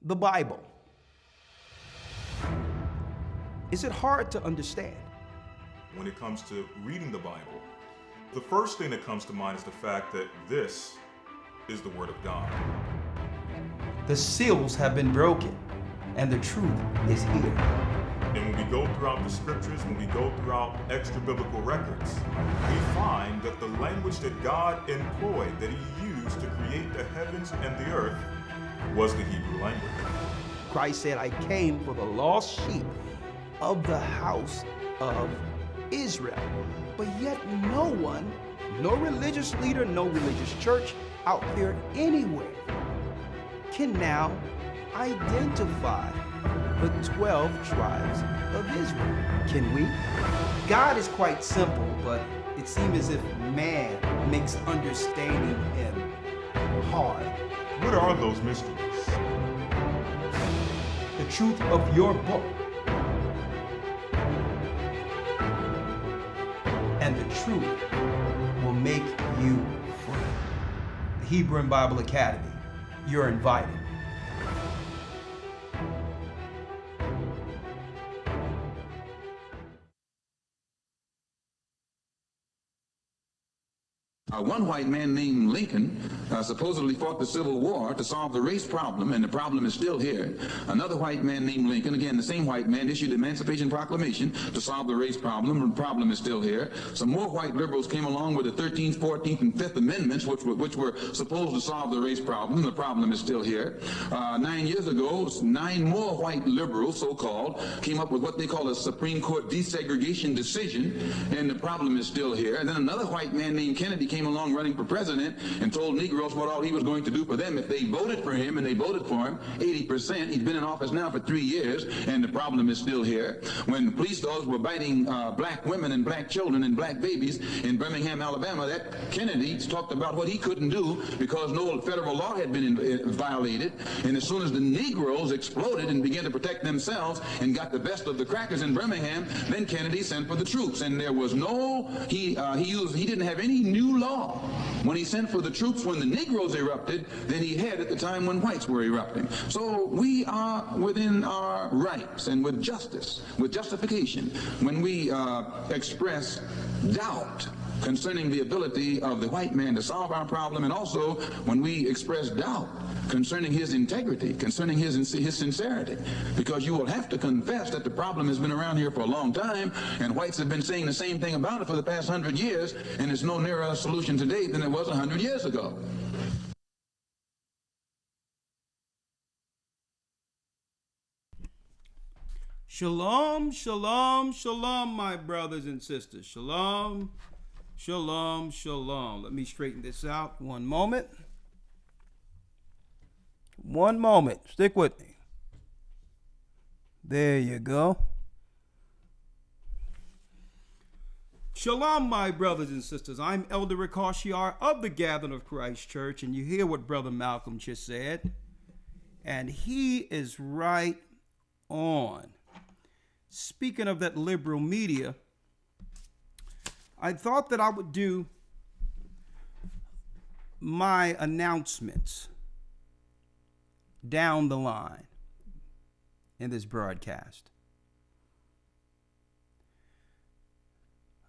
the Bible. Is it hard to understand? When it comes to reading the Bible, the first thing that comes to mind is the fact that this is the Word of God. The seals have been broken, and the truth is here. And when we go throughout the scriptures, when we go throughout extra biblical records, we find that the language that God employed, that He used to create the heavens and the earth, was the Hebrew language. Christ said, I came for the lost sheep of the house of Israel. But yet no one, no religious leader, no religious church out there anywhere can now identify the 12 tribes of Israel. Can we? God is quite simple, but it seems as if man makes understanding Him hard. What are those mysteries? The truth of your book and the truth will make you free. The Hebrew and Bible Academy, you're invited. One white man named Lincoln supposedly fought the Civil War to solve the race problem, and the problem is still here. Another white man named Lincoln, again the same white man, issued the Emancipation Proclamation to solve the race problem, and the problem is still here. Some more white liberals came along with the 13th, 14th, and 5th Amendments, which were supposed to solve the race problem. The problem is still here. 9 years ago, 9 more white liberals, so-called, came up with what they call a Supreme Court desegregation decision, and the problem is still here. And then another white man named Kennedy came along running for president and told Negroes what all he was going to do for them if they voted for him, and they voted for him 80%. He's been in office now for 3 years, and the problem is still here. When police dogs were biting black women and black children and black babies in Birmingham, Alabama, that Kennedy talked about what he couldn't do because no federal law had been violated. And as soon as the Negroes exploded and began to protect themselves and got the best of the crackers in Birmingham, then Kennedy sent for the troops. And there was no, he didn't have any new law when he sent for the troops when the Negroes erupted than he had at the time when whites were erupting. So we are within our rights and with justice, with justification, when we express doubt concerning the ability of the white man to solve our problem, and also when we express doubt concerning his integrity, concerning his sincerity, because you will have to confess that the problem has been around here for a long time, and whites have been saying the same thing about it for the past 100 years, and it's no nearer a solution today than it was 100 years ago. Shalom, shalom, shalom, my brothers and sisters. Shalom, shalom, shalom. Let me straighten this out. One moment. One moment. Stick with me. There you go. Shalom, my brothers and sisters. I'm Elder Rawchaa of the Gathering of Christ Church, and you hear what Brother Malcolm just said, and he is right on. Speaking of that liberal media, I thought that I would do my announcements down the line in this broadcast.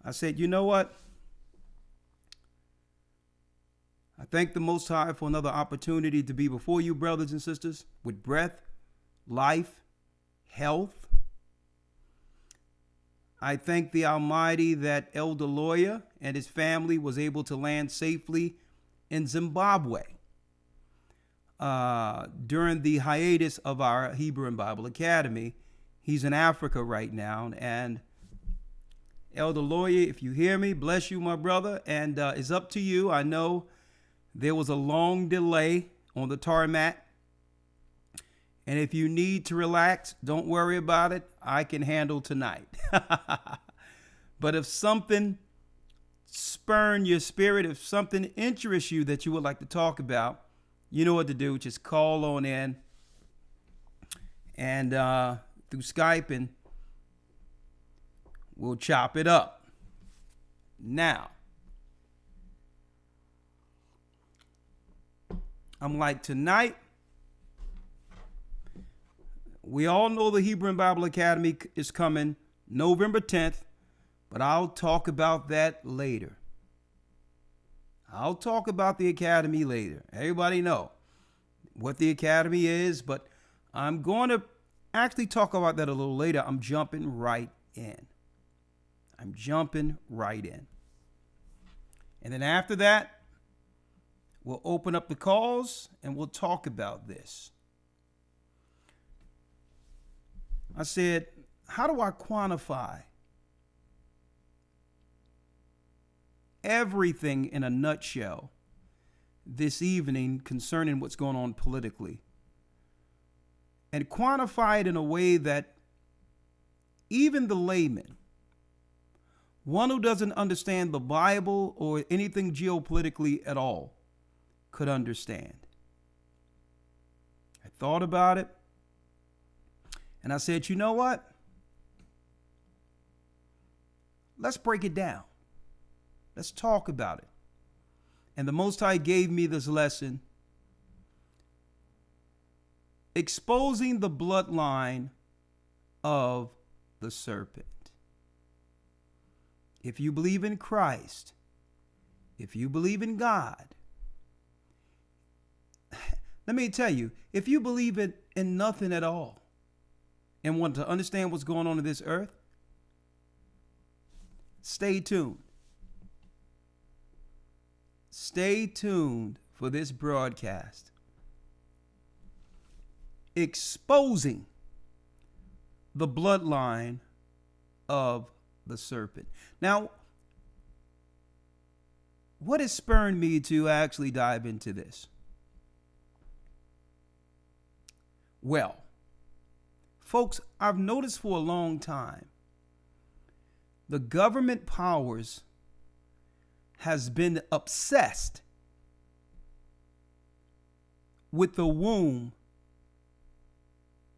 I said, you know what? I thank the Most High for another opportunity to be before you, brothers and sisters, with breath, life, health. I thank the Almighty that Elder Lawya and his family was able to land safely in Zimbabwe during the hiatus of our Hebrew and Bible Academy. He's in Africa right now, and Elder Lawya, if you hear me, bless you, my brother, and it's up to you. I know there was a long delay on the tarmac, and if you need to relax, don't worry about it. I can handle tonight. But if something spurn your spirit, if something interests you that you would like to talk about, you know what to do. Just call on in and through Skype, and we'll chop it up. Now, I'm like, tonight, We all know the Hebrew and Bible Academy is coming November 10th, but I'll talk about that later. I'll talk about the Academy later. Everybody know what the Academy is, but I'm going to actually talk about that a little later. I'm jumping right in. And then after that, we'll open up the calls and we'll talk about this. I said, how do I quantify everything in a nutshell this evening concerning what's going on politically? And quantify it in a way that even the layman, one who doesn't understand the Bible or anything geopolitically at all, could understand. I thought about it, and I said, you know what? Let's break it down. Let's talk about it. And the Most High gave me this lesson: exposing the bloodline of the serpent. If you believe in Christ, if you believe in God, let me tell you, if you believe in nothing at all and want to understand what's going on in this earth, stay tuned. Stay tuned for this broadcast. Exposing the bloodline of the serpent. Now, what has spurred me to actually dive into this? Well, folks, I've noticed for a long time the government powers has been obsessed with the womb,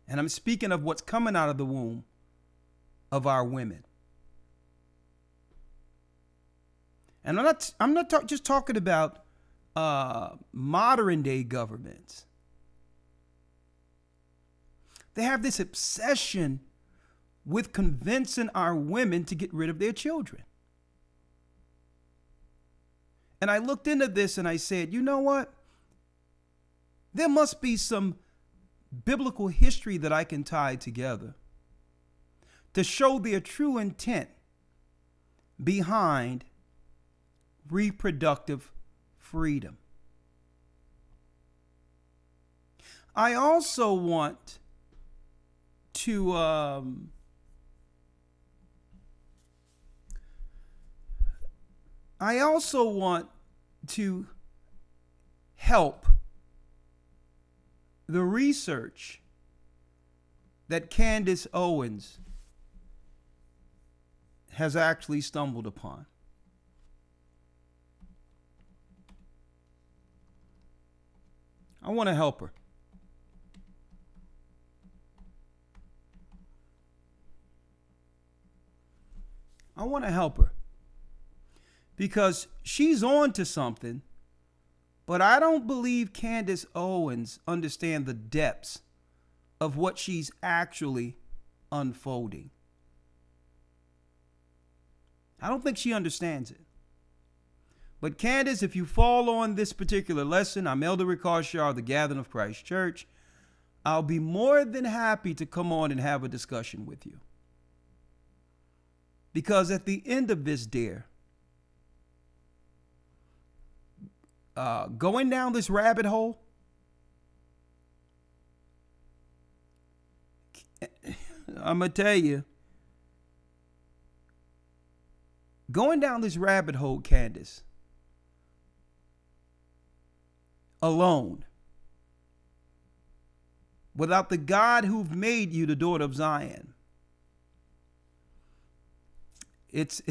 and I'm speaking of what's coming out of the womb of our women. And I'm not just talking about modern day governments. They have this obsession with convincing our women to get rid of their children. And I looked into this and I said, you know what? There must be some biblical history that I can tie together to show their true intent behind reproductive freedom. I also want to help the research that Candace Owens has actually stumbled upon. I want to help her. I want to help her because she's on to something, but I don't believe Candace Owens understands the depths of what she's actually unfolding. I don't think she understands it. But Candace, if you fall on this particular lesson, I'm Elder Rawchaa of the Gathering of Christ Church. I'll be more than happy to come on and have a discussion with you. Because at the end of this, dear, going down this rabbit hole, I'm going to tell you, going down this rabbit hole, Candace, alone, without the God who made you the daughter of Zion, it's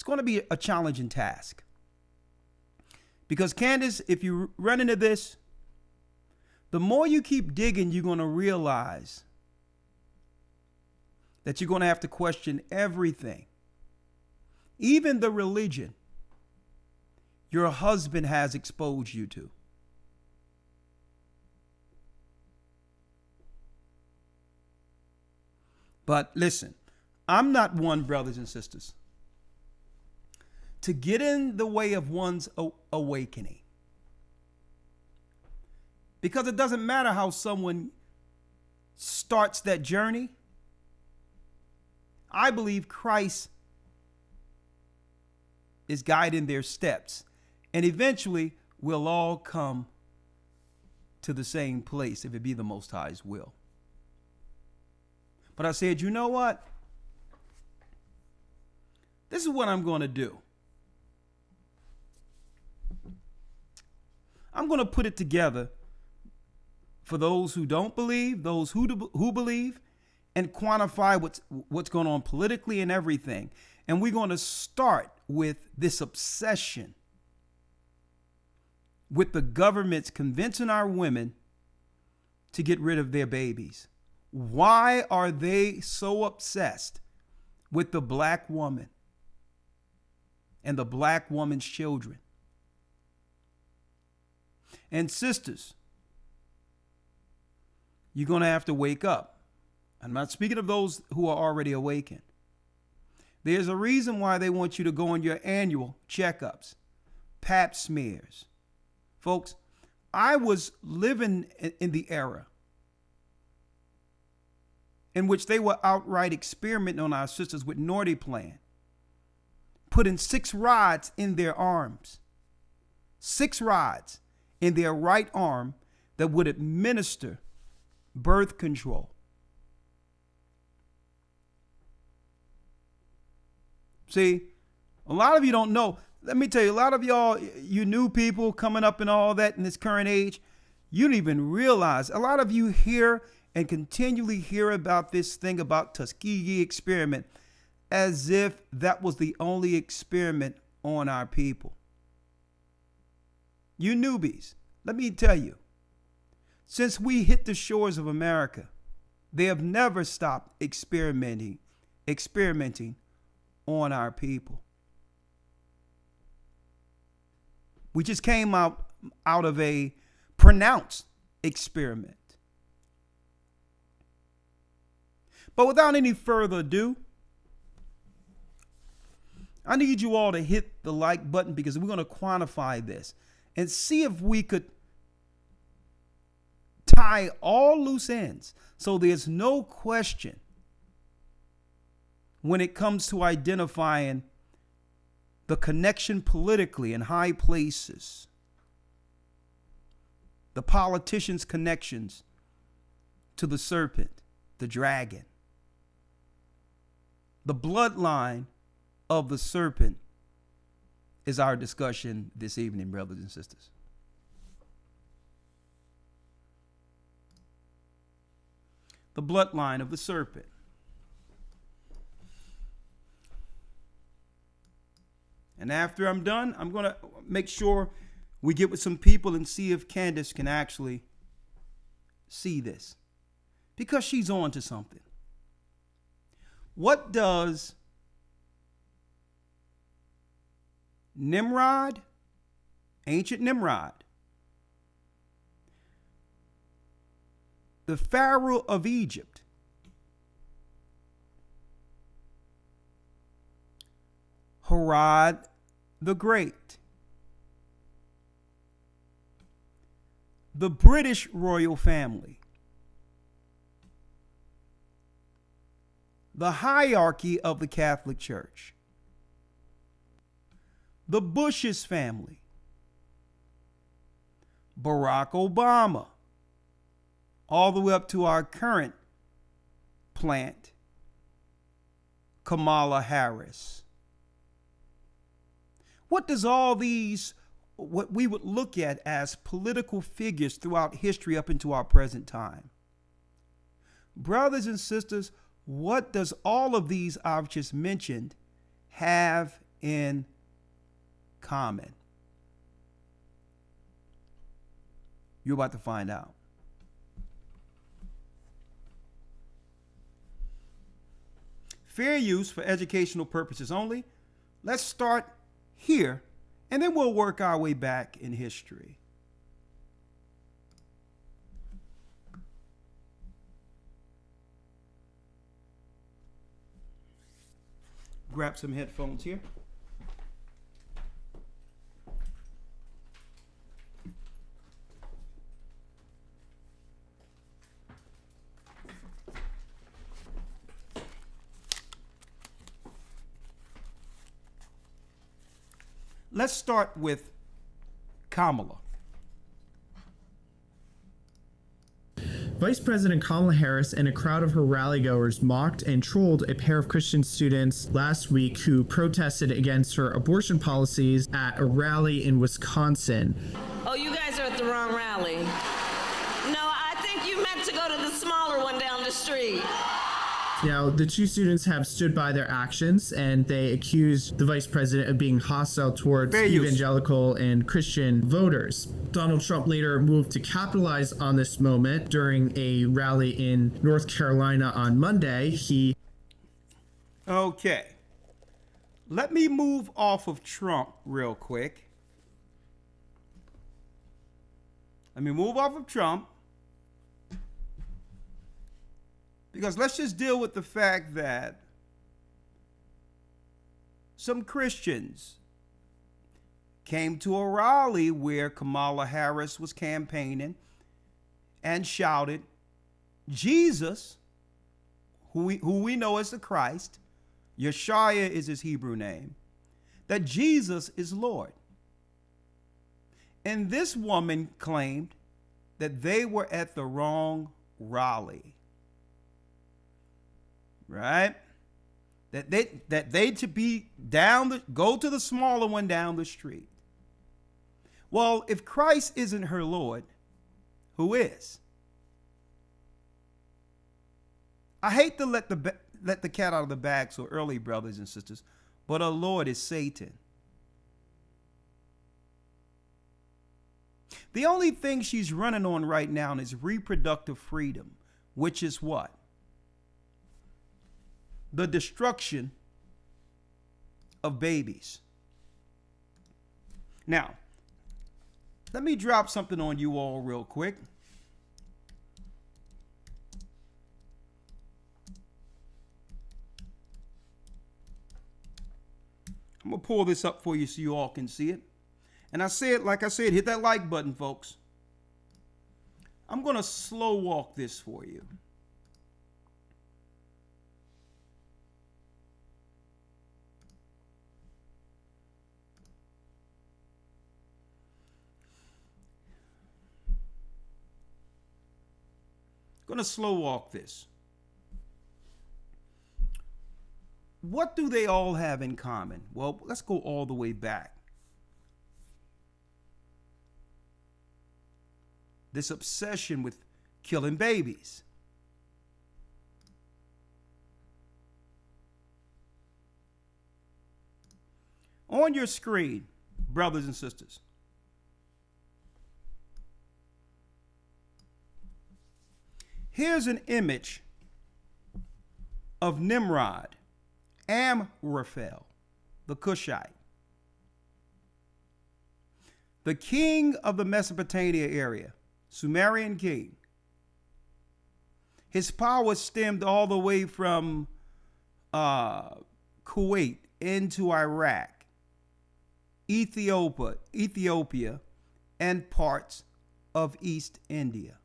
going to be a challenging task. Because Candace, if you run into this, the more you keep digging, you're going to realize that you're going to have to question everything, even the religion your husband has exposed you to. But listen, I'm not one, brothers and sisters, to get in the way of one's awakening. Because it doesn't matter how someone starts that journey. I believe Christ is guiding their steps. And eventually we'll all come to the same place if it be the Most High's will. But I said, you know what? This is what I'm going to do. I'm going to put it together for those who don't believe, those who believe, and quantify what's going on politically and everything. And we're going to start with this obsession with the government's convincing our women to get rid of their babies. Why are they so obsessed with the black woman and the black woman's children? And sisters, you're going to have to wake up. I'm not speaking of those who are already awakened. There's a reason why they want you to go on your annual checkups, pap smears. Folks, I was living in the era in which they were outright experimenting on our sisters with Nordiplan, putting 6 rods in their arms, 6 rods in their right arm that would administer birth control. See, a lot of you don't know. Let me tell you, a lot of y'all, you new people coming up and all that in this current age, you don't even realize. A lot of you hear and continually hear about this thing about Tuskegee experiment as if that was the only experiment on our people. You newbies, let me tell you, since we hit the shores of America, they have never stopped experimenting on our people. We just came out of a pronounced experiment. But without any further ado, I need you all to hit the like button because we're going to quantify this and see if we could tie all loose ends so there's no question when it comes to identifying the connection politically in high places, the politicians' connections to the serpent, the dragon, the bloodline of the serpent is our discussion this evening, brothers and sisters. The bloodline of the serpent. And after I'm done, I'm going to make sure we get with some people and see if Candace can actually see this, because she's on to something. What does Nimrod, ancient Nimrod, the Pharaoh of Egypt, Herod the Great, the British royal family, the hierarchy of the Catholic Church, the Bush's family, Barack Obama, all the way up to our current plant, Kamala Harris. What does all these, what we would look at as political figures throughout history up into our present time? Brothers and sisters, what does all of these I've just mentioned have in common? You're about to find out. Fair use for educational purposes only. Let's start here, and then we'll work our way back in history. grab some headphones here. Let's start with Kamala. Vice President Kamala Harris and a crowd of her rallygoers mocked and trolled a pair of Christian students last week who protested against her abortion policies at a rally in Wisconsin. Oh, you guys are at the wrong rally. No, I think you meant to go to the smaller one down the street. Now, the two students have stood by their actions, and they accused the vice president of being hostile towards evangelical and Christian voters. Donald Trump later moved to capitalize on this moment during a rally in North Carolina on Monday. Okay. Let me move off of Trump real quick. Because let's just deal with the fact that some Christians came to a rally where Kamala Harris was campaigning and shouted, Jesus, who we know as the Christ, Yeshua is his Hebrew name, that Jesus is Lord. And this woman claimed that they were at the wrong rally. Right? That they to be go to the smaller one down the street. Well, if Christ isn't her Lord, who is? I hate to let the cat out of the bag so early, brothers and sisters, but our Lord is Satan. The only thing she's running on right now is reproductive freedom, which is what? The destruction of babies. Now, let me drop something on you all real quick. I'm going to pull this up for you so you all can see it. And like I said, hit that like button, folks. I'm going to slow walk this for you. Going to slow walk this. What do they all have in common? Well, let's go all the way back. This obsession with killing babies. On your screen, brothers and sisters, here's an image of Nimrod, Amraphel, the Cushite, the king of the Mesopotamia area, Sumerian king. His power stemmed all the way from Kuwait into Iraq, Ethiopia, and parts of East India.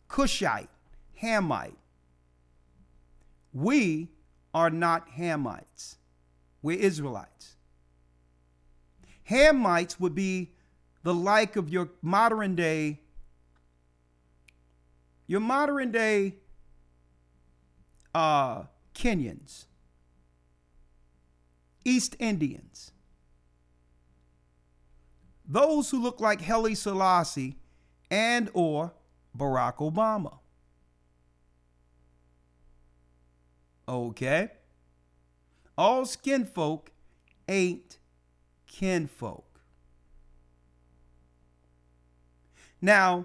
Cushite, Hamite. We are not Hamites. We're Israelites. Hamites would be the like of your modern day Kenyans, East Indians, those who look like Haile Selassie and or Barack Obama. Okay? All skin folk ain't kinfolk. Now,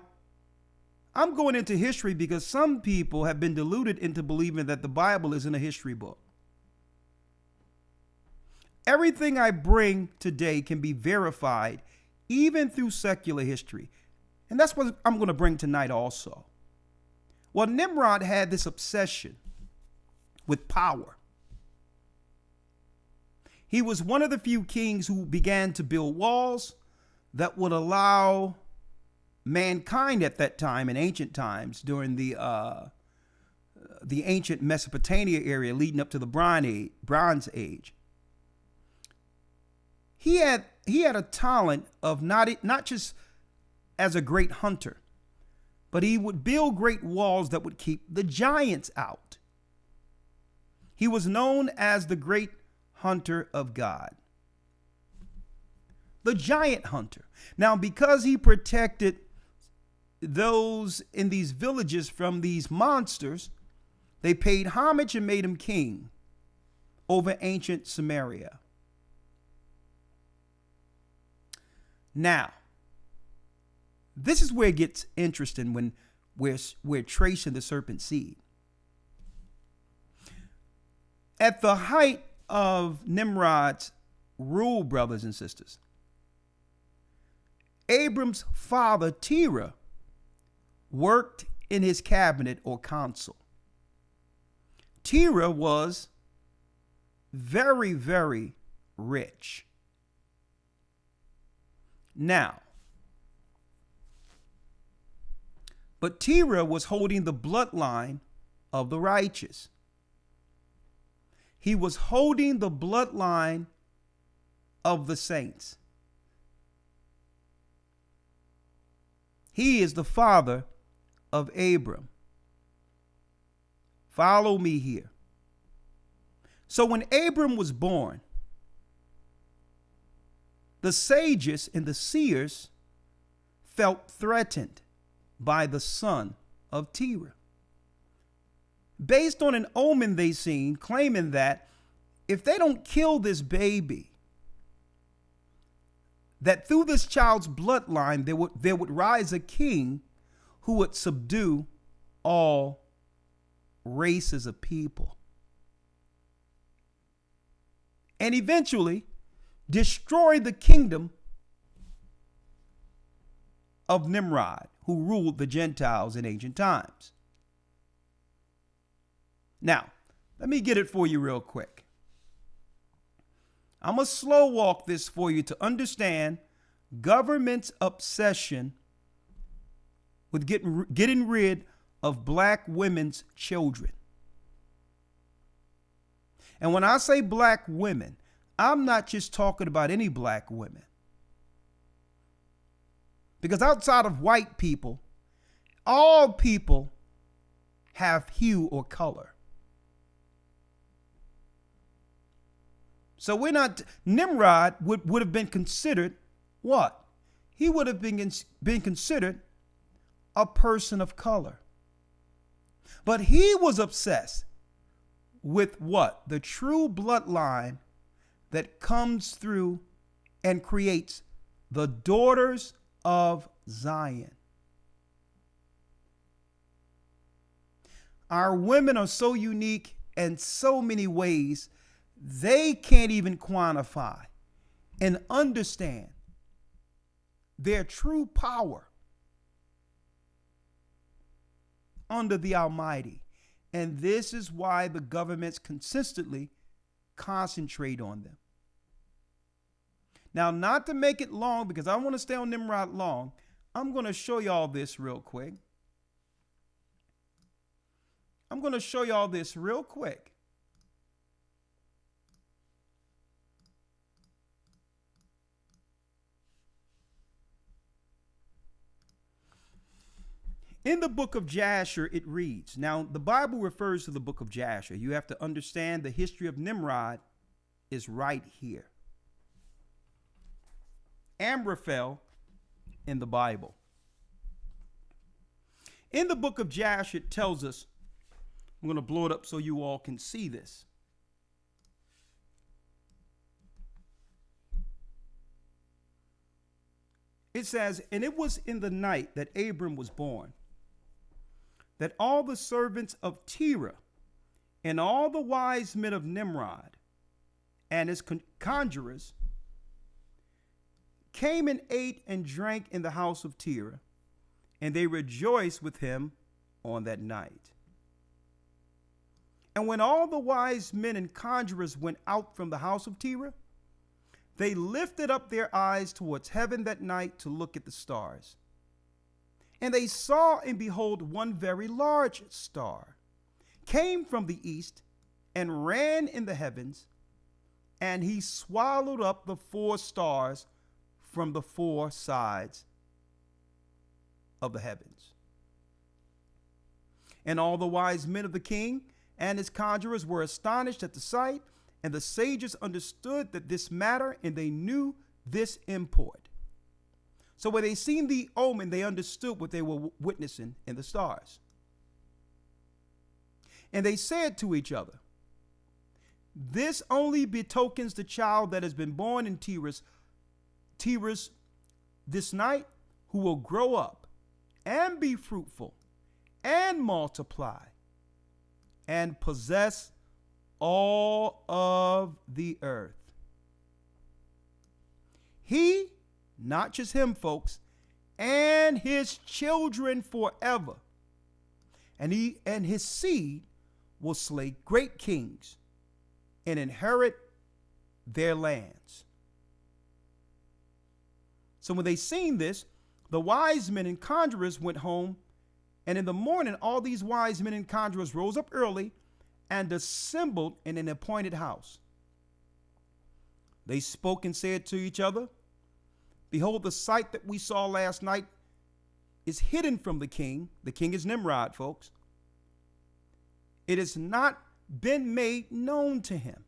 I'm going into history because some people have been deluded into believing that the Bible isn't a history book. Everything I bring today can be verified even through secular history. And that's what I'm going to bring tonight also. Well, Nimrod had this obsession with power. He was one of the few kings who began to build walls that would allow mankind at that time, in ancient times, during the ancient Mesopotamia area leading up to the Bronze Age. He had a talent of not just as a great hunter, but he would build great walls that would keep the giants out. He was known as the great hunter of God, the giant hunter. Now, because he protected those in these villages from these monsters, they paid homage and made him king over ancient Samaria. Now, this is where it gets interesting when we're tracing the serpent seed. At the height of Nimrod's rule, brothers and sisters, Abram's father, Terah, worked in his cabinet or council. Terah was very, very rich. Now, but Terah was holding the bloodline of the righteous. He was holding the bloodline of the saints. He is the father of Abram. Follow me here. So when Abram was born, the sages and the seers felt threatened by the son of Terah, based on an omen they seen, claiming that if they don't kill this baby, that through this child's bloodline there would rise a king who would subdue all races of people and eventually destroy the kingdom of Nimrod, who ruled the Gentiles in ancient times. Now, let me get it for you real quick. I'm going to slow walk this for you to understand government's obsession with getting rid of black women's children. And when I say black women, I'm not just talking about any black women. Because outside of white people, all people have hue or color. So Nimrod would have been considered what? He would have been considered a person of color. But he was obsessed with what? The true bloodline that comes through and creates the daughters of Zion. Our women are so unique in so many ways, they can't even quantify and understand their true power under the Almighty. And this is why the governments consistently concentrate on them. Now, not to make it long, because I want to stay on Nimrod long, I'm going to show y'all this real quick. In the book of Jasher, it reads, now the Bible refers to the book of Jasher. You have to understand the history of Nimrod is right here. Amraphel in the Bible. In the book of Jasher, it tells us, I'm going to blow it up so you all can see this. It says, and it was in the night that Abram was born, that all the servants of Terah and all the wise men of Nimrod and his conjurers came and ate and drank in the house of Terah, and they rejoiced with him on that night. And when all the wise men and conjurers went out from the house of Terah, they lifted up their eyes towards heaven that night to look at the stars. And they saw, and behold, one very large star came from the east and ran in the heavens, and he swallowed up the 4 stars from the 4 sides of the heavens. And all the wise men of the king and his conjurers were astonished at the sight, and the sages understood that this matter, and they knew this import. So when they seen the omen, they understood what they were witnessing in the stars. And they said to each other, this only betokens the child that has been born in Terah's this night, who will grow up and be fruitful and multiply and possess all of the earth. He, not just him, folks, and his children forever. And he and his seed will slay great kings and inherit their lands. So when they seen this, the wise men and conjurers went home, and in the morning all these wise men and conjurers rose up early and assembled in an appointed house. They spoke and said to each other, behold, the sight that we saw last night is hidden from the king. The king is Nimrod, folks. It has not been made known to him.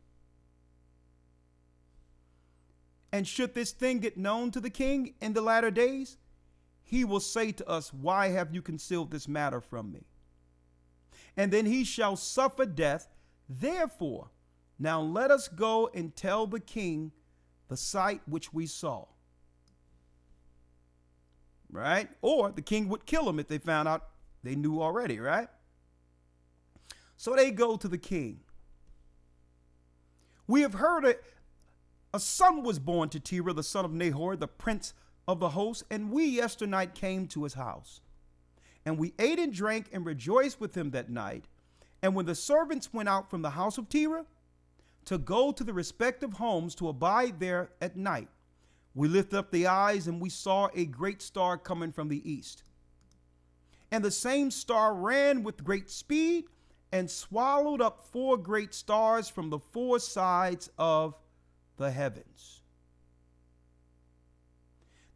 And should this thing get known to the king in the latter days, he will say to us, why have you concealed this matter from me? And then he shall suffer death. Therefore, now let us go and tell the king the sight which we saw. Right? Or the king would kill him if they found out they knew already, right? So they go to the king. We have heard a son was born to Terah, the son of Nahor, the prince of the host, and we yesternight came to his house. And we ate and drank and rejoiced with him that night. And when the servants went out from the house of Terah to go to the respective homes to abide there at night, we lifted up the eyes, and we saw a great star coming from the east. And the same star ran with great speed and swallowed up 4 great stars from the 4 sides of the heavens.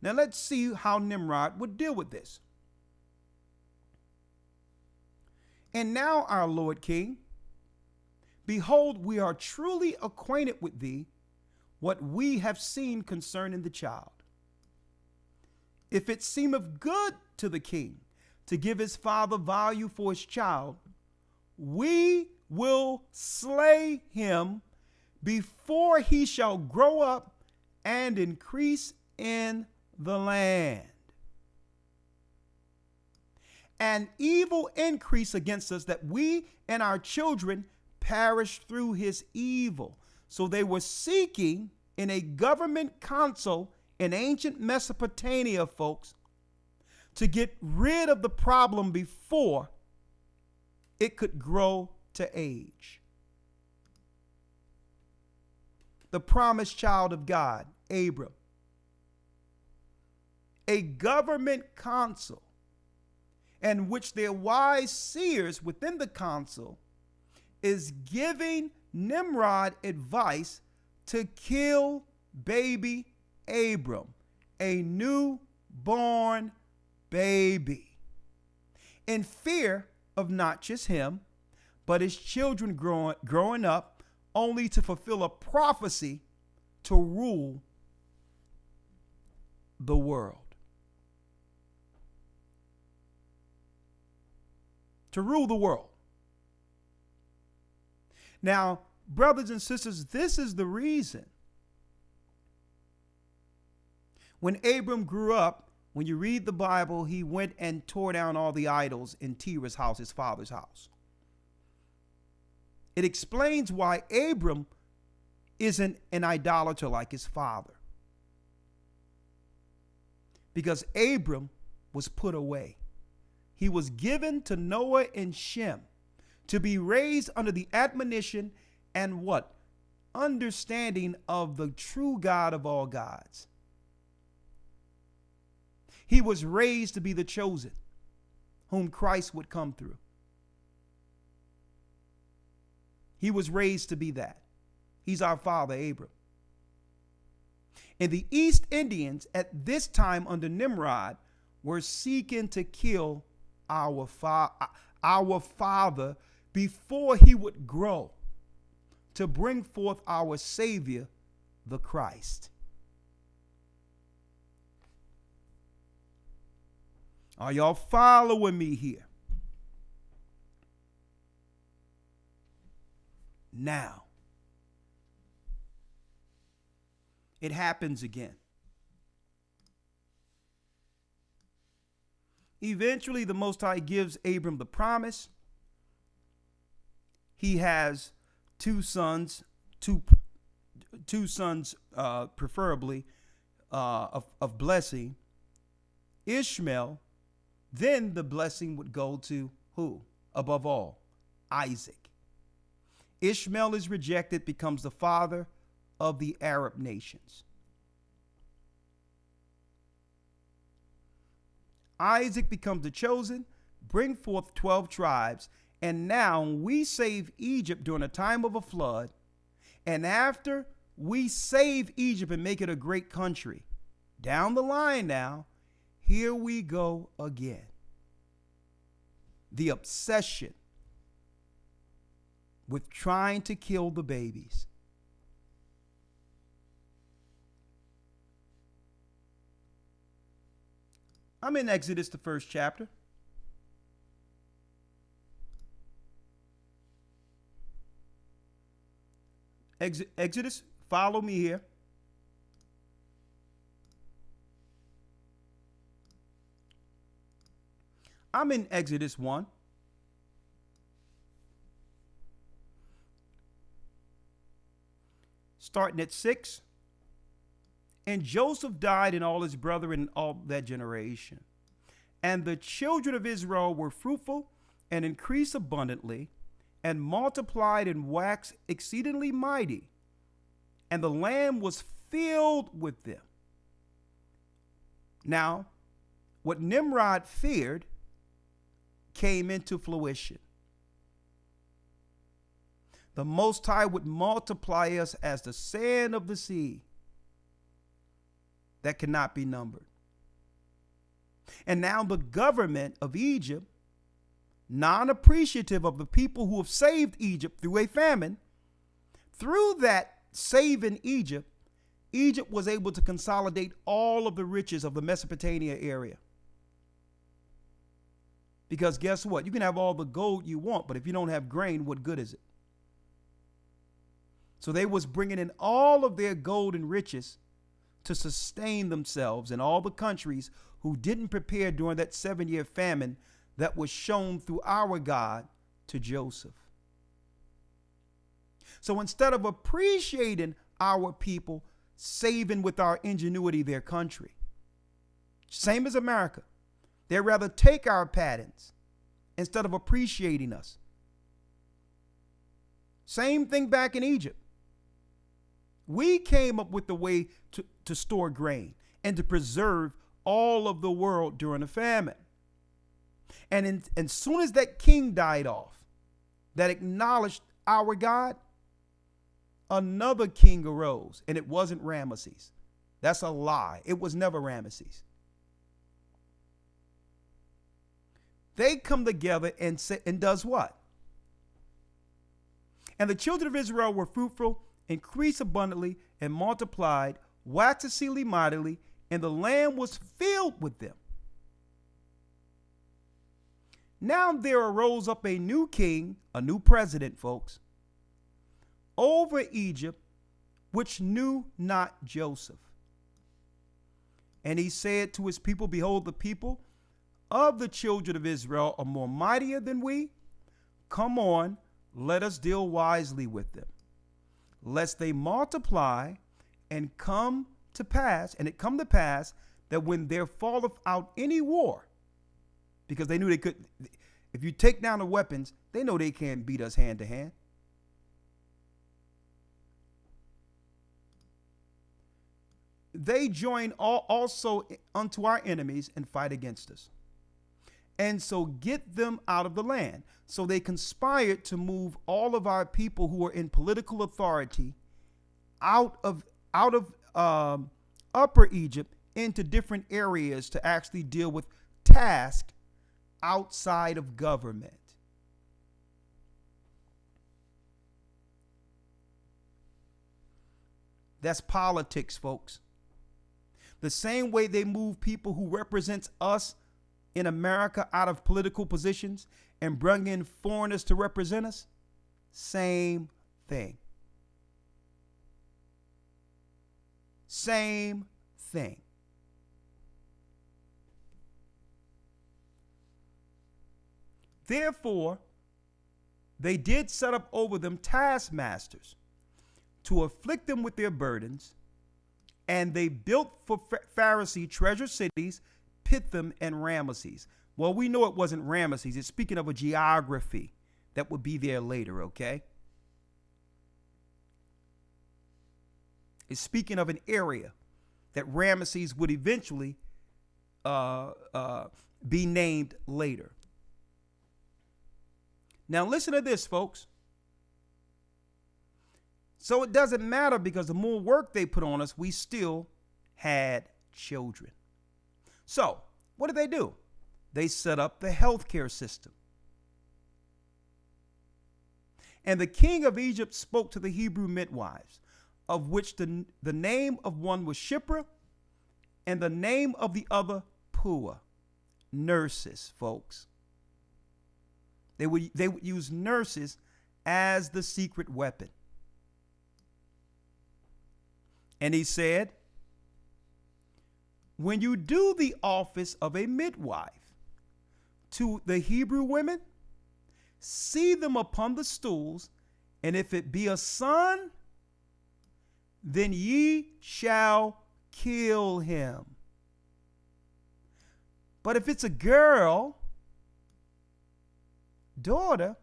Now let's see how Nimrod would deal with this. And now, our Lord King, behold, we are truly acquainted with thee, what we have seen concerning the child. If it seemeth good to the king to give his father value for his child, we will slay him before he shall grow up and increase in the land. And evil increase against us, that we and our children perish through his evil. So they were seeking in a government council in ancient Mesopotamia, folks, to get rid of the problem before it could grow to age. The promised child of God, Abram. A government council in which their wise seers within the council is giving Nimrod advice to kill baby Abram, a newborn baby, in fear of not just him, but his children growing up, only to fulfill a prophecy to rule the world. To rule the world. Now, brothers and sisters, this is the reason. When Abram grew up, when you read the Bible, he went and tore down all the idols in Terah's house, his father's house. It explains why Abram isn't an idolater like his father. Because Abram was put away. He was given to Noah and Shem to be raised under the admonition and what? Understanding of the true God of all gods. He was raised to be the chosen, whom Christ would come through. He was raised to be that. He's our father, Abram. And the East Indians at this time under Nimrod were seeking to kill our father before he would grow to bring forth our Savior, the Christ. Are y'all following me here? Now, it happens again. Eventually, the Most High gives Abram the promise. He has two sons, preferably of blessing. Ishmael, then the blessing would go to who? Above all, Isaac. Ishmael is rejected, becomes the father of the Arab nations. Isaac becomes the chosen, bring forth 12 tribes, and now we save Egypt during a time of a flood. And after we save Egypt and make it a great country, down the line now, here we go again. The obsession with trying to kill the babies. I'm in Exodus, the first chapter. Exodus, follow me here. I'm in Exodus 1. Starting at 6. And Joseph died and all his brethren and all that generation. And the children of Israel were fruitful and increased abundantly and multiplied and waxed exceedingly mighty. And the land was filled with them. Now, what Nimrod feared came into fruition. The Most High would multiply us as the sand of the sea that cannot be numbered. And now the government of Egypt, non-appreciative of the people who have saved Egypt through a famine, through that saving Egypt, Egypt was able to consolidate all of the riches of the Mesopotamia area. Because guess what? You can have all the gold you want, but if you don't have grain, what good is it? So they was bringing in all of their gold and riches to sustain themselves and all the countries who didn't prepare during that 7-year famine that was shown through our God to Joseph. So instead of appreciating our people saving with our ingenuity their country, same as America, they'd rather take our patents instead of appreciating us. Same thing back in Egypt. We came up with the way to store grain and to preserve all of the world during the famine. And as soon as that king died off, that acknowledged our God, another king arose, and it wasn't Ramesses. That's a lie. It was never Ramesses. They come together and does what? And the children of Israel were fruitful, increased abundantly, and multiplied, waxed exceedingly mightily, and the land was filled with them. Now there arose up a new king, a new president, folks, over Egypt, which knew not Joseph. And he said to his people, behold, the people of the children of Israel are more mightier than we. Come on, let us deal wisely with them, lest they multiply and come to pass, and it come to pass that when there falleth out any war, because they knew they could, If you take down the weapons, they know they can't beat us hand to hand. They join also unto our enemies and fight against us. And so get them out of the land. So they conspired to move all of our people who are in political authority out of Upper Egypt into different areas to actually deal with tasks outside of government. That's politics, folks. The same way they move people who represents us in America out of political positions and bring in foreigners to represent us, same thing. Same thing. Therefore, they did set up over them taskmasters to afflict them with their burdens, and they built for Pharisee treasure cities, Pithom and Ramesses. Well, we know it wasn't Ramesses. It's speaking of a geography that would be there later, okay? It's speaking of an area that Ramesses would eventually be named later. Now listen to this, folks. So it doesn't matter, because the more work they put on us, we still had children. So what did they do? They set up the healthcare system. And the king of Egypt spoke to the Hebrew midwives, of which the name of one was Shiphrah, and the name of the other Puah. Nurses, folks. They would use nurses as the secret weapon. And he said, when you do the office of a midwife to the Hebrew women, see them upon the stools, and if it be a son, then ye shall kill him. But if it's a girl, daughter,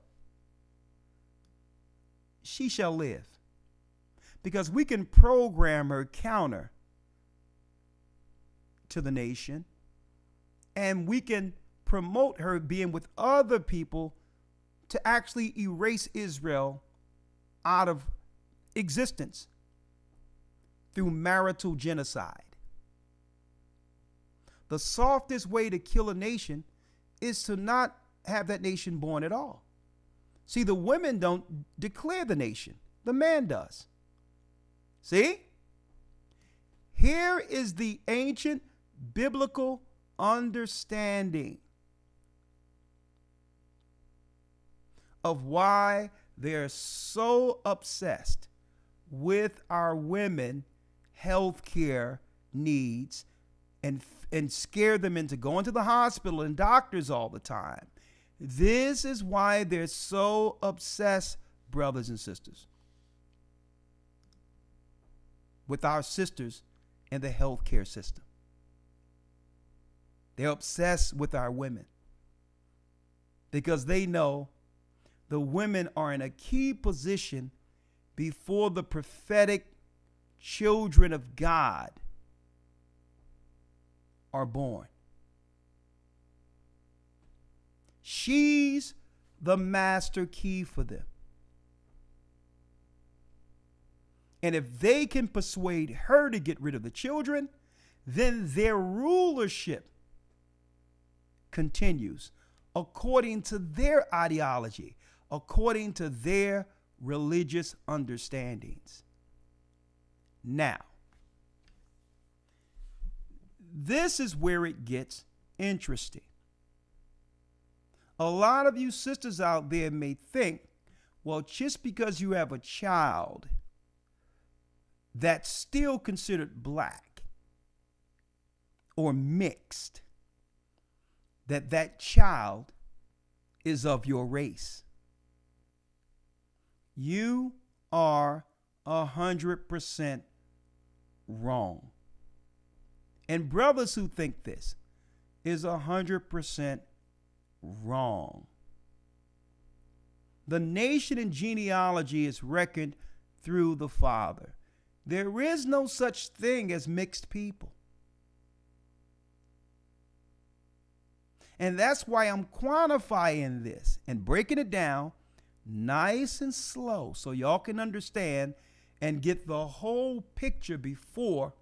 she shall live. Because we can program her counter to the nation, and we can promote her being with other people to actually erase Israel out of existence through marital genocide. The softest way to kill a nation is to not have that nation born at all. See, the women don't declare the nation. The man does. See? Here is the ancient biblical understanding of why they're so obsessed with our women healthcare needs and scare them into going to the hospital and doctors all the time. This is why they're so obsessed, brothers and sisters, with our sisters in the healthcare system. They're obsessed with our women because they know the women are in a key position before the prophetic children of God are born. She's the master key for them. And if they can persuade her to get rid of the children, then their rulership continues according to their ideology, according to their religious understandings. Now, this is where it gets interesting. A lot of you sisters out there may think, well, just because you have a child that's still considered black or mixed, that child is of your race. You are 100% wrong. And brothers who think this is 100% wrong. The nation and genealogy is reckoned through the Father. There is no such thing as mixed people. And that's why I'm quantifying this and breaking it down nice and slow so y'all can understand and get the whole picture before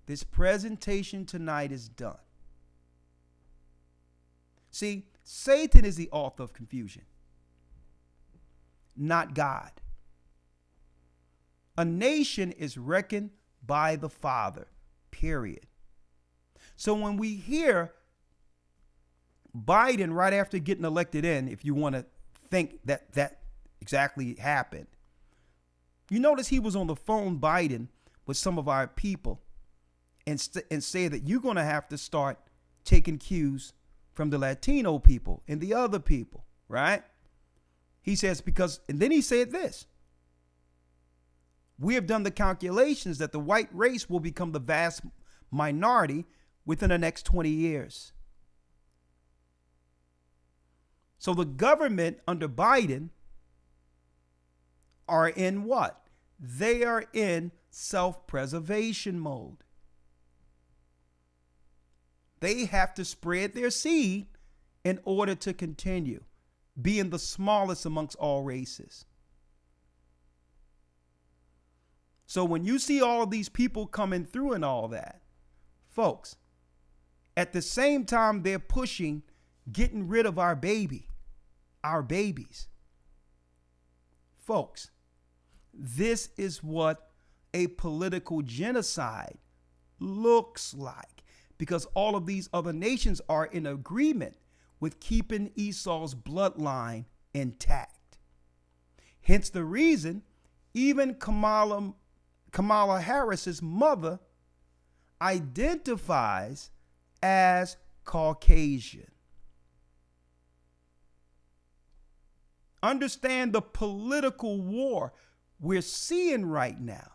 this presentation tonight is done. See, Satan is the author of confusion, not God. A nation is reckoned by the Father, period. So when we hear Biden right after getting elected in, if you want to think that that exactly happened, you notice he was on the phone, Biden, with some of our people and say that you're going to have to start taking cues from the Latino people and the other people, right? He says because, and then he said this, we have done the calculations that the white race will become the vast minority within the next 20 years. So the government under Biden are in what? They are in self-preservation mode. They have to spread their seed in order to continue being the smallest amongst all races. So when you see all of these people coming through and all that, folks, at the same time they're pushing getting rid of our babies. Folks, this is what a political genocide looks like, because all of these other nations are in agreement with keeping Esau's bloodline intact. Hence the reason even Kamala Harris's mother identifies as Caucasian. Understand the political war we're seeing right now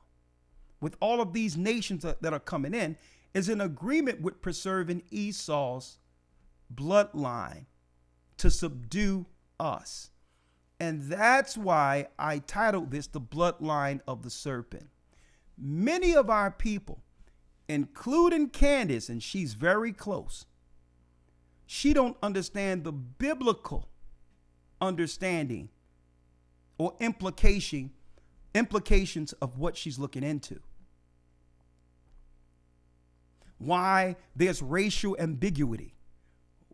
with all of these nations that are coming in is in agreement with preserving Esau's bloodline to subdue us. And that's why I titled this The Bloodline of the Serpent. Many of our people, including Candace, and she's very close, she don't understand the biblical understanding or implications of what she's looking into. Why there's racial ambiguity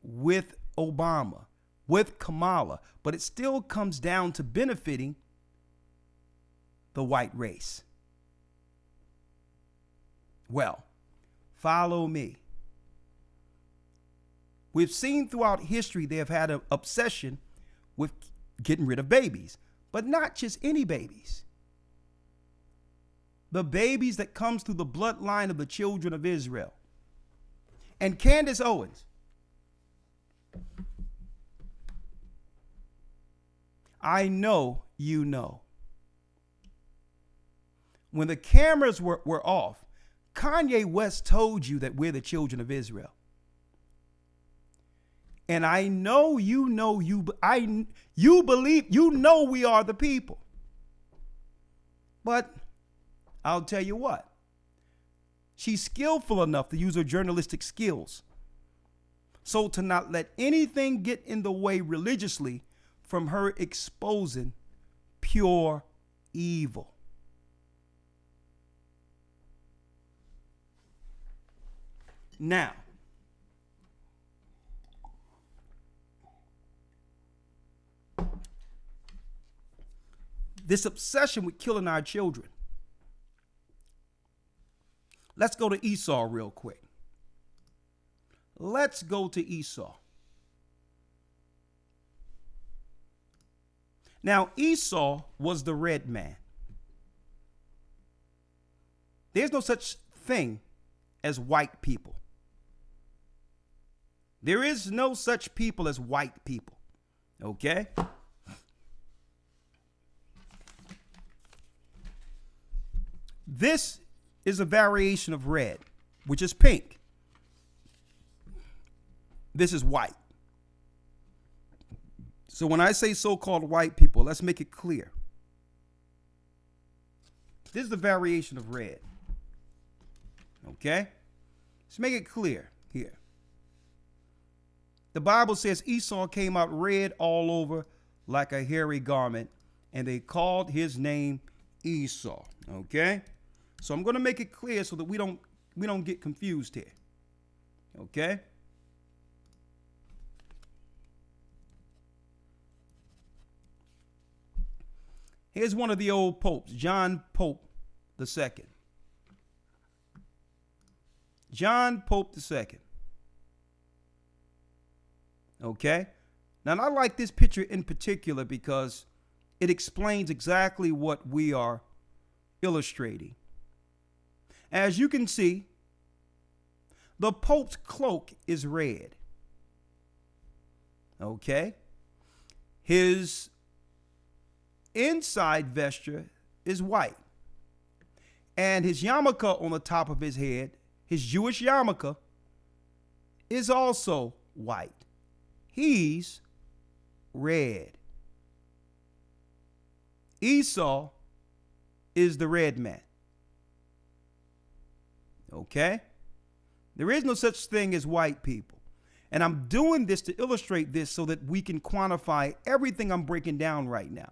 with Obama, with Kamala, but it still comes down to benefiting the white race. Well, follow me. We've seen throughout history they have had an obsession with getting rid of babies, but not just any babies. The babies that comes through the bloodline of the children of Israel. And Candace Owens, I know you know. When the cameras were off, Kanye West told you that we're the children of Israel. And I know you believe, we are the people. But I'll tell you what, she's skillful enough to use her journalistic skills. So to not let anything get in the way religiously from her exposing pure evil. Now, this obsession with killing our children. Let's go to Esau real quick. Let's go to Esau. Now, Esau was the red man. There's no such thing as white people. There is no such people as white people. Okay? This is a variation of red, which is pink. This is white. So when I say so-called white people, let's make it clear. This is the variation of red. Okay? Let's make it clear here. The Bible says Esau came out red all over like a hairy garment, and they called his name Esau. Okay? So I'm going to make it clear so that we don't get confused here. Okay? Here's one of the old popes, John Pope II. John Pope II. Okay? Now, I like this picture in particular because it explains exactly what we are illustrating. As you can see, the Pope's cloak is red. Okay? His inside vesture is white. And his yarmulke on the top of his head, his Jewish yarmulke, is also white. He's red. Esau is the red man. Okay? There is no such thing as white people. And I'm doing this to illustrate this so that we can quantify everything I'm breaking down right now.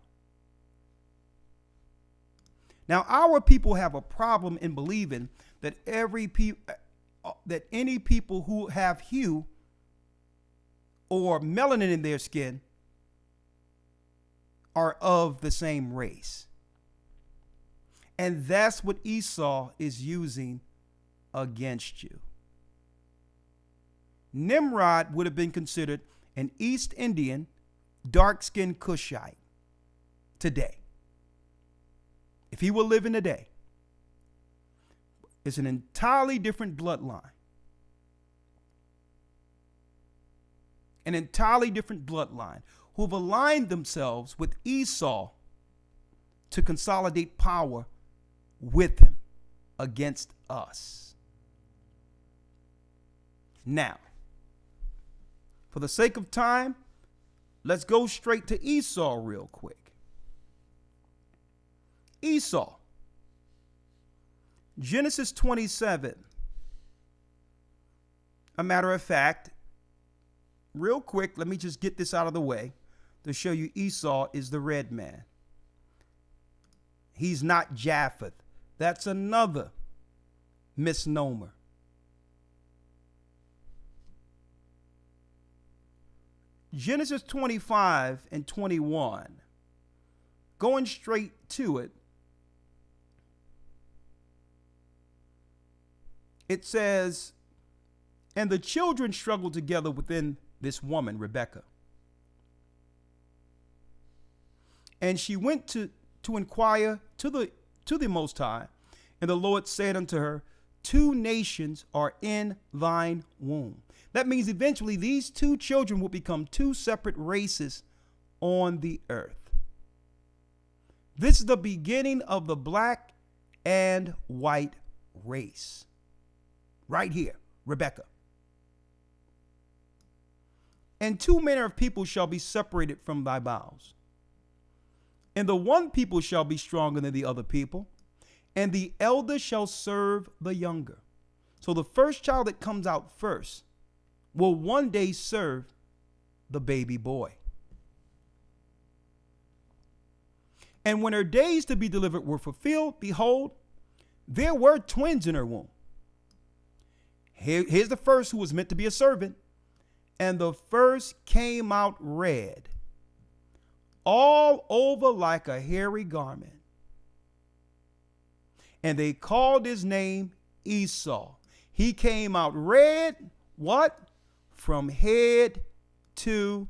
Now, our people have a problem in believing that any people who have hue or melanin in their skin are of the same race. And that's what Esau is using against you. Nimrod would have been considered an East Indian, dark-skinned Cushite today. If he were living today, it's an entirely different bloodline. An entirely different bloodline who have aligned themselves with Esau to consolidate power with him against us. Now, for the sake of time, let's go straight to Esau real quick. Esau. Genesis 27. A matter of fact, real quick, let me just get this out of the way to show you Esau is the red man. He's not Japheth. That's another misnomer. Genesis 25 and 21. Going straight to it. It says, and the children struggled together within this woman, Rebekah. And she went to inquire to the Most High. And the Lord said unto her, 2 nations are in thine womb. That means eventually these 2 children will become 2 separate races on the earth. This is the beginning of the black and white race. Right here, Rebekah. And 2 manner of people shall be separated from thy bowels. And the one people shall be stronger than the other people, and the elder shall serve the younger. So the first child that comes out first will one day serve the baby boy. And when her days to be delivered were fulfilled, behold, there were twins in her womb. Here's the first who was meant to be a servant. And the first came out red, all over like a hairy garment. And they called his name Esau. He came out red, what? From head to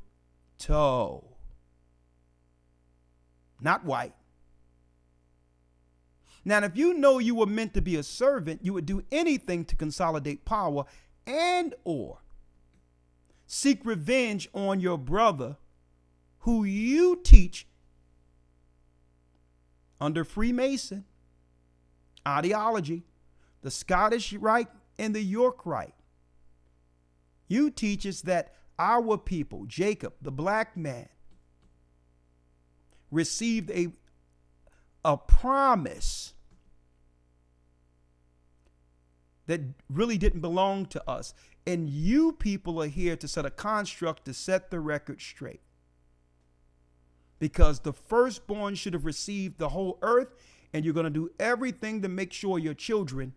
toe. Not white. Now, if you know you were meant to be a servant, you would do anything to consolidate power and or seek revenge on your brother who you teach under Freemason ideology, the Scottish Rite and the York Rite. You teach us that our people, Jacob, the black man, received a promise that really didn't belong to us. And you people are here to set a construct to set the record straight. Because the firstborn should have received the whole earth, and you're going to do everything to make sure your children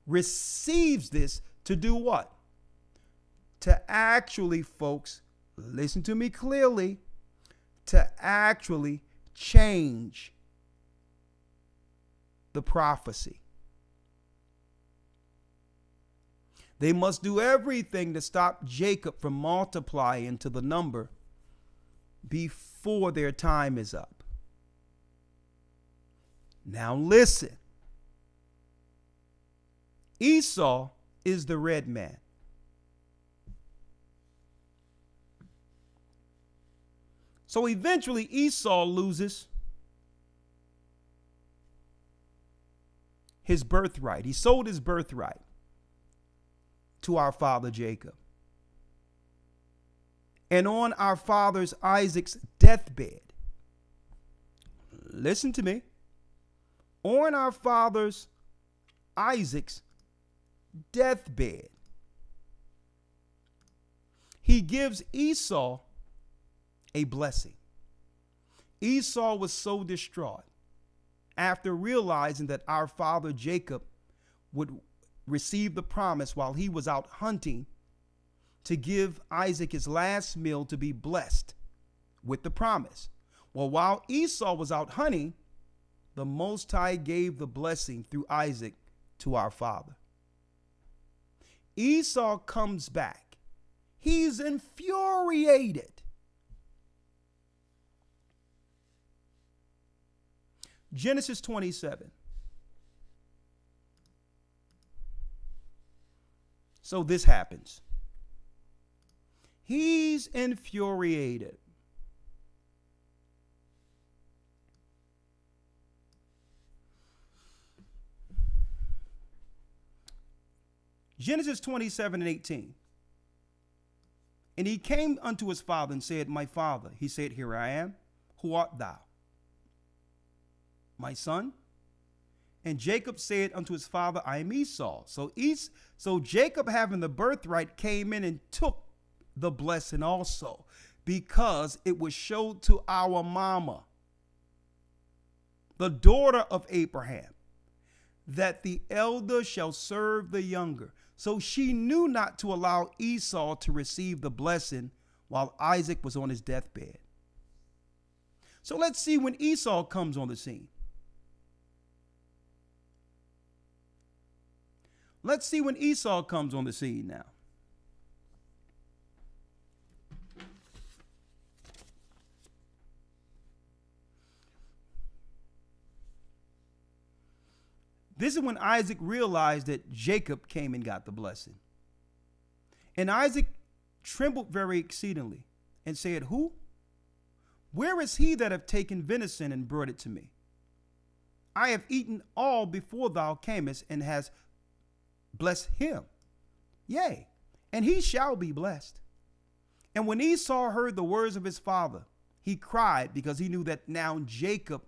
receives this to do what? To actually, folks, listen to me clearly, to actually change the prophecy. They must do everything to stop Jacob from multiplying to the number before their time is up. Now listen. Esau is the red man. So eventually Esau loses his birthright. He sold his birthright to our father Jacob. And on our father's Isaac's deathbed, listen to me, on our father's Isaac's deathbed, he gives Esau a blessing. Esau was so distraught after realizing that our father Jacob would receive the promise while he was out hunting to give Isaac his last meal to be blessed with the promise. Well, while Esau was out hunting, the Most High gave the blessing through Isaac to our father. Esau comes back. He's infuriated. Genesis 27. So this happens. He's infuriated. Genesis 27:18. And he came unto his father and said, My father. He said, Here I am. Who art thou? My son. And Jacob said unto his father, I am Esau. So Jacob, having the birthright, came in and took the blessing also, because it was showed to our mama, the daughter of Abraham, that the elder shall serve the younger. So she knew not to allow Esau to receive the blessing while Isaac was on his deathbed. So let's see when Esau comes on the scene. Let's see when Esau comes on the scene now. This is when Isaac realized that Jacob came and got the blessing. And Isaac trembled very exceedingly and said, Who? Where is he that hath taken venison and brought it to me? I have eaten all before thou camest, and hast blessed him. Yea, and he shall be blessed. And when Esau heard the words of his father, he cried, because he knew that now Jacob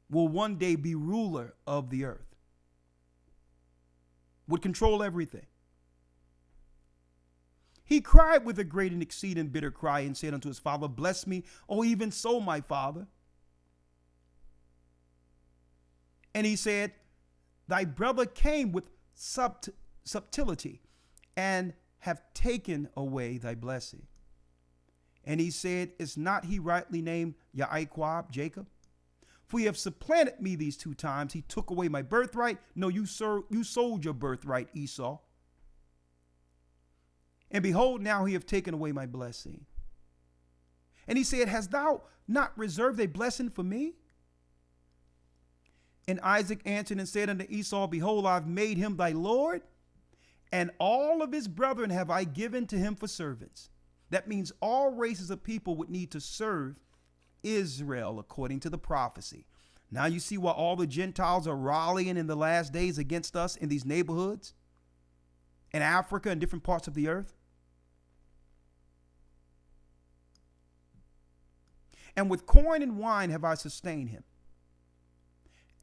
will one day be ruler of the earth, would control everything. He cried with a great and exceeding bitter cry, and said unto his father, Bless me, O even so, my father. And he said, Thy brother came with subtlety, and have taken away thy blessing. And he said, Is not he rightly named Yaquab, Jacob? For he have supplanted me these 2 times. He took away my birthright. No, you sold your birthright, Esau. And behold, now he have taken away my blessing. And he said, Hast thou not reserved a blessing for me? And Isaac answered and said unto Esau, Behold, I have made him thy Lord, and all of his brethren have I given to him for servants. That means all races of people would need to serve Israel according to the prophecy. Now you see why all the Gentiles are rallying in the last days against us in these neighborhoods in Africa and different parts of the earth. and with corn and wine have I sustained him.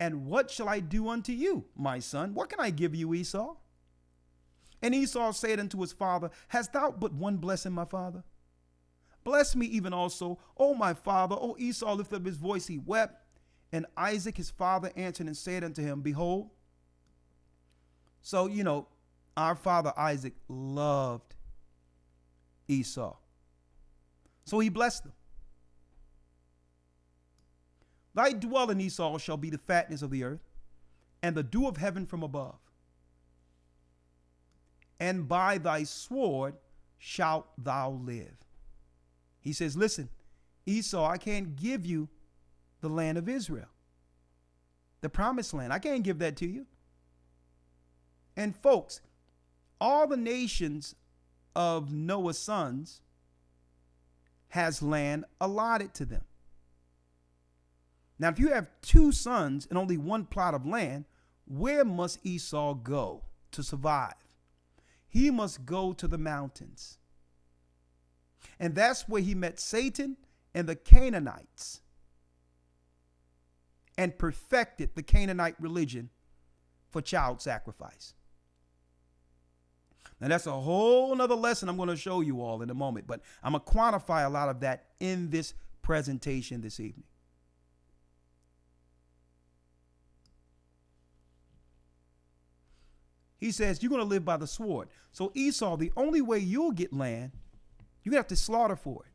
And what shall I do unto you, my son? What can I give you, Esau? And Esau said unto his father, Hast thou but one blessing, my father? Bless me even also, O my father. O Esau lifted up his voice, he wept. And Isaac his father answered and said unto him, Behold. So, our father Isaac loved Esau. So he blessed him. Thy dwelling, Esau, shall be the fatness of the earth, and the dew of heaven from above. And by thy sword shalt thou live. He says, listen, Esau, I can't give you the land of Israel, the promised land. I can't give that to you. And folks, all the nations of Noah's sons has land allotted to them. Now, if you have two sons and only one plot of land, where must Esau go to survive? He must go to the mountains. And that's where he met Satan and the Canaanites and perfected the Canaanite religion for child sacrifice. Now, that's a whole nother lesson I'm going to show you all in a moment, but I'm going to quantify a lot of that in this presentation this evening. He says, you're going to live by the sword. So Esau, the only way you'll get land, you're going to have to slaughter for it.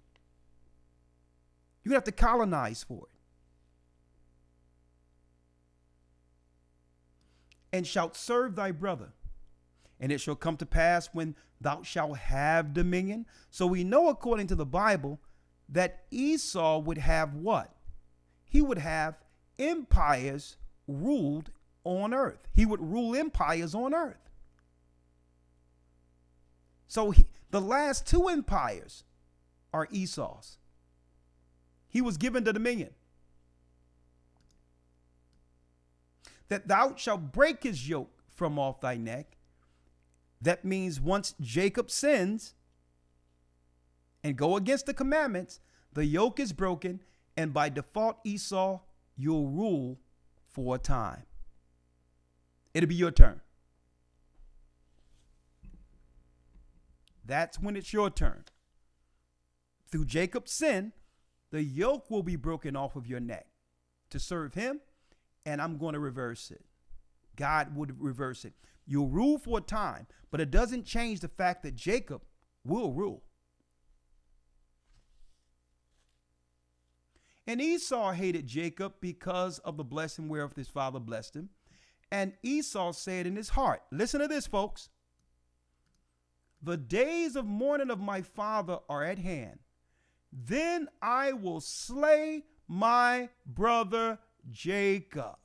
You're going to have to colonize for it. And shalt serve thy brother. And it shall come to pass when thou shalt have dominion. So we know, according to the Bible, that Esau would have what? He would have empires ruled on earth. He would rule empires on earth. So the last two empires are Esau's. He was given the dominion. That thou shalt break his yoke from off thy neck. That means once Jacob sins and go against the commandments, the yoke is broken, and by default, Esau, you'll rule for a time. It'll be your turn. That's when it's your turn. Through Jacob's sin, the yoke will be broken off of your neck to serve him, and I'm going to reverse it. God would reverse it. You'll rule for a time, but it doesn't change the fact that Jacob will rule. And Esau hated Jacob because of the blessing whereof his father blessed him. And Esau said in his heart, listen to this, folks. The days of mourning of my father are at hand. Then I will slay my brother Jacob.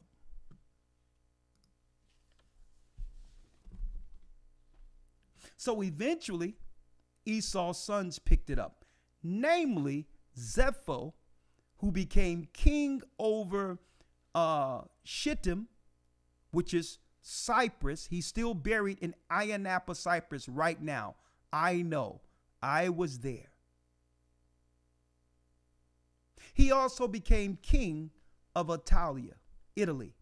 So eventually, Esau's sons picked it up, namely Zepho, who became king over Shittim, which is Cyprus. He's still buried in Ayanapa, Cyprus right now. I know. I was there. He also became king of Italia, Italy.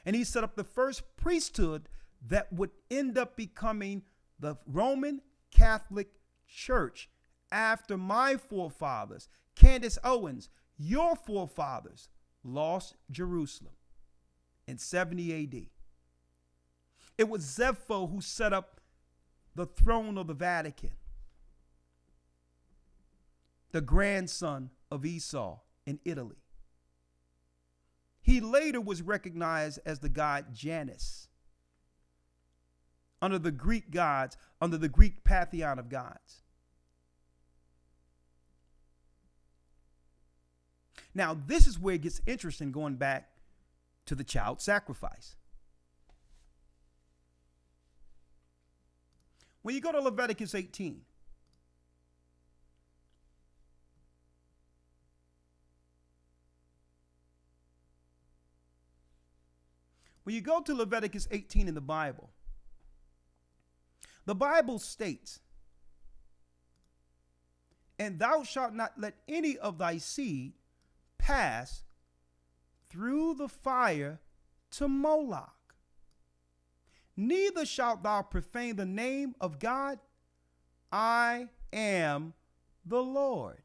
And he set up the first priesthood that would end up becoming the Roman Catholic Church after my forefathers, Candace Owens, your forefathers, lost Jerusalem in 70 AD. It was Zepho who set up the throne of the Vatican, the grandson of Esau in Italy. He later was recognized as the god Janus, under the Greek gods, under the Greek pantheon of gods. Now, this is where it gets interesting, going back to the child sacrifice. When you go to Leviticus 18, when you go to Leviticus 18 in the Bible states, and thou shalt not let any of thy seed pass through the fire to Moloch. Neither shalt thou profane the name of God. I am the Lord.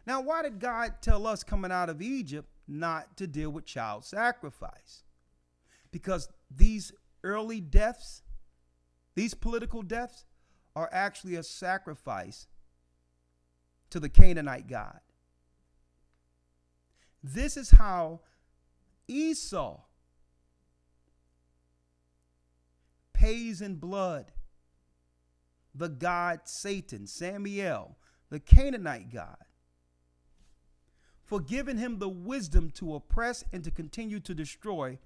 Now, why did God tell us coming out of Egypt not to deal with child sacrifice? Because these early deaths, these political deaths, are actually a sacrifice to the Canaanite god. This is how Esau pays in blood the god Satan, Samael, the Canaanite god, for giving him the wisdom to oppress and to continue to destroy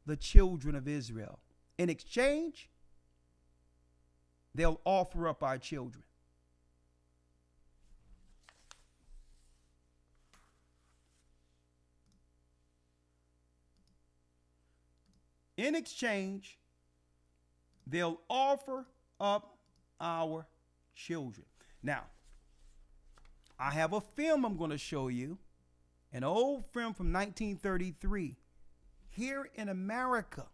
the children of Israel. In exchange, they'll offer up our children. In exchange, they'll offer up our children. Now, I have a film I'm going to show you, an old film from 1933, here in America,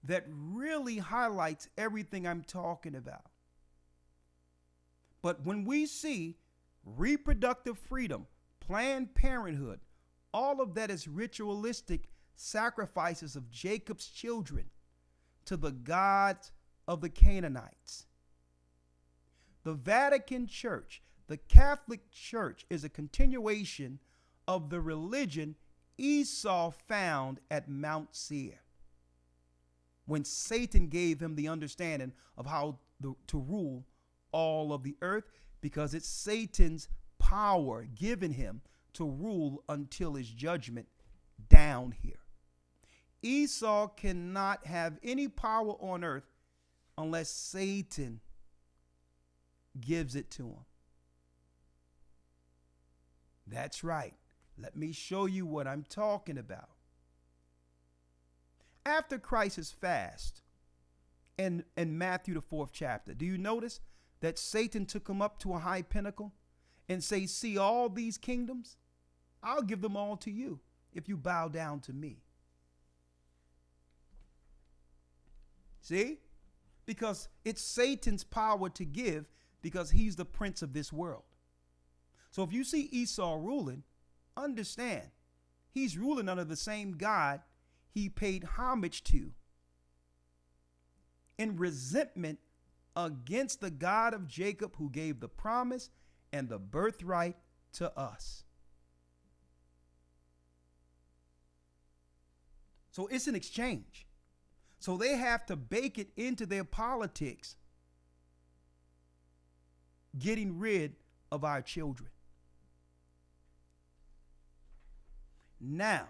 that really highlights everything I'm talking about. But when we see reproductive freedom, Planned Parenthood, all of that is ritualistic sacrifices of Jacob's children to the gods of the Canaanites. The Vatican Church, the Catholic Church, is a continuation of the religion Esau found at Mount Seir, when Satan gave him the understanding of how to rule all of the earth, because it's Satan's power given him to rule until his judgment down here. Esau cannot have any power on earth unless Satan gives it to him. That's right. Let me show you what I'm talking about. After Christ's fast in Matthew, the 4th chapter, do you notice that Satan took him up to a high pinnacle and say, see all these kingdoms? I'll give them all to you if you bow down to me. See? Because it's Satan's power to give, because he's the prince of this world. So if you see Esau ruling, understand he's ruling under the same God he paid homage to, in resentment against the God of Jacob, who gave the promise and the birthright to us. So it's an exchange. So they have to bake it into their politics, getting rid of our children. Now,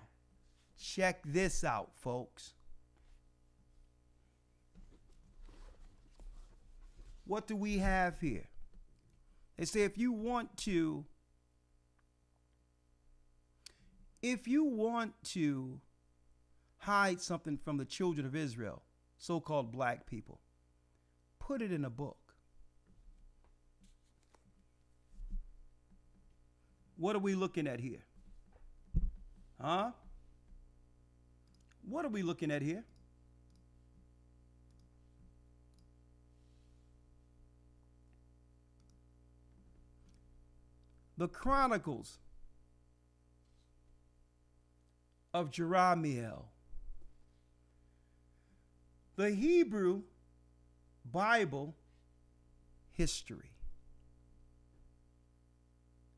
check this out, folks. What do we have here? They say if you want to hide something from the children of Israel, so-called black people, put it in a book. What are we looking at here? Huh? What are we looking at here? The Chronicles of Jeremiah. The Hebrew Bible history.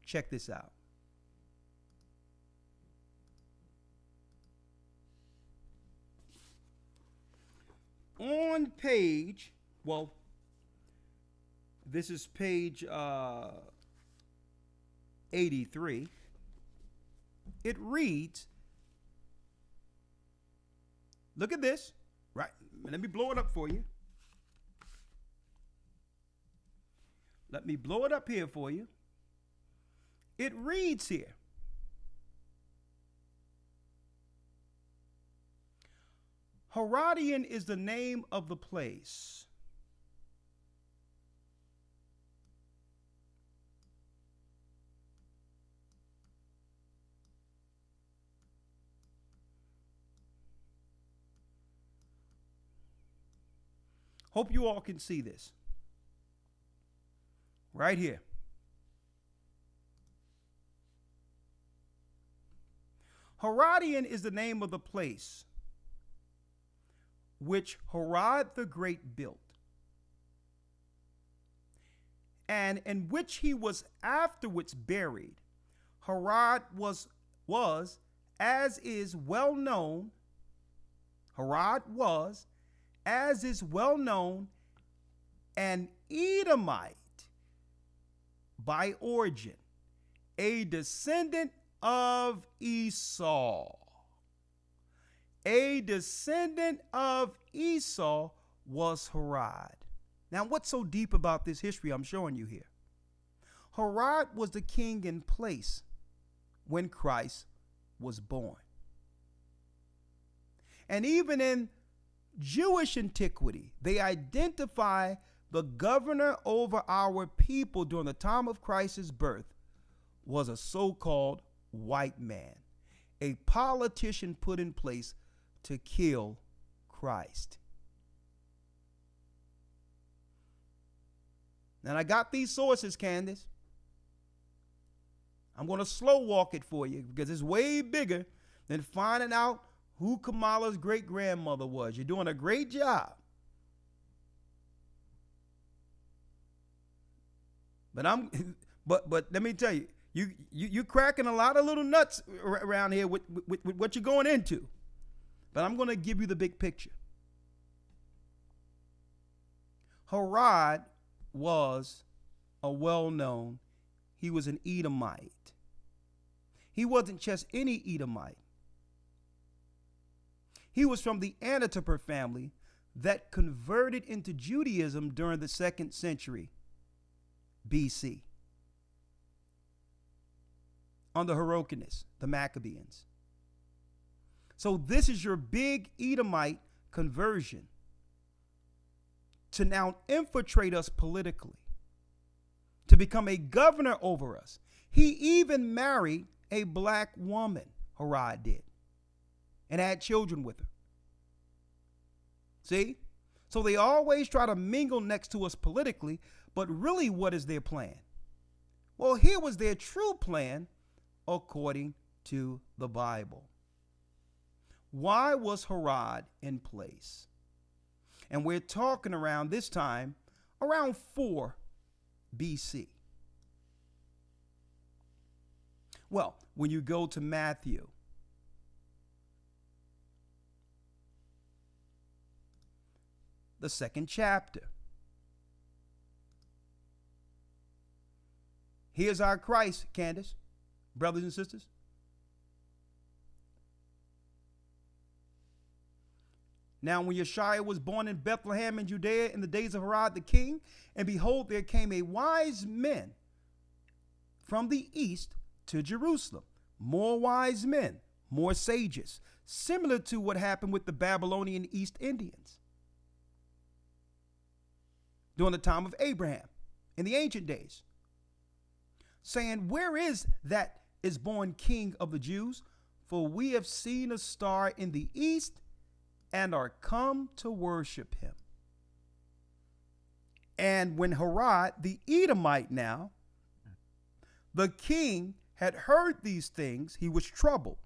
Check this out. On page, well, this is page 83. It reads, look at this, right? Let me blow it up for you. Let me blow it up here for you. It reads here, Herodian is the name of the place. Hope you all can see this. Right here. Herodian is the name of the place which Herod the Great built, and in which he was afterwards buried. Herod was, as is well known, an Edomite by origin, a descendant of Esau. A descendant of Esau was Herod. Now, what's so deep about this history I'm showing you here? Herod was the king in place when Christ was born. And even in Jewish antiquity, they identify the governor over our people during the time of Christ's birth was a so-called white man, a politician put in place to kill Christ. Now, I got these sources, Candace. I'm going to slow walk it for you because it's way bigger than finding out who Kamala's great-grandmother was. You're doing a great job. But let me tell you, you're cracking a lot of little nuts around here with what you're going into. But I'm going to give you the big picture. Herod was a well-known, he was an Edomite. He wasn't just any Edomite. He was from the Antipater family that converted into Judaism during the 2nd century BC. Under Hyrcanus, the Maccabees. So this is your big Edomite conversion to now infiltrate us politically, to become a governor over us. He even married a black woman, Herod did, and had children with her. See? So they always try to mingle next to us politically, but really what is their plan? Well, here was their true plan according to the Bible. Why was Herod in place? And we're talking around this time, around 4 BC. Well, when you go to Matthew, the 2nd chapter, here's our Christ, Candace, brothers and sisters. Now, when Yeshua was born in Bethlehem in Judea in the days of Herod the king, and behold, there came a wise men from the east to Jerusalem. More wise men, more sages, similar to what happened with the Babylonian East Indians during the time of Abraham in the ancient days, saying, where is that is born King of the Jews? For we have seen a star in the east and are come to worship him. And when Herod, the Edomite now, the king, had heard these things, he was troubled.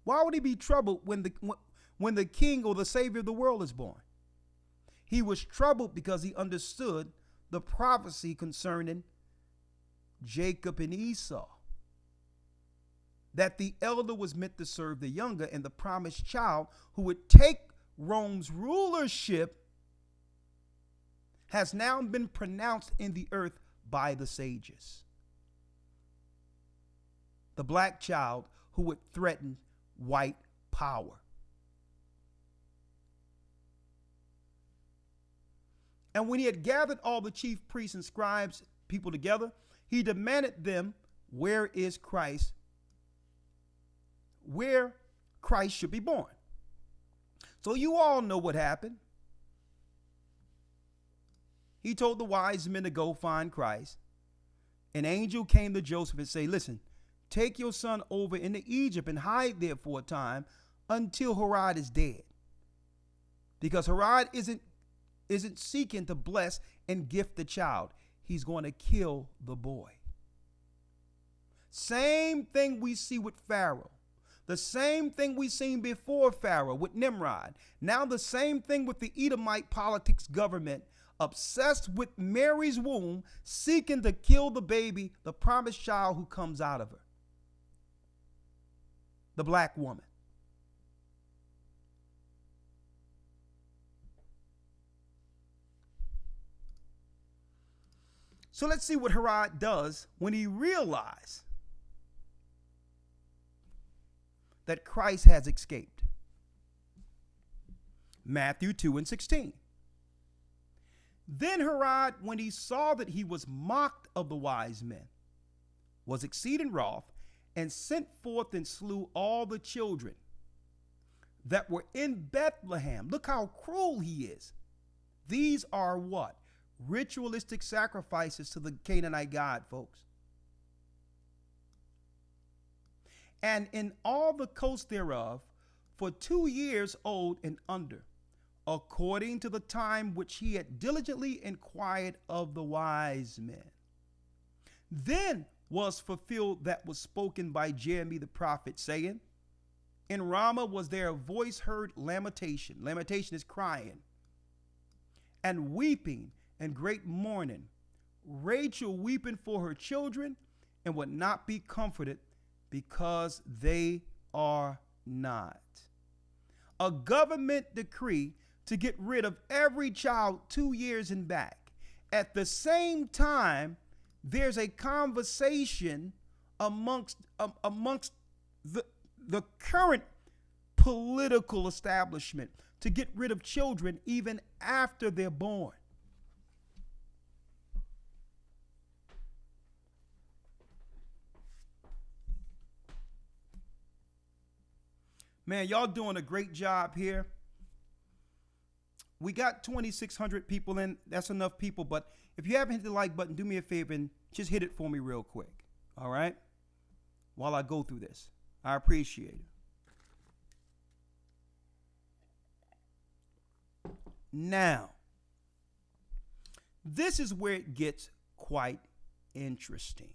Why would he be troubled when the king or the savior of the world is born? He was troubled because he understood the prophecy concerning Jacob and Esau, that the elder was meant to serve the younger, and the promised child who would take Rome's rulership has now been pronounced in the earth by the sages. The black child who would threaten white power. And when he had gathered all the chief priests and scribes, people together, he demanded them, where is Christ? Where Christ should be born. So you all know what happened. He told the wise men to go find Christ. An angel came to Joseph and said, listen, take your son over into Egypt and hide there for a time until Herod is dead. Because Herod isn't isn't seeking to bless and gift the child. He's going to kill the boy. Same thing we see with Pharaoh. The same thing we seen before Pharaoh with Nimrod. Now the same thing with the Edomite politics government, obsessed with Mary's womb, seeking to kill the baby, the promised child who comes out of her. The black woman. So let's see what Herod does when he realized that Christ has escaped. Matthew 2:16. Then Herod, when he saw that he was mocked of the wise men, was exceeding wroth, and sent forth and slew all the children that were in Bethlehem. Look how cruel he is. These are what? Ritualistic sacrifices to the Canaanite god, folks. And in all the coast thereof, for 2 years old and under, according to the time which he had diligently inquired of the wise men. Then was fulfilled that was spoken by Jeremy the prophet, saying, in Ramah was there a voice heard, lamentation. Lamentation is crying, and weeping, and great mourning. Rachel weeping for her children, and would not be comforted, because they are not. A government decree to get rid of every child 2 years and back. At the same time, there's a conversation amongst the current political establishment to get rid of children even after they're born. Man, y'all doing a great job here. We got 2,600 people in. That's enough people. But if you haven't hit the like button, do me a favor and just hit it for me real quick. All right? While I go through this. I appreciate it. Now, this is where it gets quite interesting.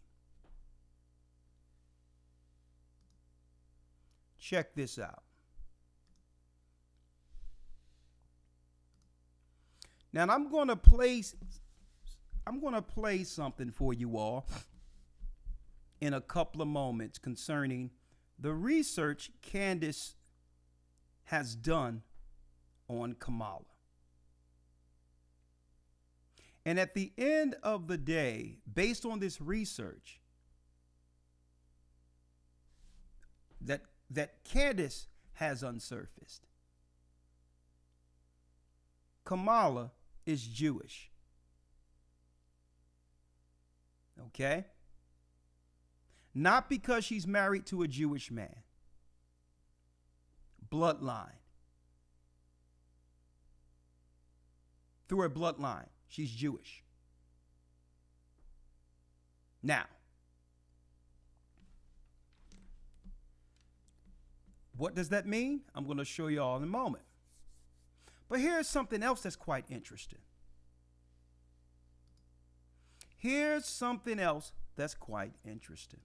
Check this out. Now I'm going to play something for you all in a couple of moments concerning the research Candace has done on Kamala. And at the end of the day, based on this research that Candace has unsurfaced, Kamala is Jewish. Okay? Not because she's married to a Jewish man. Bloodline. Through her bloodline, she's Jewish. Now, what does that mean? I'm going to show you all in a moment. But here's something else that's quite interesting. Here's something else that's quite interesting.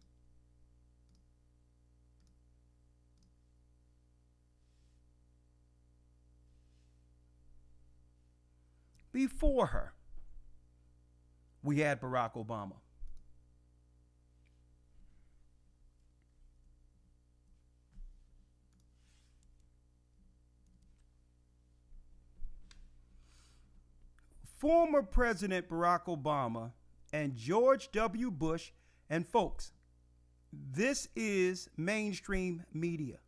Before her, we had Barack Obama. Former President Barack Obama and George W. Bush, and folks, this is mainstream media.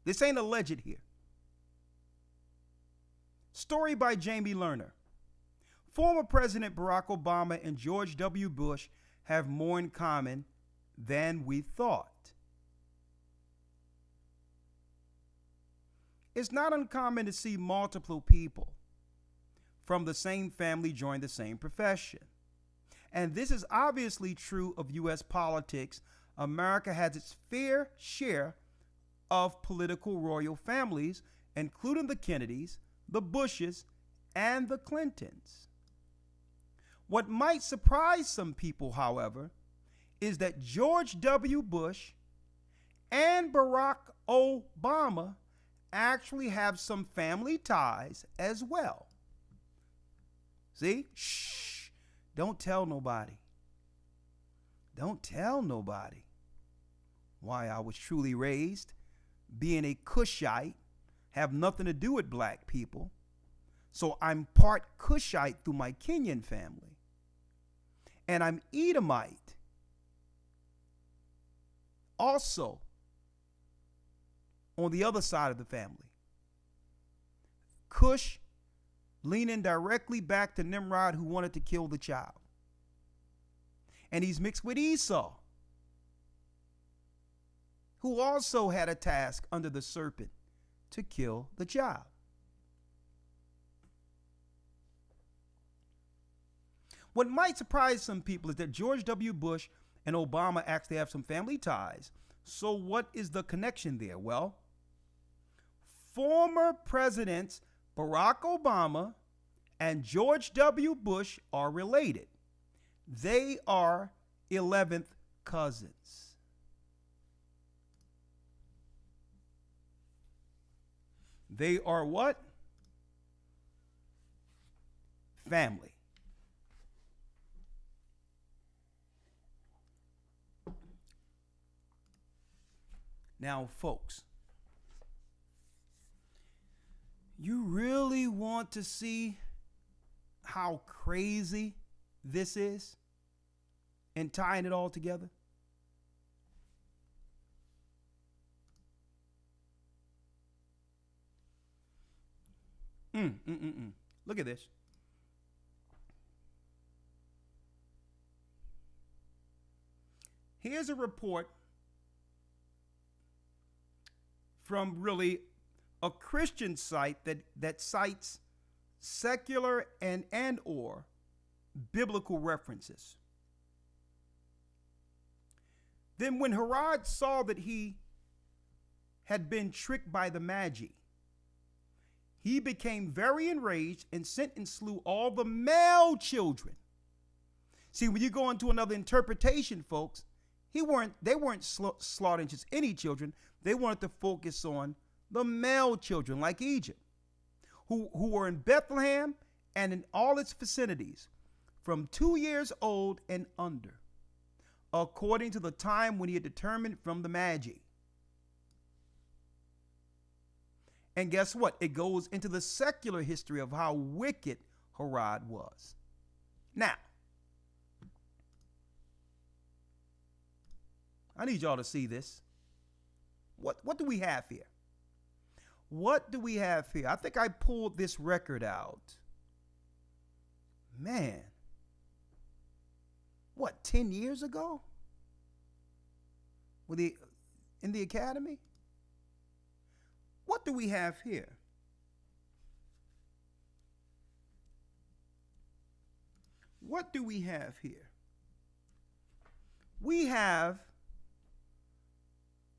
This ain't alleged here. Story by Jamie Lerner. Former President Barack Obama and George W. Bush have more in common than we thought. It's not uncommon to see multiple people from the same family join the same profession. And this is obviously true of U.S. politics. America has its fair share of political royal families, including the Kennedys, the Bushes, and the Clintons. What might surprise some people, however, is that George W. Bush and Barack Obama actually have some family ties as well. See? Shh. Don't tell nobody. Don't tell nobody. Why I was truly raised, being a Cushite, have nothing to do with black people. So I'm part Cushite through my Kenyan family. And I'm Edomite also on the other side of the family. Cush leaning directly back to Nimrod, who wanted to kill the child. And he's mixed with Esau, who also had a task under the serpent to kill the child. What might surprise some people is that George W. Bush and Obama actually have some family ties. So what is the connection there? Well, former presidents Barack Obama and George W. Bush are related. They are 11th cousins. They are what? Family. Now, folks, you really want to see how crazy this is and tying it all together? Look at this. Here's a report from really a Christian site that cites secular and or biblical references. Then when Herod saw that he had been tricked by the Magi, he became very enraged and sent and slew all the male children. See, when you go into another interpretation, folks, they weren't slaughtering just any children. They wanted to focus on the male children, like Egypt, who were in Bethlehem and in all its vicinities, from 2 years old and under, according to the time when he had determined from the Magi. And guess what? It goes into the secular history of how wicked Herod was. Now, I need y'all to see this. What do we have here? What do we have here? I think I pulled this record out. Man. What, 10 years ago? In the academy? What do we have here? What do we have here? We have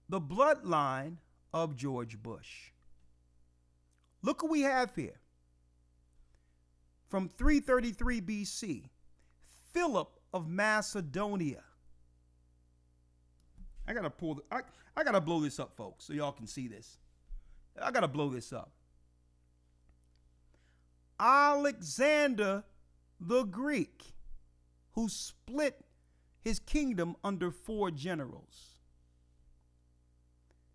the bloodline of George Bush. Look what we have here. From 333 BC, Philip of Macedonia. I gotta blow this up, folks, so y'all can see this. I gotta blow this up. Alexander the Greek, who split his kingdom under 4 generals.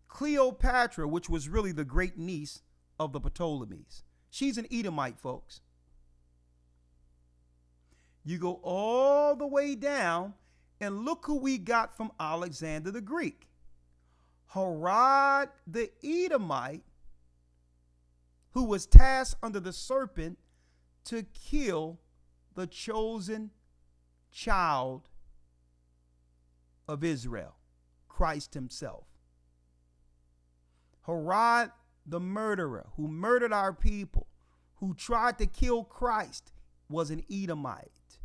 Cleopatra, which was really the great niece of the Ptolemies. She's an Edomite, folks. You go all the way down and look who we got from Alexander the Greek. Herod the Edomite, who was tasked under the serpent to kill the chosen child of Israel, Christ himself. Herod the murderer, who murdered our people, who tried to kill Christ, was an Edomite,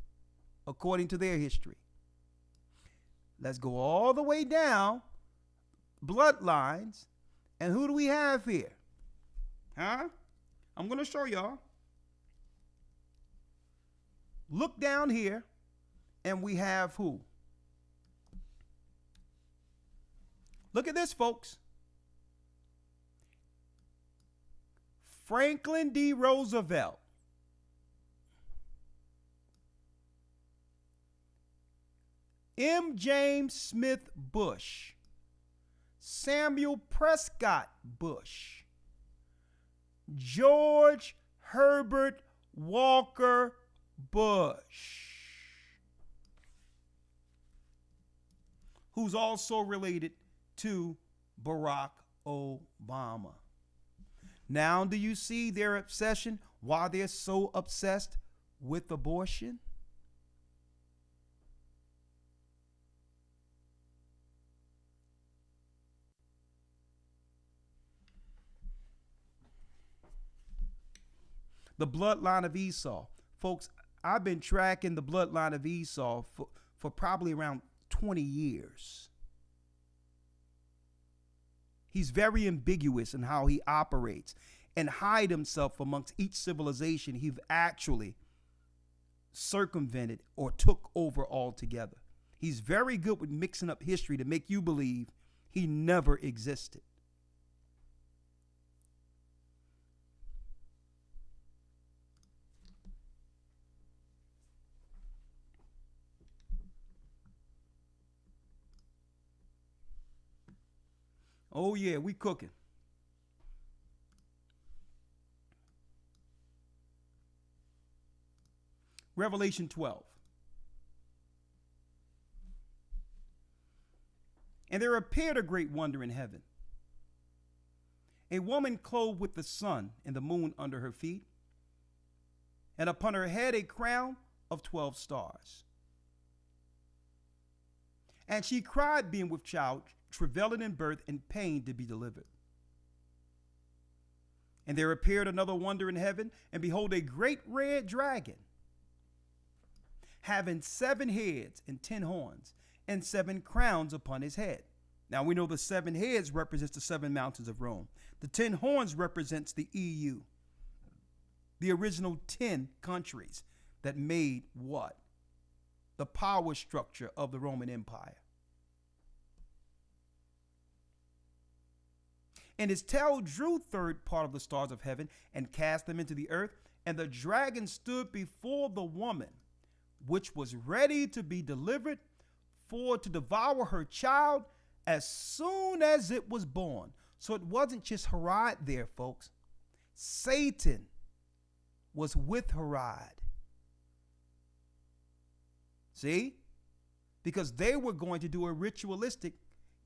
according to their history. Let's go all the way down, bloodlines, and who do we have here? I'm going to show y'all. Look down here, and we have who? Look at this, folks. Franklin D. Roosevelt. M. James Smith Bush. Samuel Prescott Bush. George Herbert Walker Bush, who's also related to Barack Obama. Now, do you see their obsession? Why they're so obsessed with abortion? The bloodline of Esau. Folks, I've been tracking the bloodline of Esau for probably around 20 years. He's very ambiguous in how he operates and hide himself amongst each civilization he's actually circumvented or took over altogether. He's very good with mixing up history to make you believe he never existed. Oh yeah, we cooking. Revelation 12. And there appeared a great wonder in heaven. A woman clothed with the sun and the moon under her feet, and upon her head a crown of 12 stars. And she cried, being with child, travailing in birth and pain to be delivered. And there appeared another wonder in heaven, and behold, a great red dragon, having 7 heads and 10 horns, and 7 crowns upon his head. Now we know the 7 heads represents the 7 mountains of Rome. The 10 horns represents the EU, the original 10 countries that made what? The power structure of the Roman Empire. And his tail drew third part of the stars of heaven and cast them into the earth. And the dragon stood before the woman, which was ready to be delivered, for to devour her child as soon as it was born. So it wasn't just Herod there, folks. Satan was with Herod. See? Because they were going to do a ritualistic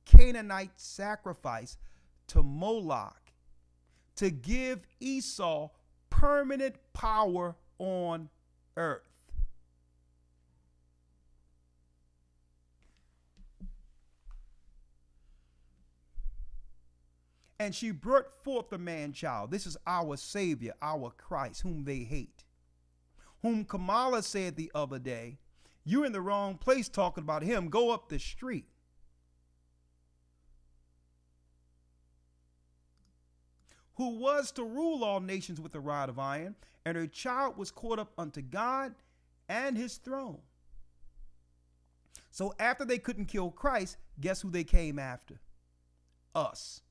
Canaanite sacrifice to Moloch to give Esau permanent power on earth. And she brought forth the man child. This is our Savior, our Christ, whom they hate. Whom Kamala said the other day, you're in the wrong place talking about him. Go up the street. Who was to rule all nations with a rod of iron, and her child was caught up unto God and his throne. So after they couldn't kill Christ, guess who they came after? Us.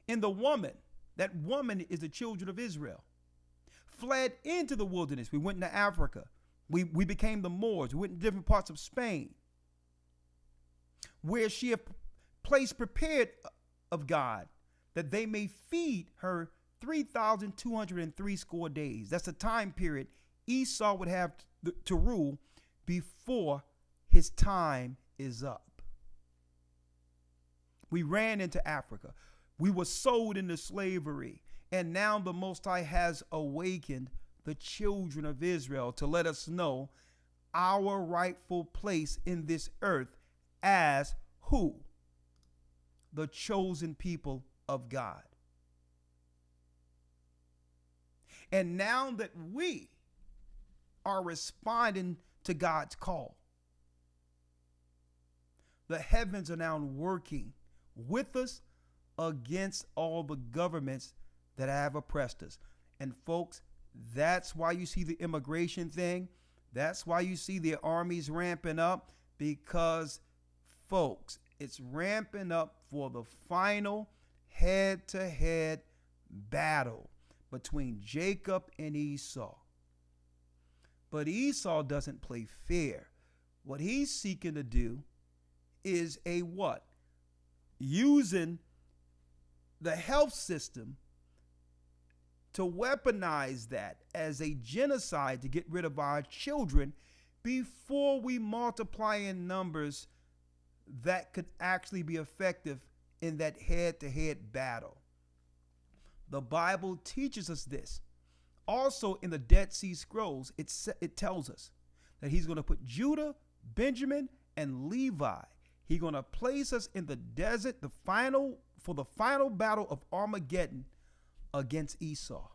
And the woman, that woman is the children of Israel, fled into the wilderness. We went into Africa. We became the Moors. We went to different parts of Spain, where she had place prepared of God, that they may feed her 3,203 score days. That's the time period Esau would have to rule before his time is up. We ran into Africa. We were sold into slavery. And now the Most High has awakened the children of Israel to let us know our rightful place in this earth as who? The chosen people of God. And now that we are responding to God's call, the heavens are now working with us against all the governments that have oppressed us. And folks, that's why you see the immigration thing. That's why you see the armies ramping up, because, folks, it's ramping up for the final head-to-head battle between Jacob and Esau. But Esau doesn't play fair. What he's seeking to do is a what? Using the health system to weaponize that as a genocide to get rid of our children before we multiply in numbers that could actually be effective in that head-to-head battle. The Bible teaches us this. Also in the Dead Sea Scrolls, it tells us that he's going to put Judah, Benjamin, and Levi. He's going to place us in the desert, for the final battle of Armageddon against Esau.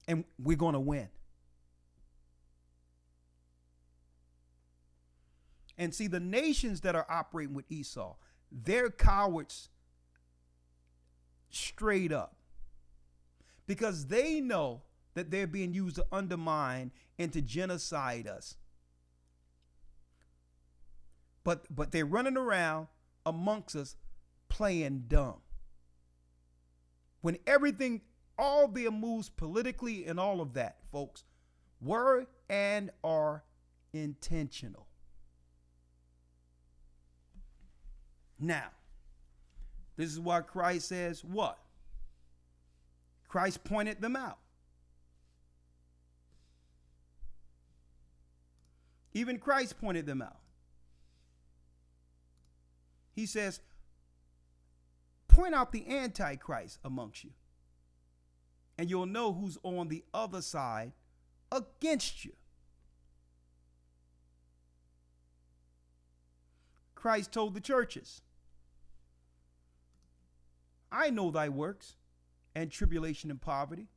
And we're going to win. And see, the nations that are operating with Esau, they're cowards straight up, because they know that they're being used to undermine and to genocide us. But they're running around amongst us playing dumb. When everything, all their moves politically and all of that, folks, were and are intentional. Now, this is why Christ says what? Christ pointed them out. Even Christ pointed them out. He says, point out the Antichrist amongst you, and you'll know who's on the other side against you. Christ told the churches, I know thy works and tribulation and poverty,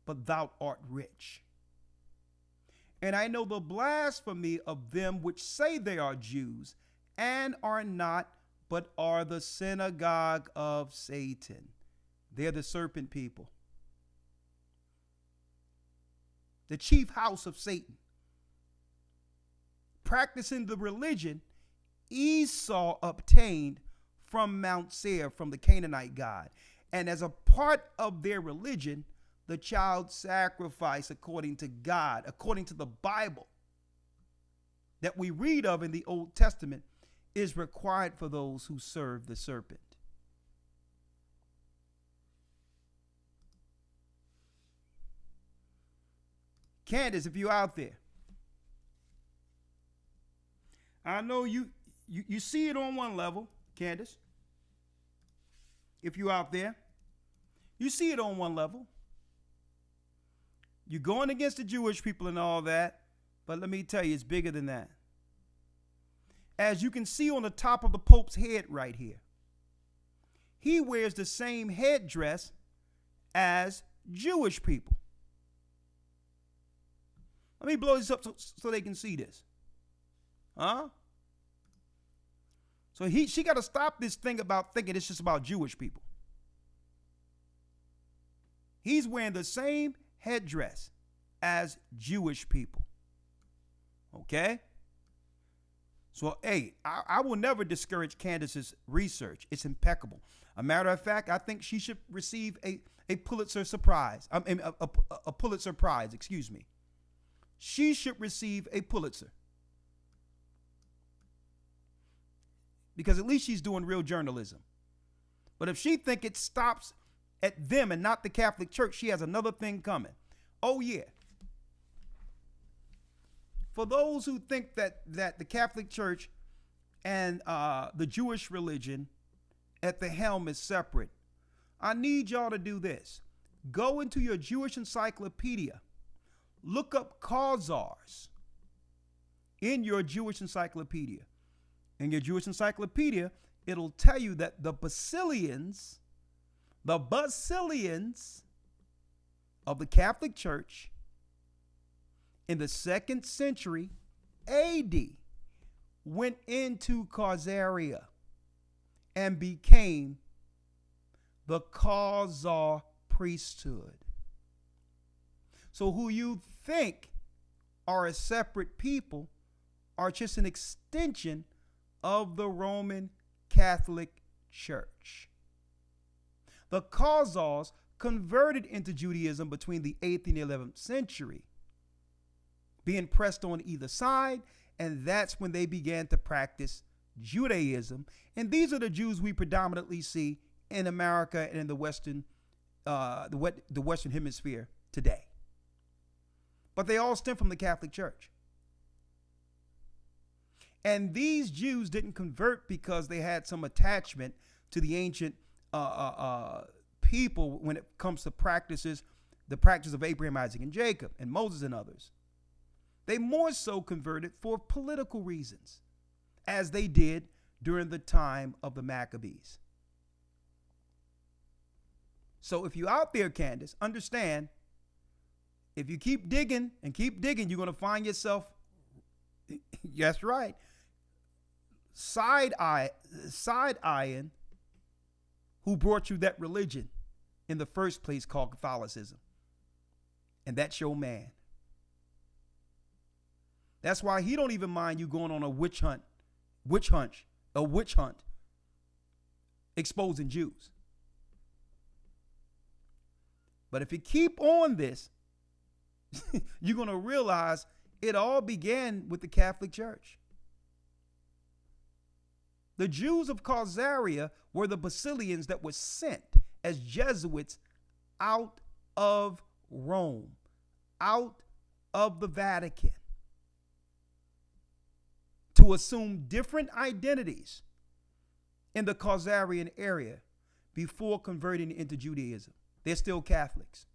but thou art rich. And I know the blasphemy of them which say they are Jews and are not, but are the synagogue of Satan. They're the serpent people, the chief house of Satan, practicing the religion Esau obtained from Mount Seir, from the Canaanite god. And as a part of their religion, the child sacrifice, according to God, according to the Bible that we read of in the Old Testament, is required for those who serve the serpent. Candace, if you're out there, I know you see it on one level, Candace. If you're out there, you see it on one level. You're going against the Jewish people and all that, but let me tell you, it's bigger than that. As you can see on the top of the Pope's head right here, he wears the same headdress as Jewish people. Let me blow this up so they can see this. Huh? So she got to stop this thing about thinking it's just about Jewish people. He's wearing the same headdress as Jewish people. Okay? So, hey, I will never discourage Candace's research. It's impeccable. A matter of fact, I think she should receive a Pulitzer Prize. A Pulitzer Prize, excuse me. She should receive a Pulitzer. Because at least she's doing real journalism. But if she think it stops at them and not the Catholic Church, she has another thing coming. Oh, yeah. For those who think that the Catholic Church and the Jewish religion at the helm is separate, I need y'all to do this. Go into your Jewish encyclopedia. Look up Khazars in your Jewish encyclopedia. In your Jewish encyclopedia, it'll tell you that the Basilians of the Catholic Church in the 2nd century AD went into Khazaria and became the Khazar priesthood. So who you think are a separate people are just an extension of the Roman Catholic Church. The Khazars converted into Judaism between the 8th and 11th century, being pressed on either side, and that's when they began to practice Judaism. And these are the Jews we predominantly see in America and in the Western Hemisphere today. But they all stem from the Catholic Church. And these Jews didn't convert because they had some attachment to the ancient people when it comes to the practice of Abraham, Isaac, and Jacob, and Moses and others. They more so converted for political reasons, as they did during the time of the Maccabees. So if you're out there, Candace, understand, if you keep digging and keep digging, you're going to find yourself, that's right, side-eyeing who brought you that religion in the first place called Catholicism. And that's your man. That's why he don't even mind you going on a witch hunt, exposing Jews. But if you keep on this, you're going to realize it all began with the Catholic Church. The Jews of Khazaria were the Basilians that were sent as Jesuits out of Rome, out of the Vatican, to assume different identities in the Khazarian area before converting into Judaism. They're still Catholics.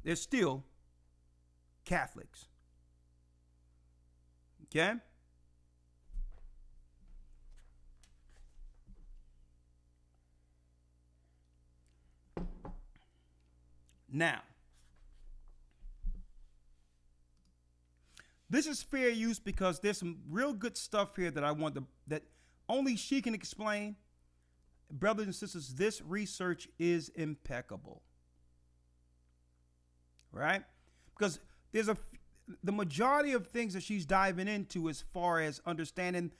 They're still Catholics. Okay? Now, this is fair use because there's some real good stuff here that I want to, that only she can explain. Brothers and sisters, this research is impeccable. Right? Because there's the majority of things that she's diving into as far as understanding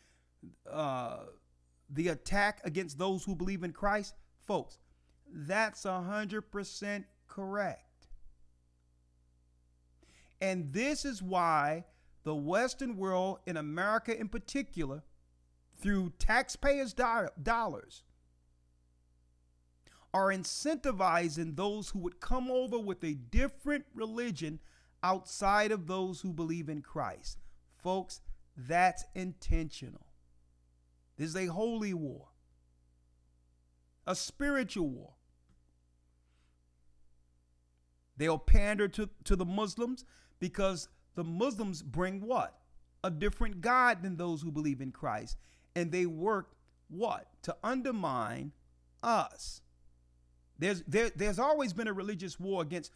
the attack against those who believe in Christ, folks, that's 100% correct. And this is why the Western world, in America in particular, through taxpayers' dollars, are incentivizing those who would come over with a different religion outside of those who believe in Christ. Folks, that's intentional. This is a holy war, a spiritual war. They'll pander to the Muslims because the Muslims bring what? A different God than those who believe in Christ. And they work what? To undermine us. There's always been a religious war against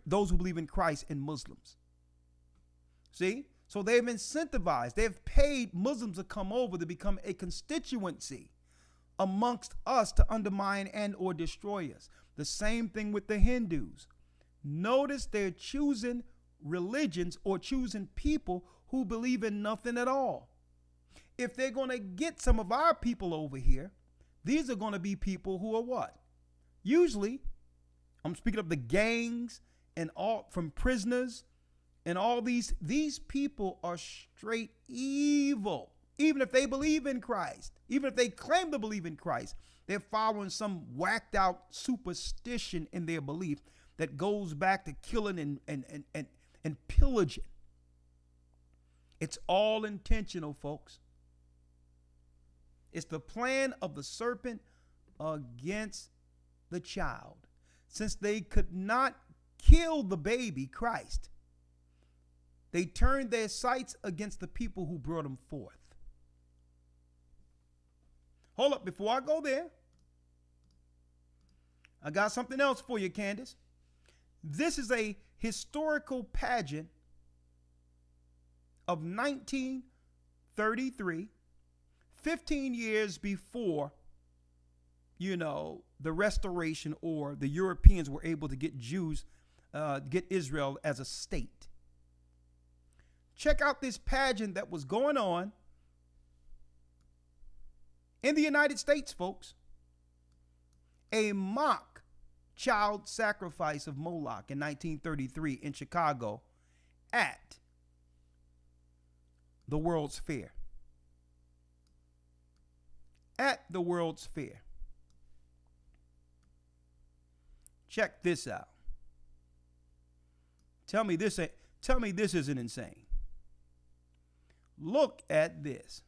those who believe in Christ and Muslims. See? So they've incentivized, they've paid Muslims to come over to become a constituency amongst us to undermine and or destroy us. The same thing with the Hindus. Notice they're choosing religions or choosing people who believe in nothing at all. If they're going to get some of our people over here, these are going to be people who are what? Usually, I'm speaking of the gangs and all from prisoners and all these people are straight evil. Even if they believe in Christ, even if they claim to believe in Christ, they're following some whacked out superstition in their belief that goes back to killing and pillaging. It's all intentional, folks. It's the plan of the serpent against the child. Since they could not kill the baby Christ, they turned their sights against the people who brought him forth. Hold up, before I go there, I got something else for you, Candace. This is a historical pageant of 1933, 15 years before, the restoration, or the Europeans were able to get get Israel as a state. Check out this pageant that was going on in the United States, folks. A mock child sacrifice of Moloch in 1933 in Chicago at the World's Fair. At the World's Fair. Check this out. Tell me this isn't insane. Look at this.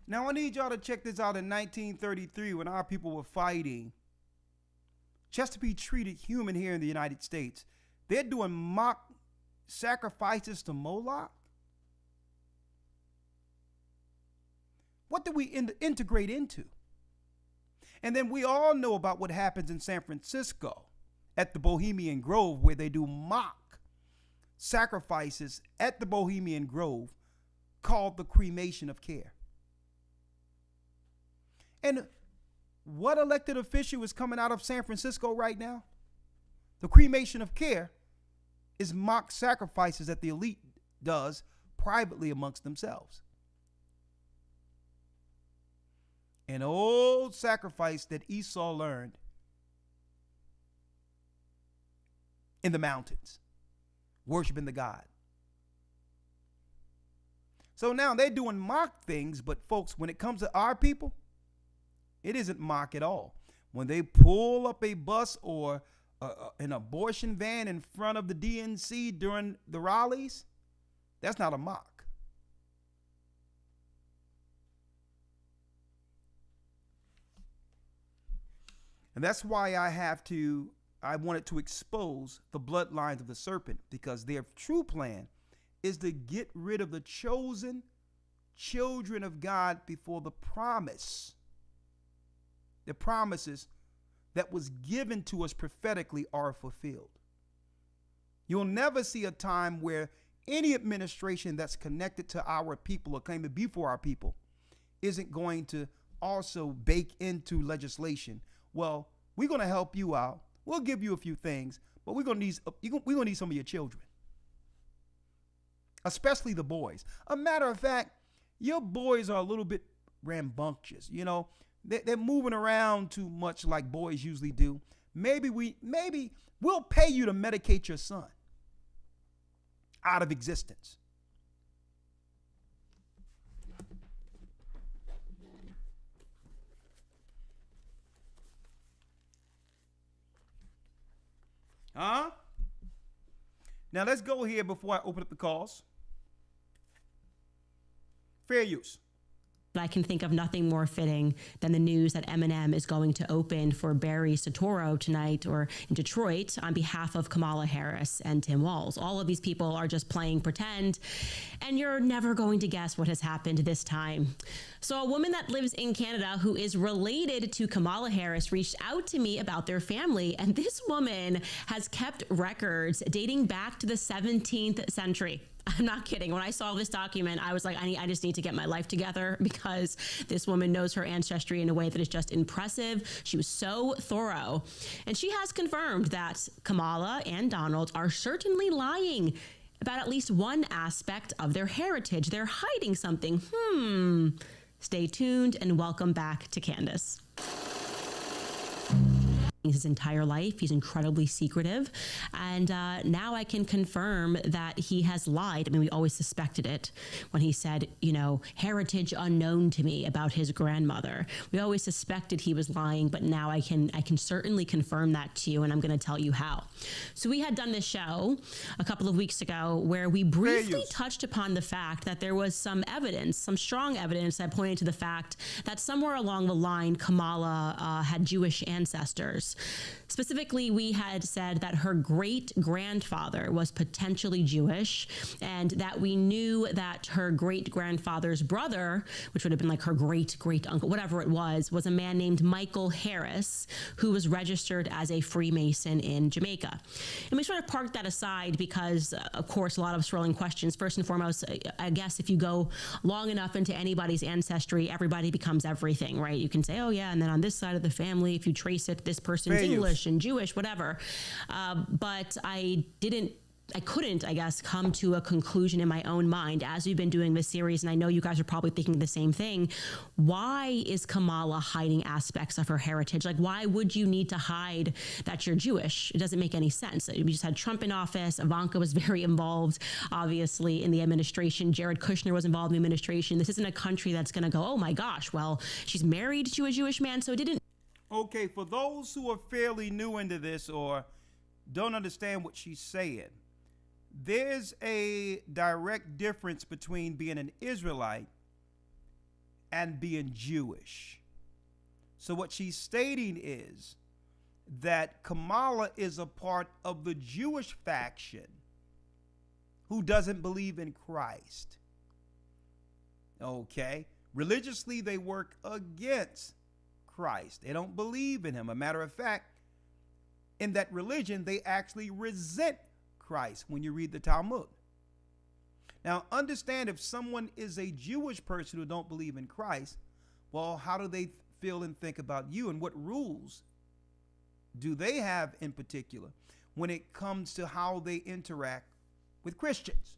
Now I need y'all to check this out. In 1933, when our people were fighting just to be treated human here in the United States, they're doing mock sacrifices to Moloch. What do we integrate into? And then we all know about what happens in San Francisco at the Bohemian Grove, where they do mock sacrifices at the Bohemian Grove called the cremation of care. And what elected official is coming out of San Francisco right now? The cremation of care is mock sacrifices that the elite does privately amongst themselves. An old sacrifice that Esau learned in the mountains, worshiping the God. So now they're doing mock things, but folks, when it comes to our people, it isn't mock at all. When they pull up a bus or an abortion van in front of the DNC during the rallies, that's not a mock. And that's why I wanted to expose the bloodlines of the serpent, because their true plan is to get rid of the chosen children of God before the promises that was given to us prophetically are fulfilled. You'll never see a time where any administration that's connected to our people or claiming to be for our people isn't going to also bake into legislation. Well, we're going to help you out. We'll give you a few things, but we're going to need some of your children, especially the boys. A matter of fact, your boys are a little bit rambunctious. You know, they're moving around too much like boys usually do. Maybe we'll pay you to medicate your son out of existence. Huh? Now let's go here before I open up the calls. Fair use. but I can think of nothing more fitting than the news that Eminem is going to open for Barry Soetoro tonight or in Detroit on behalf of Kamala Harris and Tim Walz. All of these people are just playing pretend, and you're never going to guess what has happened this time. So a woman that lives in Canada who is related to Kamala Harris reached out to me about their family, and this woman has kept records dating back to the 17th century. I'm not kidding. When I saw this document, I was like, I just need to get my life together, because this woman knows her ancestry in a way that is just impressive. She was so thorough. And she has confirmed that Kamala and Donald are certainly lying about at least one aspect of their heritage. They're hiding something. Stay tuned and welcome back to Candace. His entire life. He's incredibly secretive. And now I can confirm that he has lied. I mean, we always suspected it when he said, heritage unknown to me about his grandmother. We always suspected he was lying, but now I can certainly confirm that to you, and I'm going to tell you how. So we had done this show a couple of weeks ago where we briefly touched upon the fact that there was some evidence, some strong evidence that pointed to the fact that somewhere along the line, Kamala had Jewish ancestors. Specifically, we had said that her great-grandfather was potentially Jewish, and that we knew that her great-grandfather's brother, which would have been like her great-great-uncle, whatever it was a man named Michael Harris, who was registered as a Freemason in Jamaica. And we sort of parked that aside because, of course, a lot of swirling questions. First and foremost, I guess if you go long enough into anybody's ancestry, everybody becomes everything, right? You can say, oh, yeah, and then on this side of the family, if you trace it, this person's English and Jewish, whatever. But I couldn't, I guess, come to a conclusion in my own mind as we've been doing this series. And I know you guys are probably thinking the same thing. Why is Kamala hiding aspects of her heritage? Like, why would you need to hide that you're Jewish? It doesn't make any sense. We just had Trump in office. Ivanka was very involved, obviously, in the administration. Jared Kushner was involved in the administration. This isn't a country that's going to go, oh my gosh, well, she's married to a Jewish man, so it didn't. Okay, for those who are fairly new into this or don't understand what she's saying, there's a direct difference between being an Israelite and being Jewish. So what she's stating is that Kamala is a part of the Jewish faction who doesn't believe in Christ. Okay? Religiously, they work against Christ. They don't believe in him. A matter of fact, in that religion, they actually resent Christ when you read the Talmud. Now, understand, if someone is a Jewish person who don't believe in Christ, well, how do they feel and think about you, and what rules do they have in particular when it comes to how they interact with Christians?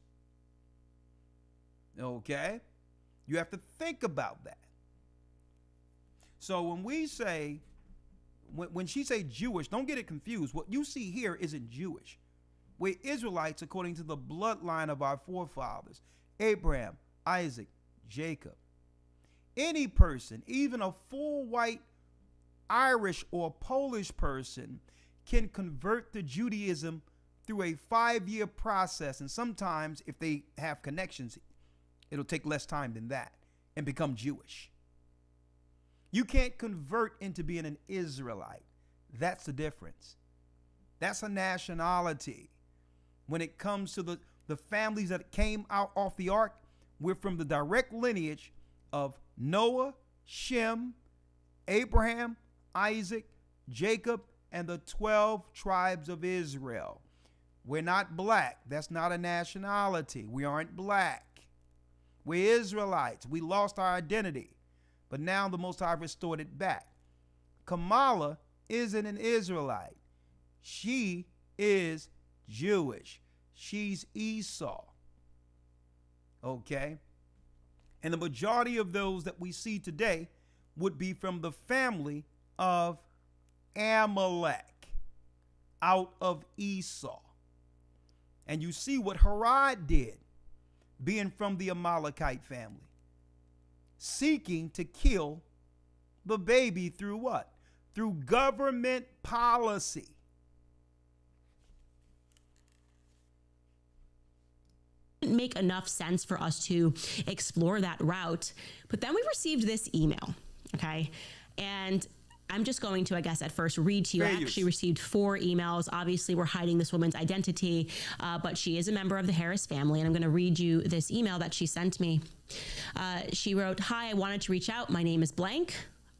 Okay? You have to think about that. So when we say, when she say Jewish, don't get it confused. What you see here isn't Jewish. We're Israelites according to the bloodline of our forefathers, Abraham, Isaac, Jacob. Any person, even a full white Irish or Polish person, can convert to Judaism through a 5-year process. And sometimes, if they have connections, it'll take less time than that, and become Jewish. You can't convert into being an Israelite. That's the difference. That's a nationality. When it comes to the families that came out off the ark, we're from the direct lineage of Noah, Shem, Abraham, Isaac, Jacob, and the 12 tribes of Israel. We're not black. That's not a nationality. We aren't black. We're Israelites. We lost our identity, but now the Most High restored it back. Kamala isn't an Israelite. She is Jewish. She's Esau. Okay? And the majority of those that we see today would be from the family of Amalek, out of Esau. And you see what Herod did, being from the Amalekite family, seeking to kill the baby through what? Through government policy. make enough sense for us to explore that route. But then we received this email, okay? And I'm just going to, I guess, at first read to you. I actually received 4 emails. Obviously, we're hiding this woman's identity, but she is a member of the Harris family, and I'm going to read you this email that she sent me. She wrote, "Hi, I wanted to reach out. My name is blank.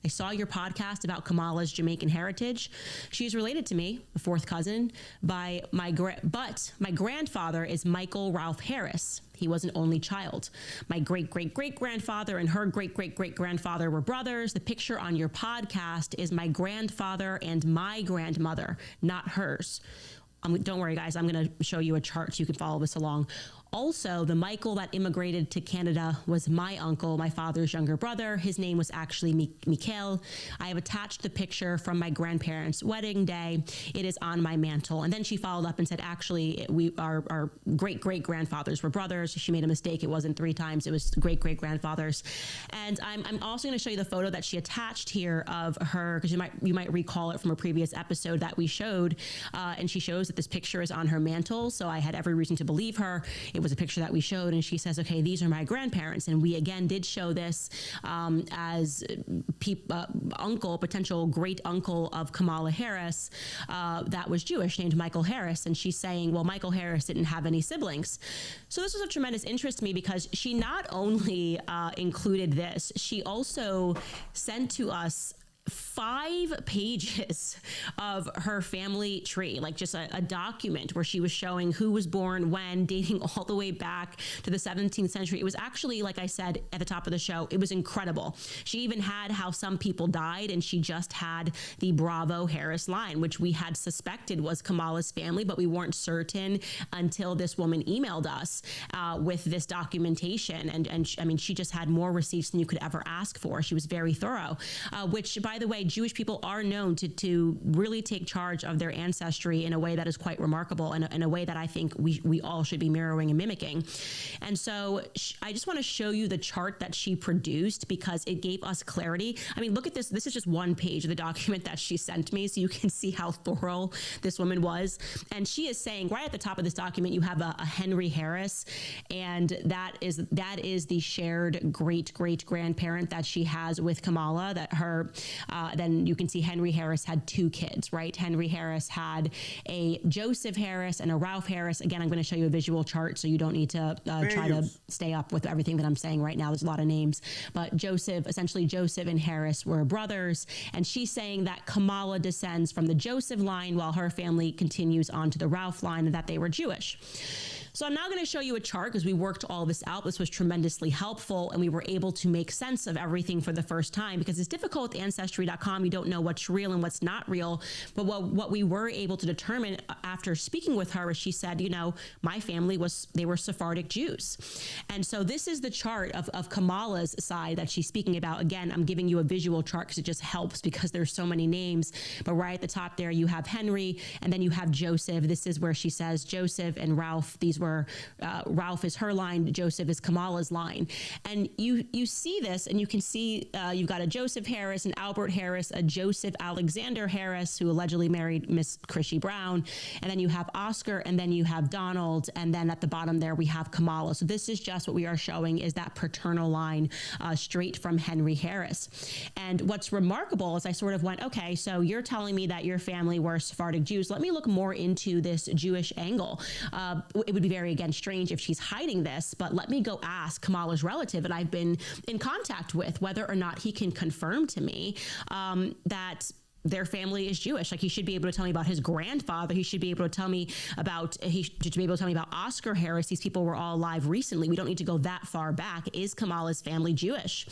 I saw your podcast about Kamala's Jamaican heritage. She is related to me, a 4th cousin, but my grandfather is Michael Ralph Harris. He was an only child. My great-great-great-grandfather and her great-great-great-grandfather were brothers. The picture on your podcast is my grandfather and my grandmother, not hers." Don't worry, guys. I'm going to show you a chart so you can follow this along. Also, the Michael that immigrated to Canada was my uncle, my father's younger brother. His name was actually Mikhail. I have attached the picture from my grandparents' wedding day. It is on my mantle. And then she followed up and said, actually, our great-great-grandfathers were brothers. She made a mistake. It wasn't 3 times. It was great-great-grandfathers. And I'm also going to show you the photo that she attached here of her, because you might recall it from a previous episode that we showed. And she shows that this picture is on her mantle. So I had every reason to believe her. It was a picture that we showed, and she says, okay, these are my grandparents. And we again did show this as potential great uncle of Kamala Harris that was Jewish, named Michael Harris. And she's saying, well, Michael Harris didn't have any siblings. So this was of tremendous interest to me, because she not only included this, she also sent to us 5 pages of her family tree, like just a document where she was showing who was born when, dating all the way back to the 17th century. It was actually, like I said at the top of the show, it was incredible. She even had how some people died, and she just had the Bravo Harris line, which we had suspected was Kamala's family, but we weren't certain until this woman emailed us with this documentation. And I mean, she just had more receipts than you could ever ask for. She was very thorough, which, by the way, Jewish people are known to really take charge of their ancestry in a way that is quite remarkable, and in a way that I think we all should be mirroring and mimicking. And so I just want to show you the chart that she produced, because it gave us clarity. I mean, look at this. This is just 1 page of the document that she sent me, so you can see how thorough this woman was. And she is saying right at the top of this document, you have a Henry Harris, and that is the shared great-great-grandparent that she has with Kamala. That her then you can see Henry Harris had 2 kids, right? Henry Harris had a Joseph Harris and a Ralph Harris. Again, I'm going to show you a visual chart, so you don't need to try to stay up with everything that I'm saying right now. There's a lot of names, but essentially Joseph and Harris were brothers. And she's saying that Kamala descends from the Joseph line, while her family continues on to the Ralph line, and that they were Jewish. So I'm now going to show you a chart, because we worked all this out. This was tremendously helpful, and we were able to make sense of everything for the first time, because it's difficult with Ancestry.com. You don't know what's real and what's not real. But what we were able to determine after speaking with her is, she said, my family they were Sephardic Jews. And so this is the chart of Kamala's side that she's speaking about. Again, I'm giving you a visual chart because it just helps, because there's so many names. But right at the top there, you have Henry, and then you have Joseph. This is where she says Joseph and Ralph. These were Ralph is her line, Joseph is Kamala's line. And you see this, and you can see you've got a Joseph Harris, an Albert Harris, a Joseph Alexander Harris, who allegedly married Miss Chrissy Brown. And then you have Oscar, and then you have Donald. And then at the bottom there, we have Kamala. So this is just what we are showing is that paternal line straight from Henry Harris. And what's remarkable is I sort of went, okay, so you're telling me that your family were Sephardic Jews. Let me look more into this Jewish angle. It would be very, again, strange if she's hiding this, but let me go ask Kamala's relative that I've been in contact with whether or not he can confirm to me that their family is Jewish. Like, he should be able to tell me about his grandfather. He should be able to tell me about, Oscar Harris. These people were all alive recently. We don't need to go that far back. Is Kamala's family Jewish?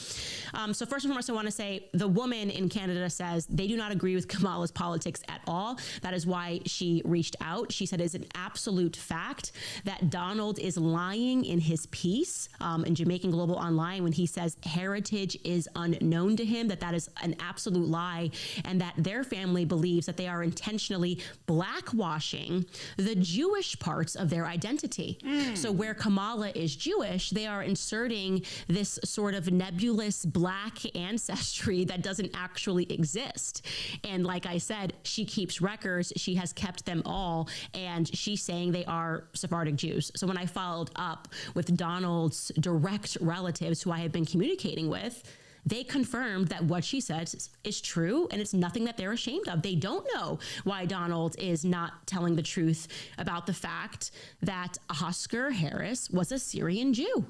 So first and foremost, I want to say the woman in Canada says they do not agree with Kamala's politics at all. That is why she reached out. She said it's an absolute fact that Donald is lying in his piece in Jamaican Global Online when he says heritage is unknown to him, that is an absolute lie, and that their family believes that they are intentionally blackwashing the Jewish parts of their identity. So where Kamala is Jewish, they are inserting this sort of nebulous black ancestry that doesn't actually exist. And like I said, she keeps records. She has kept them all, and she's saying they are Sephardic Jews. So when I followed up with Donald's direct relatives who I have been communicating with, they confirmed that what she says is true, and it's nothing that they're ashamed of. They don't know why Donald is not telling the truth about the fact that Oscar Harris was a Syrian Jew.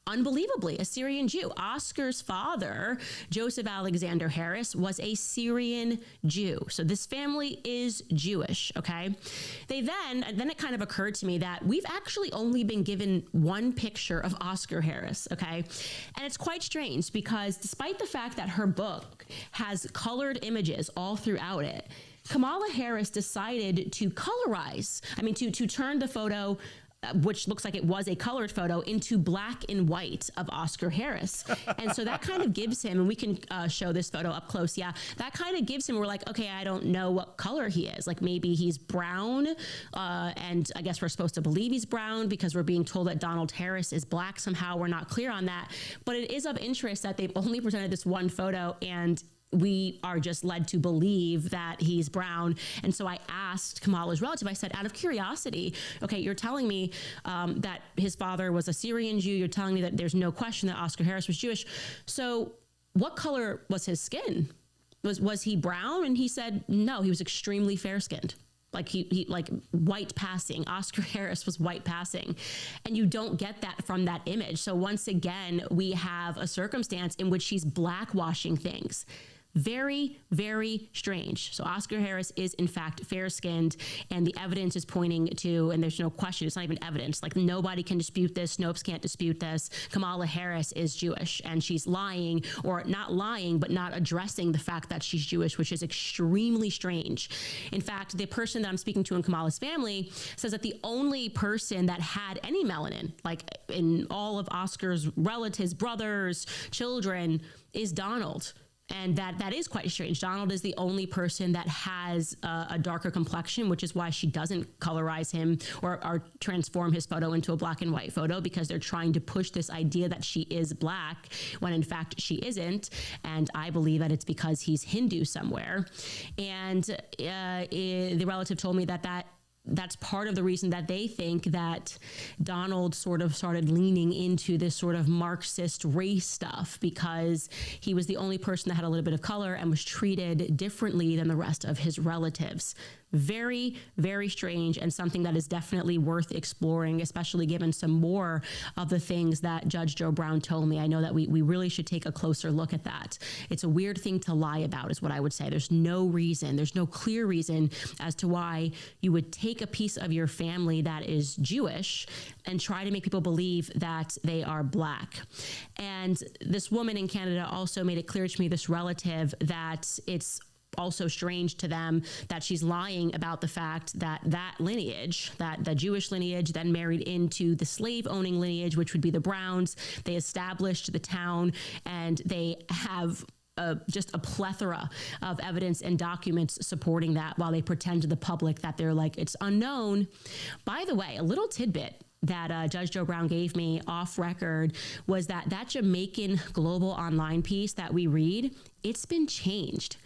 Unbelievably, a Syrian Jew. Oscar's father, Joseph Alexander Harris, was a Syrian Jew. So this family is Jewish, okay? Then it kind of occurred to me that we've actually only been given one picture of Oscar Harris, okay? And it's quite strange because despite the fact that her book has colored images all throughout it, Kamala Harris decided to to turn the photo, which looks like it was a colored photo, into black and white of Oscar Harris. And so that kind of gives him, and we can show this photo up close. Yeah, that kind of gives him, we're like, okay, I don't know what color he is. Like maybe he's brown. And I guess we're supposed to believe he's brown because we're being told that Donald Harris is black somehow. We're not clear on that. But it is of interest that they've only presented this one photo, and we are just led to believe that he's brown. And so I asked Kamala's relative, I said, out of curiosity, okay, you're telling me that his father was a Syrian Jew. You're telling me that there's no question that Oscar Harris was Jewish. So what color was his skin? Was he brown? And he said, no, he was extremely fair skinned. Like he like white passing. Oscar Harris was white passing. And you don't get that from that image. So once again, we have a circumstance in which she's blackwashing things. Very, very strange. So Oscar Harris is in fact fair-skinned, and the evidence is pointing to, and there's no question, it's not even evidence, like nobody can dispute this, Snopes can't dispute this, Kamala Harris is Jewish, and she's lying, or not lying, but not addressing the fact that she's Jewish, which is extremely strange. In fact, the person that I'm speaking to in Kamala's family says that the only person that had any melanin, like in all of Oscar's relatives, brothers, children, is Donald. And that is quite strange. Donald is the only person that has a darker complexion, which is why she doesn't colorize him or transform his photo into a black and white photo, because they're trying to push this idea that she is black when in fact she isn't. And I believe that it's because he's Hindu somewhere. And the relative told me that's part of the reason that they think that Donald sort of started leaning into this sort of Marxist race stuff, because he was the only person that had a little bit of color and was treated differently than the rest of his relatives. Very, very strange, and something that is definitely worth exploring, especially given some more of the things that Judge Joe Brown told me. I know that we really should take a closer look at that. It's a weird thing to lie about, is what I would say. There's no clear reason as to why you would take a piece of your family that is Jewish and try to make people believe that they are black. And this woman in Canada also made it clear to me, this relative, that it's also strange to them that she's lying about the fact that lineage, that the Jewish lineage then married into the slave owning lineage, which would be the Browns. They established the town, and they have just a plethora of evidence and documents supporting that, while they pretend to the public that they're like, it's unknown. By the way, a little tidbit that Judge Joe Brown gave me off record was that Jamaican Global Online piece that we read, it's been changed.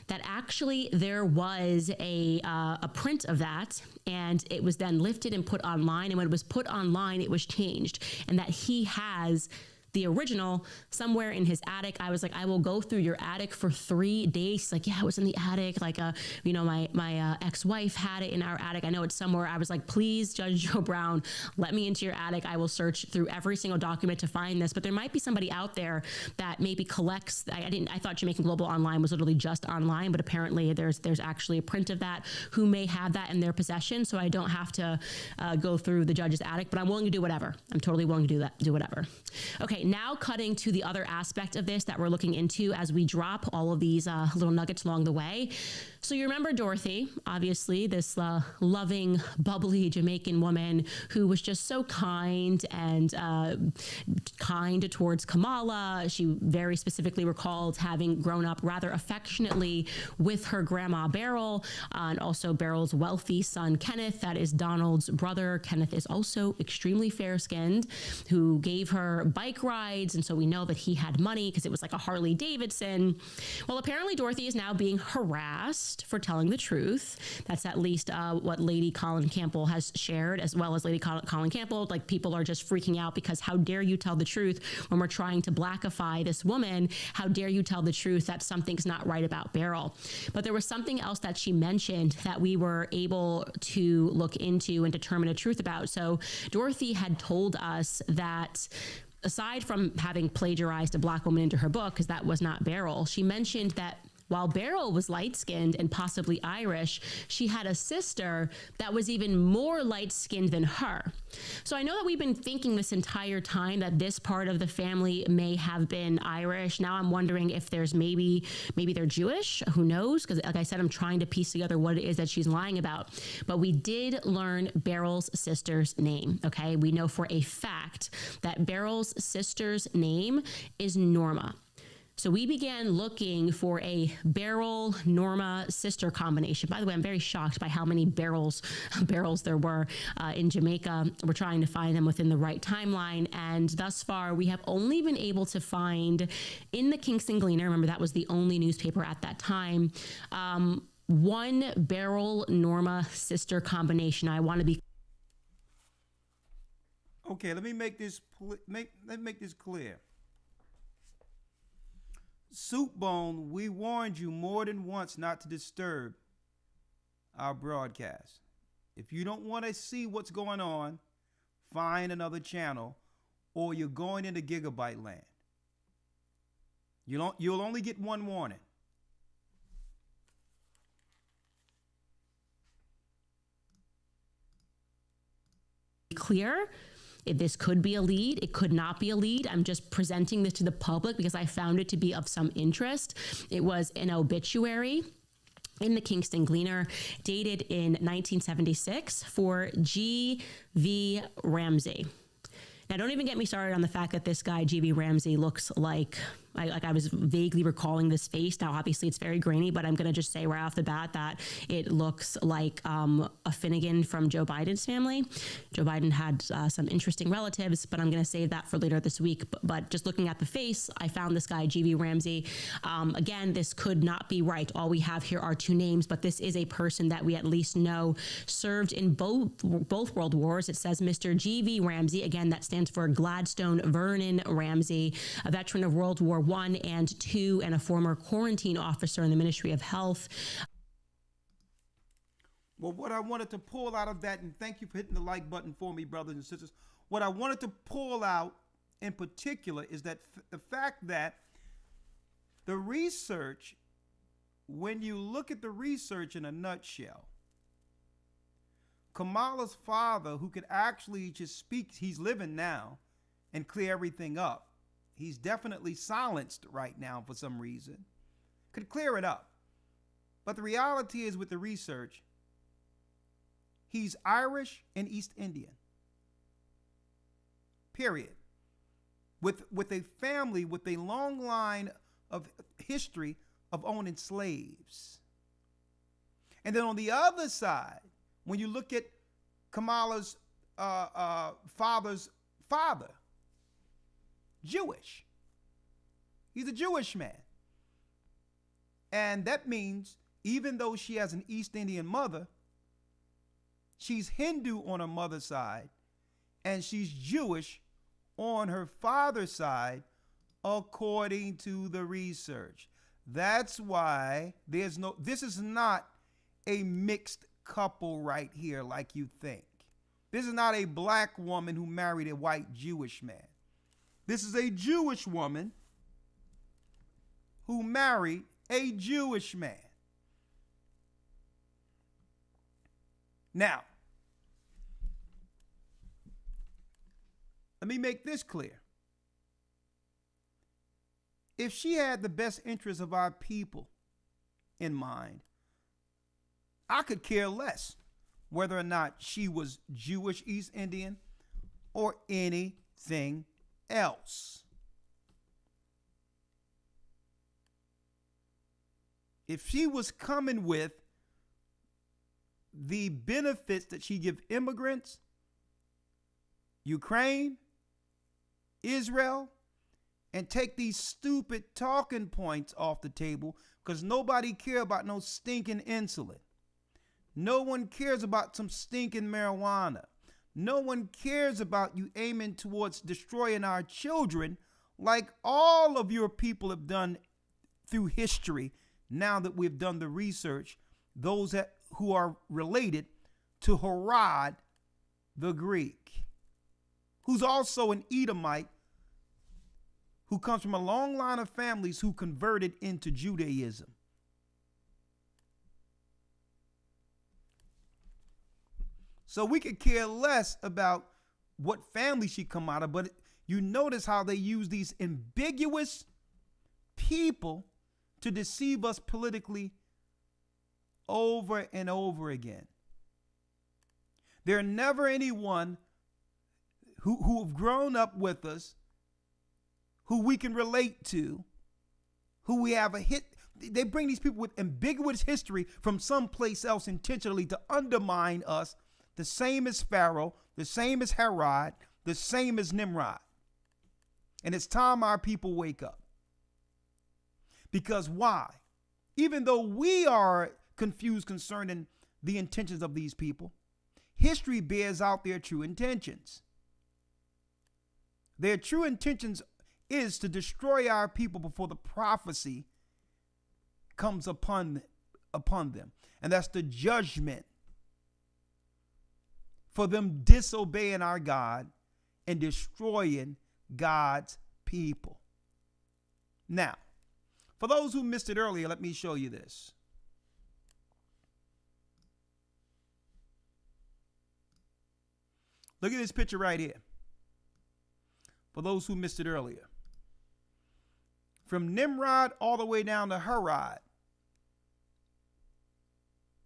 That actually there was a print of that, and it was then lifted and put online. And when it was put online, it was changed, and that he has the original somewhere in his attic. I was like, I will go through your attic for 3 days. He's like, yeah, it was in the attic. Like, my ex-wife had it in our attic. I know it's somewhere. I was like, please, Judge Joe Brown, let me into your attic. I will search through every single document to find this. But there might be somebody out there that maybe collects. I thought Jamaican Global Online was literally just online, but apparently there's actually a print of that, who may have that in their possession. So I don't have to go through the judge's attic, but I'm willing to do whatever. I'm totally willing to do whatever. Okay. Now cutting to the other aspect of this that we're looking into as we drop all of these little nuggets along the way. So you remember Dorothy, obviously, this loving, bubbly Jamaican woman who was just so kind and kind towards Kamala. She very specifically recalled having grown up rather affectionately with her grandma Beryl, and also Beryl's wealthy son Kenneth, that is Donald's brother. Kenneth is also extremely fair-skinned, who gave her bike rides, and so we know that he had money because it was like a Harley Davidson. Well, apparently Dorothy is now being harassed for telling the truth. That's at least what Lady Colin Campbell has shared, as well as Lady Colin Campbell. Like, people are just freaking out because how dare you tell the truth when we're trying to blackify this woman? How dare you tell the truth that something's not right about Beryl? But there was something else that she mentioned that we were able to look into and determine the truth about. So Dorothy had told us that aside from having plagiarized a black woman into her book, because that was not Beryl, she mentioned that while Beryl was light-skinned and possibly Irish, she had a sister that was even more light-skinned than her. So I know that we've been thinking this entire time that this part of the family may have been Irish. Now I'm wondering if there's maybe they're Jewish. Who knows? Because like I said, I'm trying to piece together what it is that she's lying about. But we did learn Beryl's sister's name, okay? We know for a fact that Beryl's sister's name is Norma. So we began looking for a Beryl Norma sister combination. By the way, I'm very shocked by how many barrels there were in Jamaica. We're trying to find them within the right timeline. And thus far, we have only been able to find in the Kingston Gleaner, remember that was the only newspaper at that time, one Beryl Norma sister combination. I want to be Okay, let me make this clear. Soupbone, we warned you more than once not to disturb our broadcast. If you don't want to see what's going on, find another channel, or you're going into gigabyte land. You'll only get one warning. Clear. This could be a lead. It could not be a lead. I'm just presenting this to the public because I found it to be of some interest. It was an obituary in the Kingston Gleaner dated in 1976 for G.V. Ramsey. Now, don't even get me started on the fact that this guy, G.V. Ramsey, looks like I was vaguely recalling this face. Now, obviously, it's very grainy, but I'm going to just say right off the bat that it looks like a Finnegan from Joe Biden's family. Joe Biden had some interesting relatives, but I'm going to save that for later this week. But just looking at the face, I found this guy, G.V. Ramsey. Again, this could not be right. All we have here are two names, but this is a person that we at least know served in both World Wars. It says Mr. G.V. Ramsey. Again, that stands for Gladstone Vernon Ramsey, a veteran of World War I and II and a former quarantine officer in the Ministry of Health. Well, what I wanted to pull out of that, and thank you for hitting the like button for me, brothers and sisters. What I wanted to pull out in particular is that the fact that the research, when you look at the research in a nutshell, Kamala's father, who could actually just speak, he's living now, and clear everything up. He's definitely silenced right now for some reason. Could clear it up. But the reality is with the research, he's Irish and East Indian. Period. With a family with a long line of history of owning slaves. And then on the other side, when you look at Kamala's father's father, Jewish. He's a Jewish man. And that means even though she has an East Indian mother, she's Hindu on her mother's side, and she's Jewish on her father's side, according to the research. That's why this is not a mixed couple right here like you think. This is not a black woman who married a white Jewish man. This is a Jewish woman who married a Jewish man. Now, let me make this clear. If she had the best interests of our people in mind, I could care less whether or not she was Jewish, East Indian, or anything else. If she was coming with the benefits that she give immigrants, Ukraine, Israel, and take these stupid talking points off the table, because nobody cares about no stinking insulin. No one cares about some stinking marijuana. No one cares about you aiming towards destroying our children like all of your people have done through history. Now that we've done the research, those who are related to Herod the Greek, who's also an Edomite, who comes from a long line of families who converted into Judaism. So we could care less about what family she come out of, but you notice how they use these ambiguous people to deceive us politically over and over again. There are never anyone who have grown up with us, who we can relate to, who we have a hit. They bring these people with ambiguous history from someplace else intentionally to undermine us. The same as Pharaoh, the same as Herod, the same as Nimrod. And it's time our people wake up. Because why? Even though we are confused concerning the intentions of these people, history bears out their true intentions. Their true intentions is to destroy our people before the prophecy comes upon them. And that's the judgment for them disobeying our God and destroying God's people. Now, for those who missed it earlier, let me show you this. Look at this picture right here. For those who missed it earlier. From Nimrod all the way down to Herod,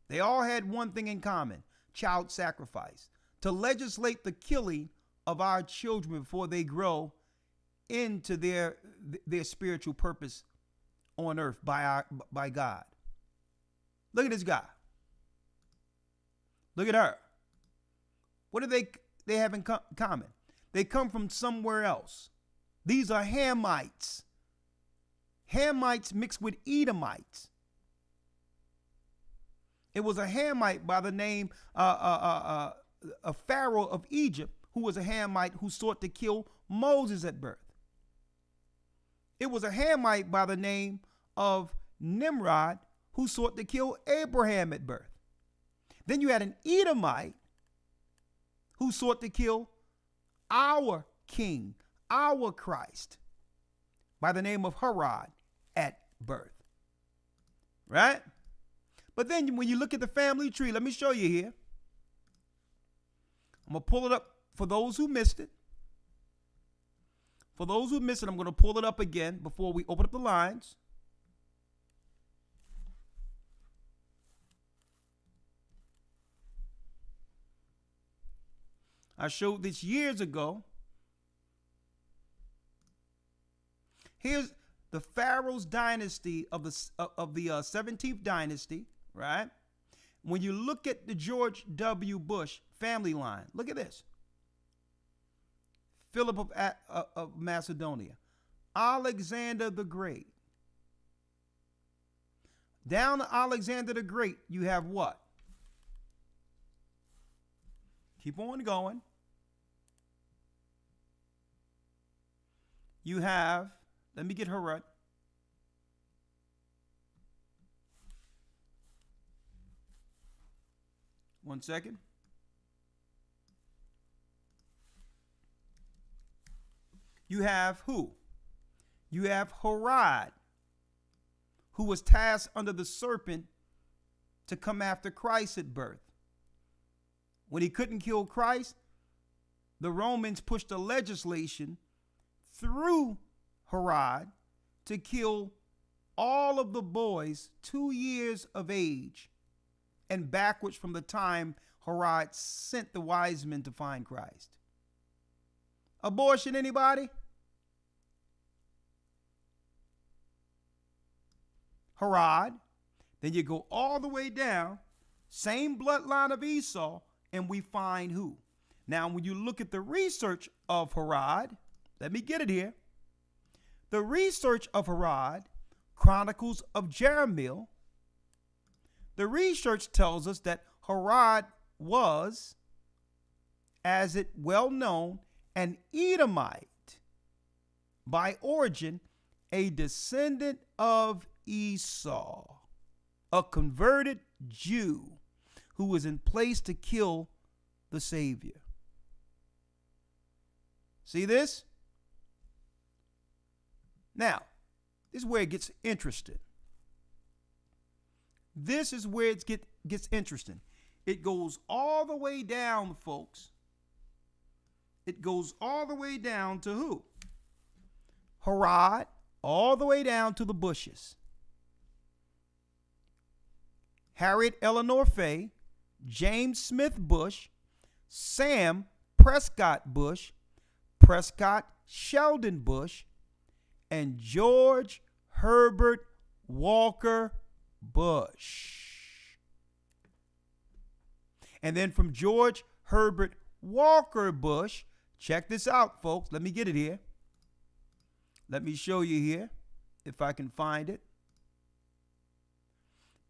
they all had one thing in common: child sacrifice. To legislate the killing of our children before they grow into their spiritual purpose on earth by God. Look at this guy. Look at her. What do they have in common? They come from somewhere else. These are Hamites. Hamites mixed with Edomites. It was a Hamite by the name a Pharaoh of Egypt, who was a Hamite who sought to kill Moses at birth. It was a Hamite by the name of Nimrod, who sought to kill Abraham at birth. Then you had an Edomite who sought to kill our king, our Christ, by the name of Herod at birth. Right? But then when you look at the family tree, let me show you here. I'm going to pull it up for those who missed it. For those who missed it, I'm going to pull it up again before we open up the lines. I showed this years ago. Here's the Pharaoh's dynasty of the 17th dynasty, right? When you look at the George W. Bush family line, look at this. Philip of Macedonia, Alexander the Great. Down to Alexander the Great, you have what? Keep on going. You have, let me get her right. One second. You have who? You have Herod, who was tasked under the serpent to come after Christ at birth. When he couldn't kill Christ, the Romans pushed a legislation through Herod to kill all of the boys 2 years of age and backwards from the time Herod sent the wise men to find Christ. Abortion, anybody? Herod. Then you go all the way down, same bloodline of Esau, and we find who? Now, when you look at the research of Herod, let me get it here. The research of Herod, Chronicles of Jeremiah, the research tells us that Herod was, as it well known, an Edomite by origin, a descendant of Esau, a converted Jew who was in place to kill the Savior. See this? Now, this is where it gets interesting. This is where it gets interesting. It goes all the way down, folks. It goes all the way down to who? Herod, all the way down to the Bushes. Harriet Eleanor Fay, James Smith Bush, Sam Prescott Bush, Prescott Sheldon Bush, and George Herbert Walker Bush. And then from George Herbert Walker Bush, check this out, folks. Let me get it here. Let me show you here, if I can find it.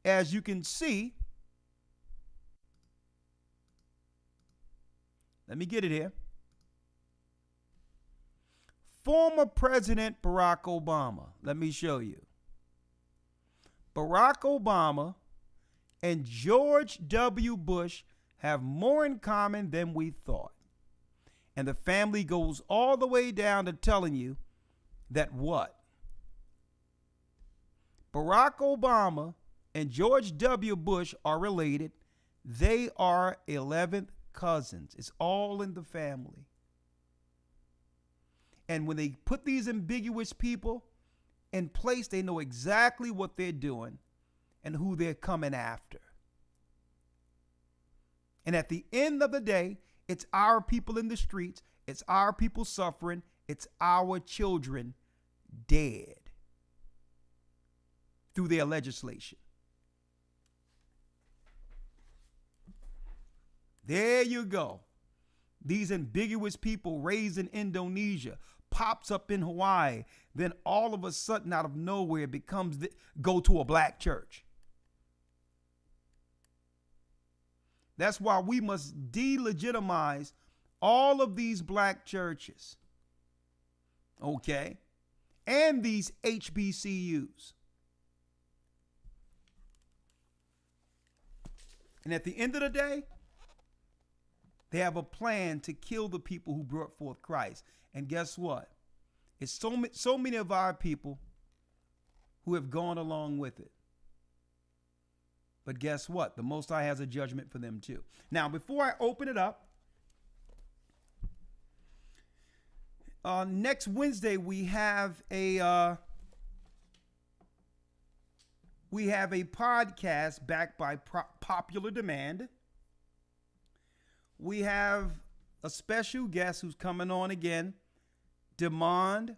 As you can see, let me get it here. Former President Barack Obama. Let me show you. Barack Obama and George W. Bush have more in common than we thought. And the family goes all the way down to telling you that what? Barack Obama and George W. Bush are related. They are 11th cousins. It's all in the family. And when they put these ambiguous people in place, they know exactly what they're doing and who they're coming after. And at the end of the day, it's our people in the streets. It's our people suffering. It's our children dead through their legislation. There you go. These ambiguous people raised in Indonesia pops up in Hawaii. Then all of a sudden, out of nowhere, it becomes go to a black church. That's why we must delegitimize all of these black churches. Okay? And these HBCUs. And at the end of the day, they have a plan to kill the people who brought forth Christ. And guess what? It's so many of our people who have gone along with it. But guess what? The Most High has a judgment for them too. Now, before I open it up, next Wednesday we have a podcast backed by popular demand. We have a special guest who's coming on again, Demond,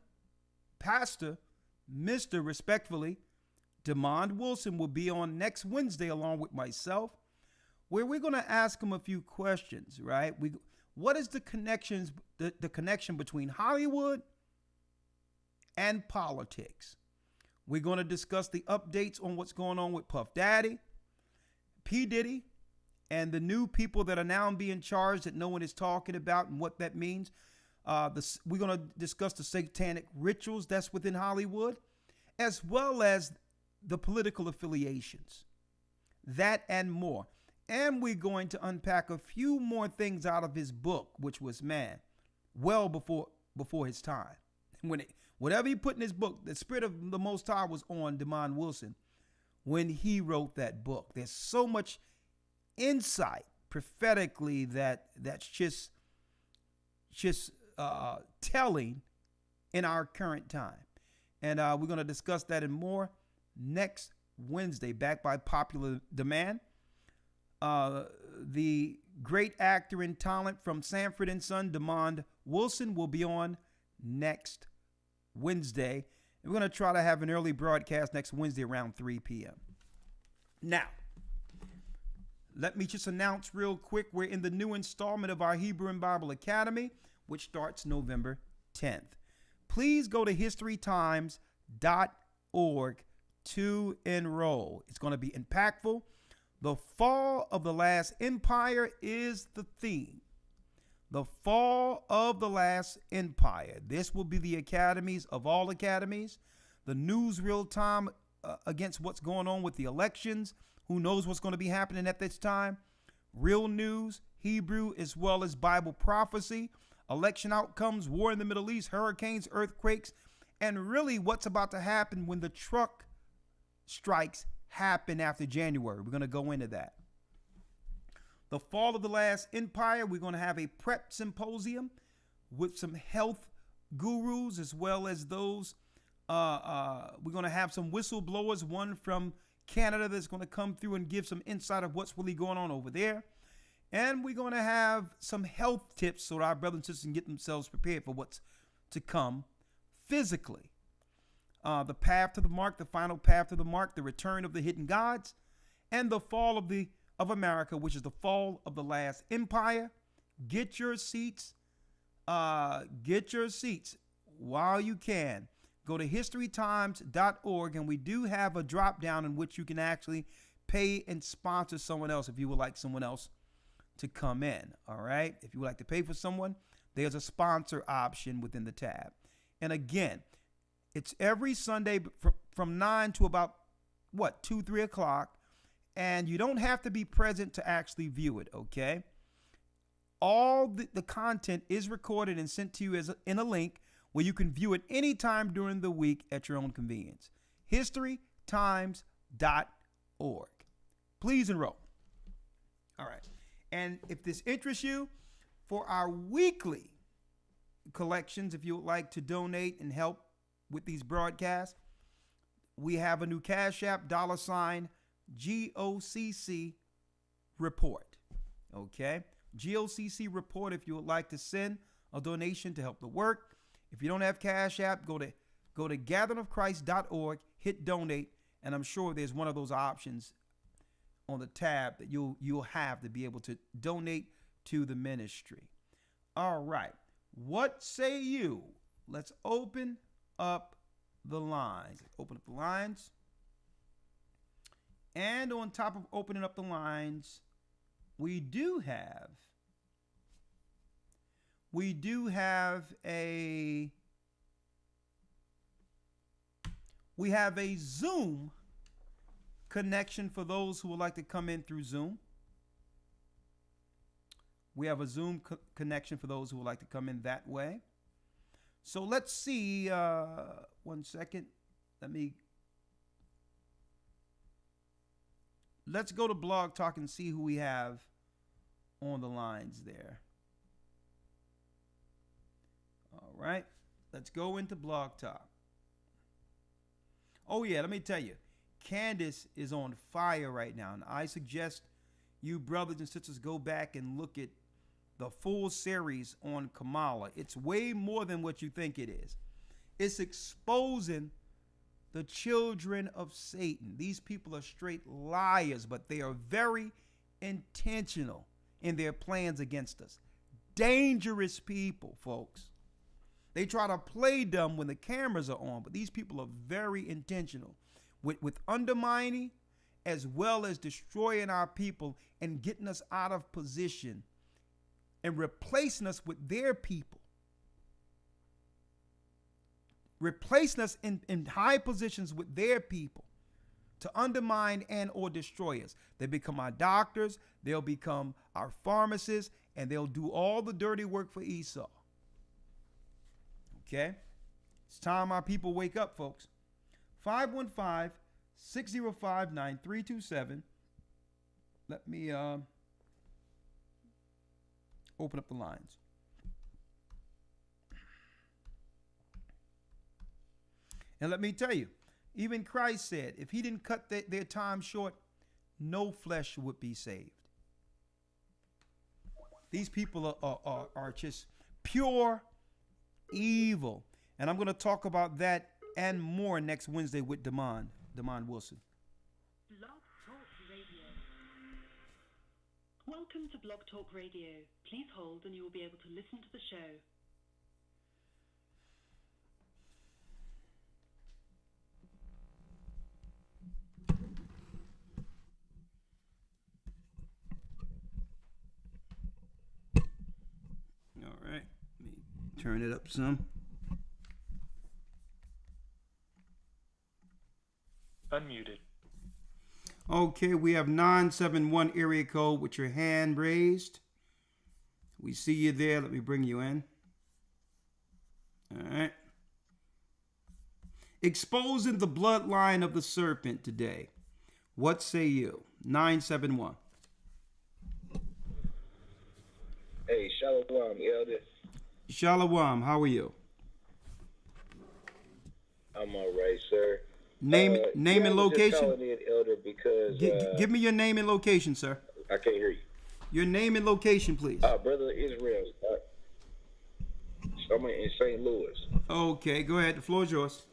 Pastor, Mr. Respectfully, Demond Wilson will be on next Wednesday along with myself, where we're going to ask him a few questions, right? What is the connection between Hollywood and politics? We're going to discuss the updates on what's going on with Puff Daddy, P. Diddy, and the new people that are now being charged that no one is talking about and what that means. We're going to discuss the satanic rituals that's within Hollywood, as well as the political affiliations, that and more. And we're going to unpack a few more things out of his book, which was, man, well before his time. Whatever he put in his book, the Spirit of the Most High was on Demond Wilson when he wrote that book. There's so much insight prophetically that's just telling in our current time. And we're going to discuss that and more next Wednesday, backed by popular demand. The great actor and talent from Sanford and Son, Demond Wilson, will be on next Wednesday. And we're going to try to have an early broadcast next Wednesday around 3 p.m. Now, let me just announce real quick, we're in the new installment of our Hebrew and Bible Academy, which starts November 10th. Please go to historytimes.org to enroll. It's going to be impactful. The fall of the last empire is the theme. The fall of the last empire. This will be the academies of all academies. The news real time against what's going on with the elections. Who knows what's going to be happening at this time? Real news, Hebrew as well as Bible prophecy, election outcomes, war in the Middle East, hurricanes, earthquakes, and really what's about to happen when the truck strikes happen after January. We're going to go into that. The fall of the last empire, we're going to have a prep symposium with some health gurus as well as those. We're going to have some whistleblowers, one from Canada that's going to come through and give some insight of what's really going on over there. And we're going to have some health tips so that our brothers and sisters can get themselves prepared for what's to come physically. The path to the mark, the final path to the mark, the return of the hidden gods, and the fall of America, which is the fall of the last empire. Get your seats. Get your seats while you can. Go to historytimes.org, and we do have a drop down in which you can actually pay and sponsor someone else if you would like someone else to come in. All right. If you would like to pay for someone, there's a sponsor option within the tab. And again, it's every Sunday from 9 to about 2, 3 o'clock. And you don't have to be present to actually view it. OK, all the content is recorded and sent to you in a link where you can view it anytime during the week at your own convenience. historytimes.org. Please enroll. All right. And if this interests you, for our weekly collections, if you would like to donate and help with these broadcasts, we have a new Cash App, $GOCC report. Okay. GOCC report if you would like to send a donation to help the work. If you don't have Cash App, go to gatheringofchrist.org, hit donate, and I'm sure there's one of those options on the tab that you'll have to be able to donate to the ministry. All right. What say you? Let's open up the lines. Open up the lines. And on top of opening up the lines, we do have a Zoom connection for those who would like to come in through Zoom. We have a Zoom connection for those who would like to come in that way. So let's see. 1 second. Let's go to Blog Talk and see who we have on the lines there. All right. Let's go into Blog Talk. Oh, yeah. Let me tell you. Candace is on fire right now. And I suggest you brothers and sisters go back and look at the full series on Kamala. It's way more than what you think it is. It's exposing the children of Satan. These people are straight liars, but they are very intentional in their plans against us. Dangerous people, folks. They try to play dumb when the cameras are on, but these people are very intentional with undermining as well as destroying our people and getting us out of position and replacing us with their people. Replacing us in high positions with their people to undermine and or destroy us. They become our doctors, they'll become our pharmacists, and they'll do all the dirty work for Esau. Okay? It's time our people wake up, folks. 515-605-9327. Let me open up the lines. And let me tell you, even Christ said, if he didn't cut their time short, no flesh would be saved. These people are just pure evil. And I'm going to talk about that and more next Wednesday with Damon Wilson. Blog Talk Radio. Welcome to Blog Talk Radio. Please hold and you will be able to listen to the show. All right. Let me turn it up some. Unmuted. Okay, we have 971 area code with your hand raised. We see you there. Let me bring you in. All right. Exposing the bloodline of the serpent today. What say you? 971. Hey, Shalom, Elder. Shalom, how are you? I'm all right, sir. Name and location. Just calling in, Elder, because Give me your name and location, sir. I can't hear you. Your name and location, please. Brother Israel. I'm in St. Louis. Okay, go ahead. The floor is yours.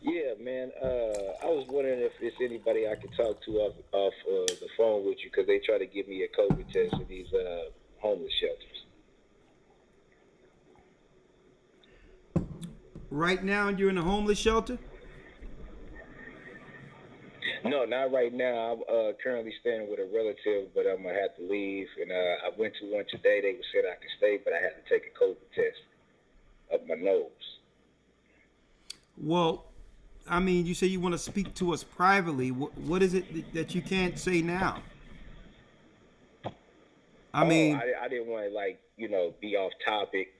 Yeah, man. I was wondering if there's anybody I could talk to off the phone with you, because they try to give me a COVID test in these homeless shelters. Right now, you're in a homeless shelter? No, not right now. I'm currently staying with a relative, but I'm going to have to leave. And I went to one today. They said I could stay, but I had to take a COVID test up my nose. Well, I mean, you say you want to speak to us privately. What is it that you can't say now? I mean, I didn't want to, be off topic,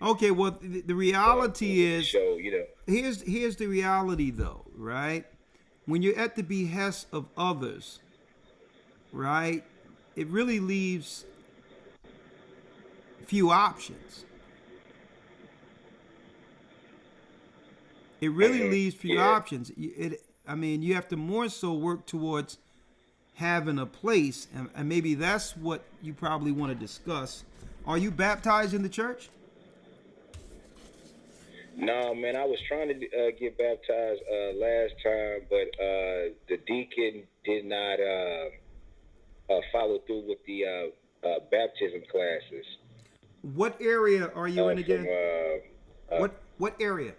Okay, well, the reality is, show, here's the reality, though, right? When you're at the behest of others, right, it really leaves few options. It really leaves few options. You have to more so work towards having a place, and maybe that's what you probably want to discuss. Are you baptized in the church? No, man, I was trying to get baptized last time, but the deacon did not follow through with the baptism classes. What area are you in again? What area?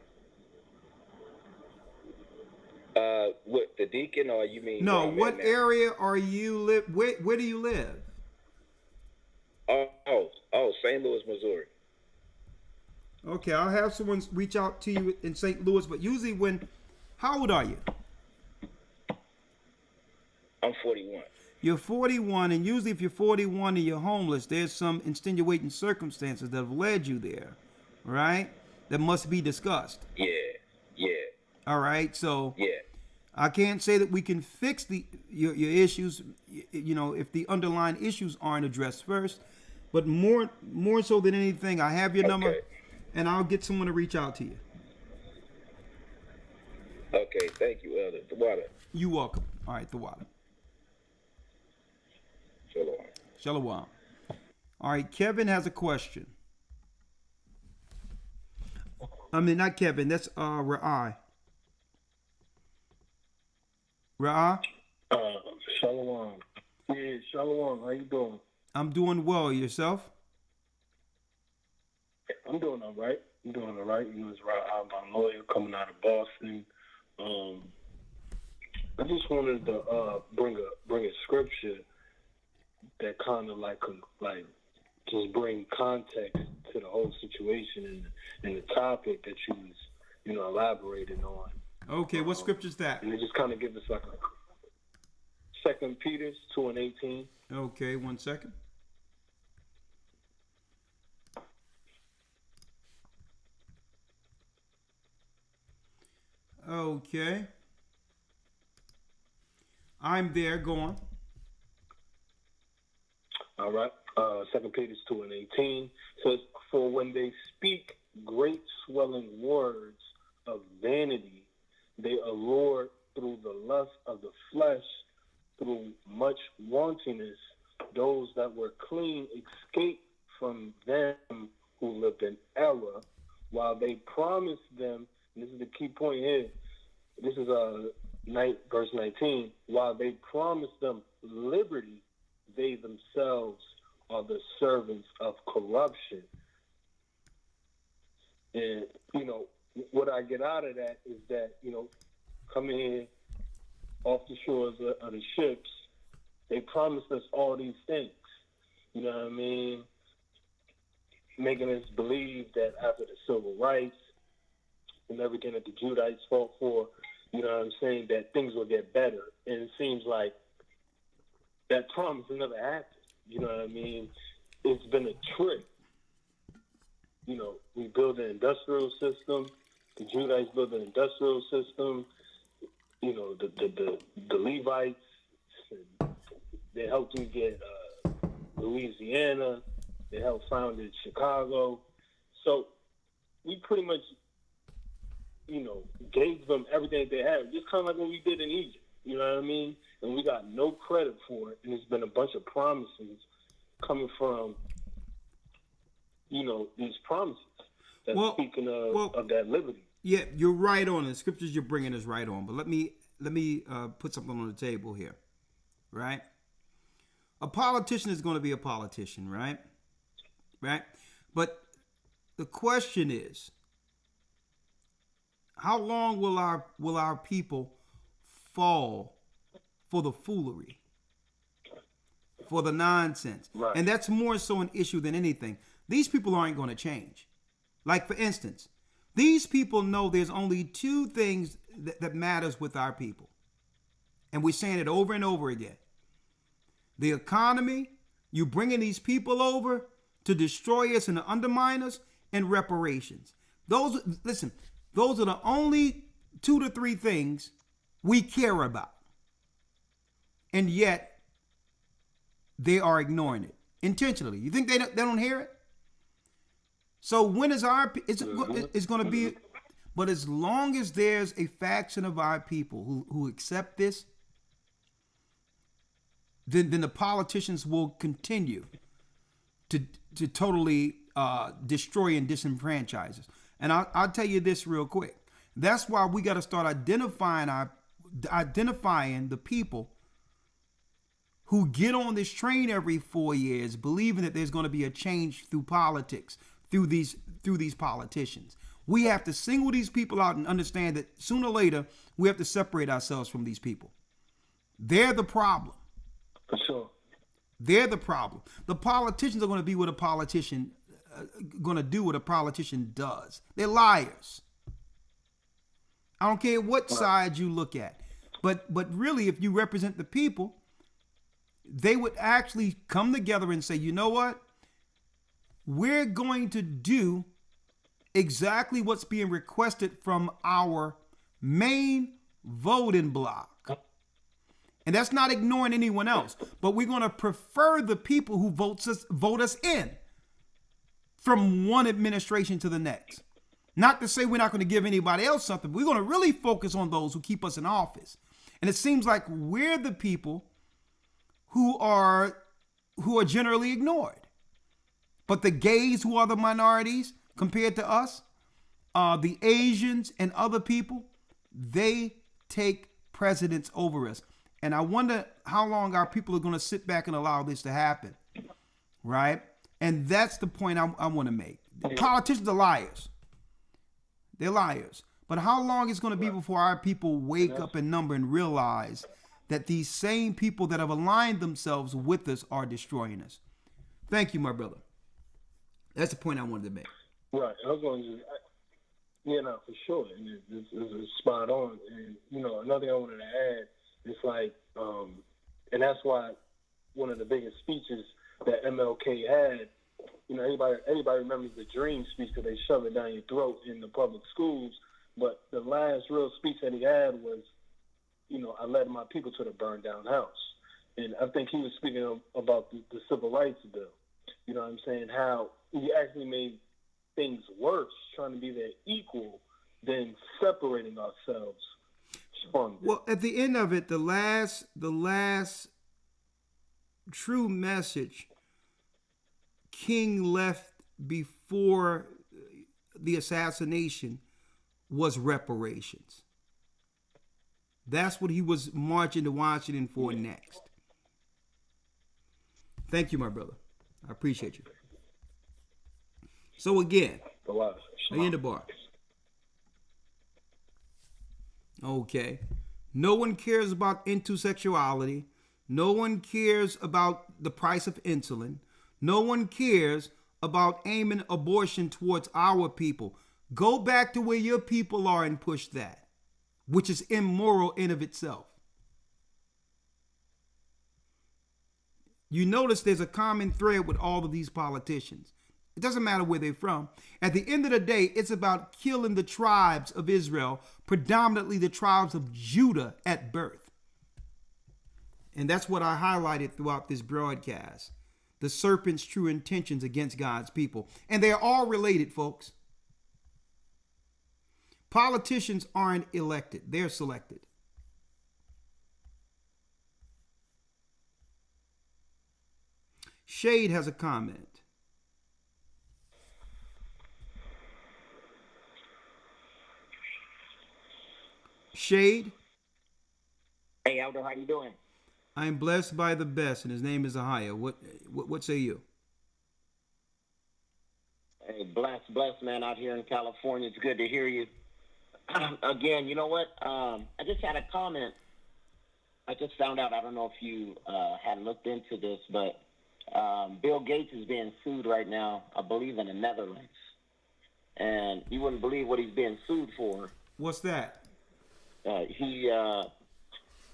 With the deacon, or you mean? No, what area are you live? Where do you live? Oh, St. Louis, Missouri. Okay, I'll have someone reach out to you in St. Louis, but usually how old are you? I'm 41. You're 41, and usually if you're 41 and you're homeless, there's some extenuating circumstances that have led you there, right? That must be discussed. Yeah. All right, so yeah. I can't say that we can fix your issues, if the underlying issues aren't addressed first. But more so than anything, I have your number, and I'll get someone to reach out to you. Okay, thank you, Elder. Thawada. You're welcome. All right, Thawada. Shalom. All right, Kevin has a question. I mean, not Kevin. That's Rawchaa. Rawchaa? Shalom. Yeah, Shalom. How you doing? I'm doing well. Yourself? I'm doing all right. It's Rawchaa. I'm a lawyer coming out of Boston. I just wanted to bring a scripture that kind of like just bring context to the whole situation and the topic that you was elaborating on. Okay, what scripture is that? And it just kind of gives us like a 2 Peter 2:18. Okay, 1 second. Okay. I'm there. Go on. All right. 2 Peter 2:18 says, "For when they speak great swelling words of vanity, they allure through the lust of the flesh, through much wantonness in error, while they promised them, and this is the key point here, this is verse 19, while they promised them liberty, they themselves are the servants of corruption. And, what I get out of that is that, coming here off the shores of the ships, they promised us all these things. You know what I mean? Making us believe that after the civil rights and everything that the Judites fought for, you know what I'm saying, that things will get better. And it seems like that promise never happened. You know what I mean? It's been a trick. We build an industrial system. The Judites built an industrial system. The Levites, they helped them get Louisiana. They helped founded Chicago. So we pretty much, gave them everything they had. Just kind of like what we did in Egypt. You know what I mean? And we got no credit for it. And it's been a bunch of promises coming from, these promises. Speaking of that liberty. Yeah, you're right on. The scriptures you're bringing is right on. But let me put something on the table here, right? A politician is going to be a politician, right? Right? But the question is, how long will our people fall for the foolery, for the nonsense? Right. And that's more so an issue than anything. These people aren't going to change. Like, for instance, these people know there's only two things that matters with our people. And we're saying it over and over again. The economy, you bringing these people over to destroy us and to undermine us, and reparations. Those are the only 2 to 3 things we care about. And yet, they are ignoring it intentionally. You think they don't hear it? So when is it's going to be, but as long as there's a faction of our people who accept this, then the politicians will continue to totally destroy and disenfranchise us. And I'll tell you this real quick. That's why we got to start identifying the people who get on this train every 4 years, believing that there's going to be a change through politics, through these politicians. We have to single these people out and understand that sooner or later we have to separate ourselves from these people. They're the problem. For sure. They're the problem. The politicians are going to be what a politician do what a politician does. They're liars. I don't care what side you look at, but really, if you represent the people, they would actually come together and say, you know what? We're going to do exactly what's being requested from our main voting bloc. And that's not ignoring anyone else, but we're going to prefer the people who vote us in from one administration to the next. Not to say we're not going to give anybody else something. We're going to really focus on those who keep us in office. And it seems like we're the people who are generally ignored. But the gays, who are the minorities compared to us, the Asians and other people, they take precedence over us. And I wonder how long our people are going to sit back and allow this to happen, right? And that's the point I want to make. The politicians are liars. They're liars. But how long is it going to be before our people wake up in number and realize that these same people that have aligned themselves with us are destroying us? Thank you, my brother. That's the point I wanted to make. Right. I was going to for sure. And it's spot on. And, another thing I wanted to add, it's like, and that's why one of the biggest speeches that MLK had, anybody remembers the dream speech that they shove it down your throat in the public schools. But the last real speech that he had was, I led my people to the burned down house. And I think he was speaking about the civil rights bill. You know what I'm saying? How he actually made things worse, trying to be their equal, than separating ourselves from them. Well, at the end of it, the last true message King left before the assassination was reparations. That's what he was marching to Washington for next. Thank you, my brother. I appreciate you. So again, in the bar. Okay. No one cares about intersexuality. No one cares about the price of insulin. No one cares about aiming abortion towards our people. Go back to where your people are and push that, which is immoral in of itself. You notice there's a common thread with all of these politicians. It doesn't matter where they're from. At the end of the day, it's about killing the tribes of Israel, predominantly the tribes of Judah at birth. And that's what I highlighted throughout this broadcast. The serpent's true intentions against God's people. And they're all related, folks. Politicians aren't elected. They're selected. Shade has a comment. Shade. Hey, Elder, how you doing? I'm blessed by the best, and his name is Ahia. What say you? Hey, blessed, man, out here in California. It's good to hear you. Again, you know what? I just had a comment. I just found out, I don't know if you had looked into this, but Bill Gates is being sued right now, I believe, in the Netherlands. And you wouldn't believe what he's being sued for. What's that?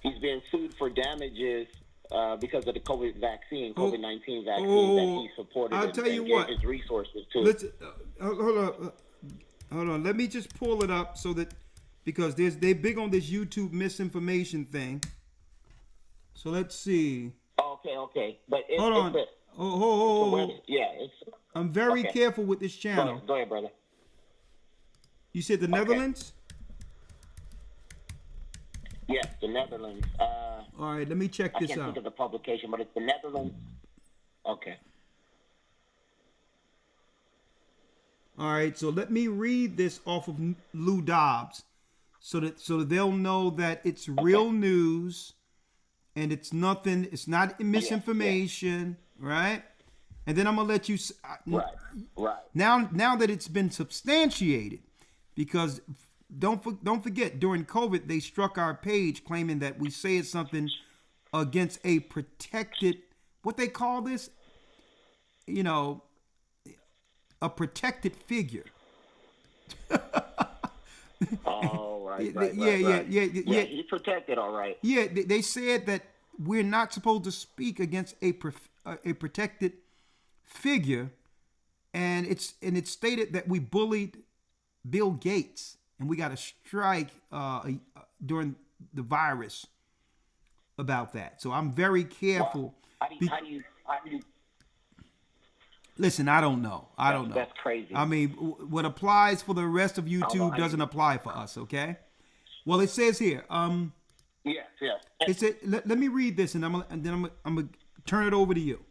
He's being sued for damages because of the COVID-19 vaccine that he supported. I'll tell you what. Gave his resources to. Hold on. Let me just pull it up so that, because they're big on this YouTube misinformation thing. So let's see. Okay. But hold on. I'm very careful with this channel. Go ahead, brother. You said the Netherlands? Yes, the Netherlands. All right, let me check this out. I can't think of the publication, but it's the Netherlands. Okay. All right, so let me read this off of Lou Dobbs, so that they'll know that it's real news, and it's nothing. It's not misinformation, right? And then I'm gonna let you. Right. Now that it's been substantiated, because don't forget, during COVID they struck our page claiming that we said something against a protected, what they call this, a protected figure. Oh, right. Yeah. He's protected, all right. Yeah, they said that we're not supposed to speak against a protected figure, and it's stated that we bullied Bill Gates, and we got a strike during the virus about that. So I'm very careful. How do you Listen, I don't know. That's crazy. I mean, what applies for the rest of YouTube doesn't apply for us, okay? Well, it says here. Yes. It said, let me read this, and then I'm gonna turn it over to you.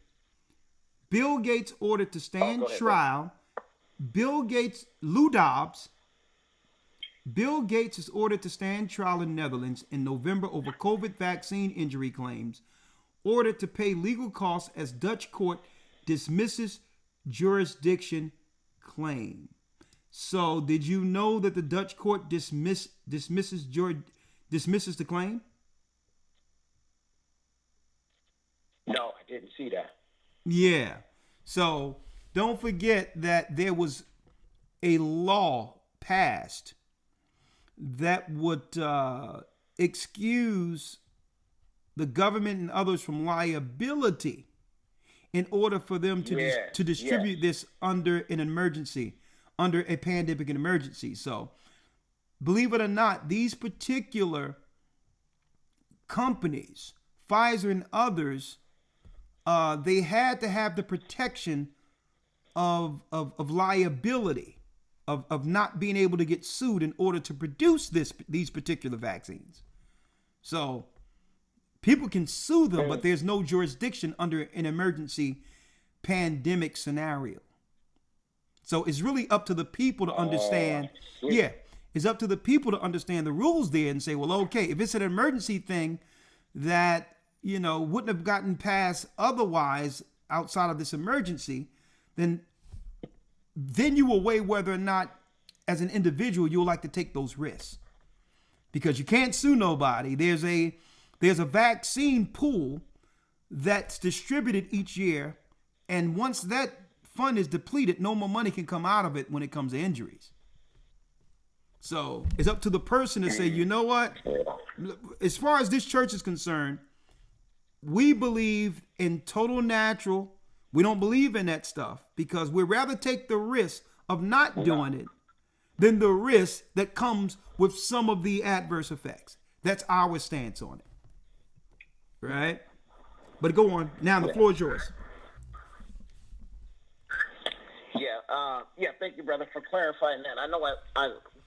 Bill Gates ordered to stand trial. Lou Dobbs. Bill Gates is ordered to stand trial in Netherlands in November over COVID vaccine injury claims. Ordered to pay legal costs as Dutch court dismisses jurisdiction claim. So, did you know that the Dutch court dismisses the claim? No, I didn't see that. Yeah. So, don't forget that there was a law passed that would excuse the government and others from liability in order for them to distribute this under an emergency, under a pandemic and emergency. So, believe it or not, these particular companies, Pfizer and others, they had to have the protection of liability, of not being able to get sued in order to produce these particular vaccines. So people can sue them, but there's no jurisdiction under an emergency pandemic scenario. So it's really up to the people to understand. Yeah, it's up to the people to understand the rules there and say, well, okay, if it's an emergency thing that, you know, wouldn't have gotten passed otherwise outside of this emergency, then you will weigh whether or not, as an individual, you'll like to take those risks. Because you can't sue nobody. There's a vaccine pool that's distributed each year, and once that fund is depleted, no more money can come out of it when it comes to injuries. So it's up to the person to say, you know what? As far as this church is concerned, we believe in total natural. We don't believe in that stuff because we'd rather take the risk of not doing it than the risk that comes with some of the adverse effects. That's our stance on it. Right? But go on. Now the floor is yours. Yeah, thank you, brother, for clarifying that. I know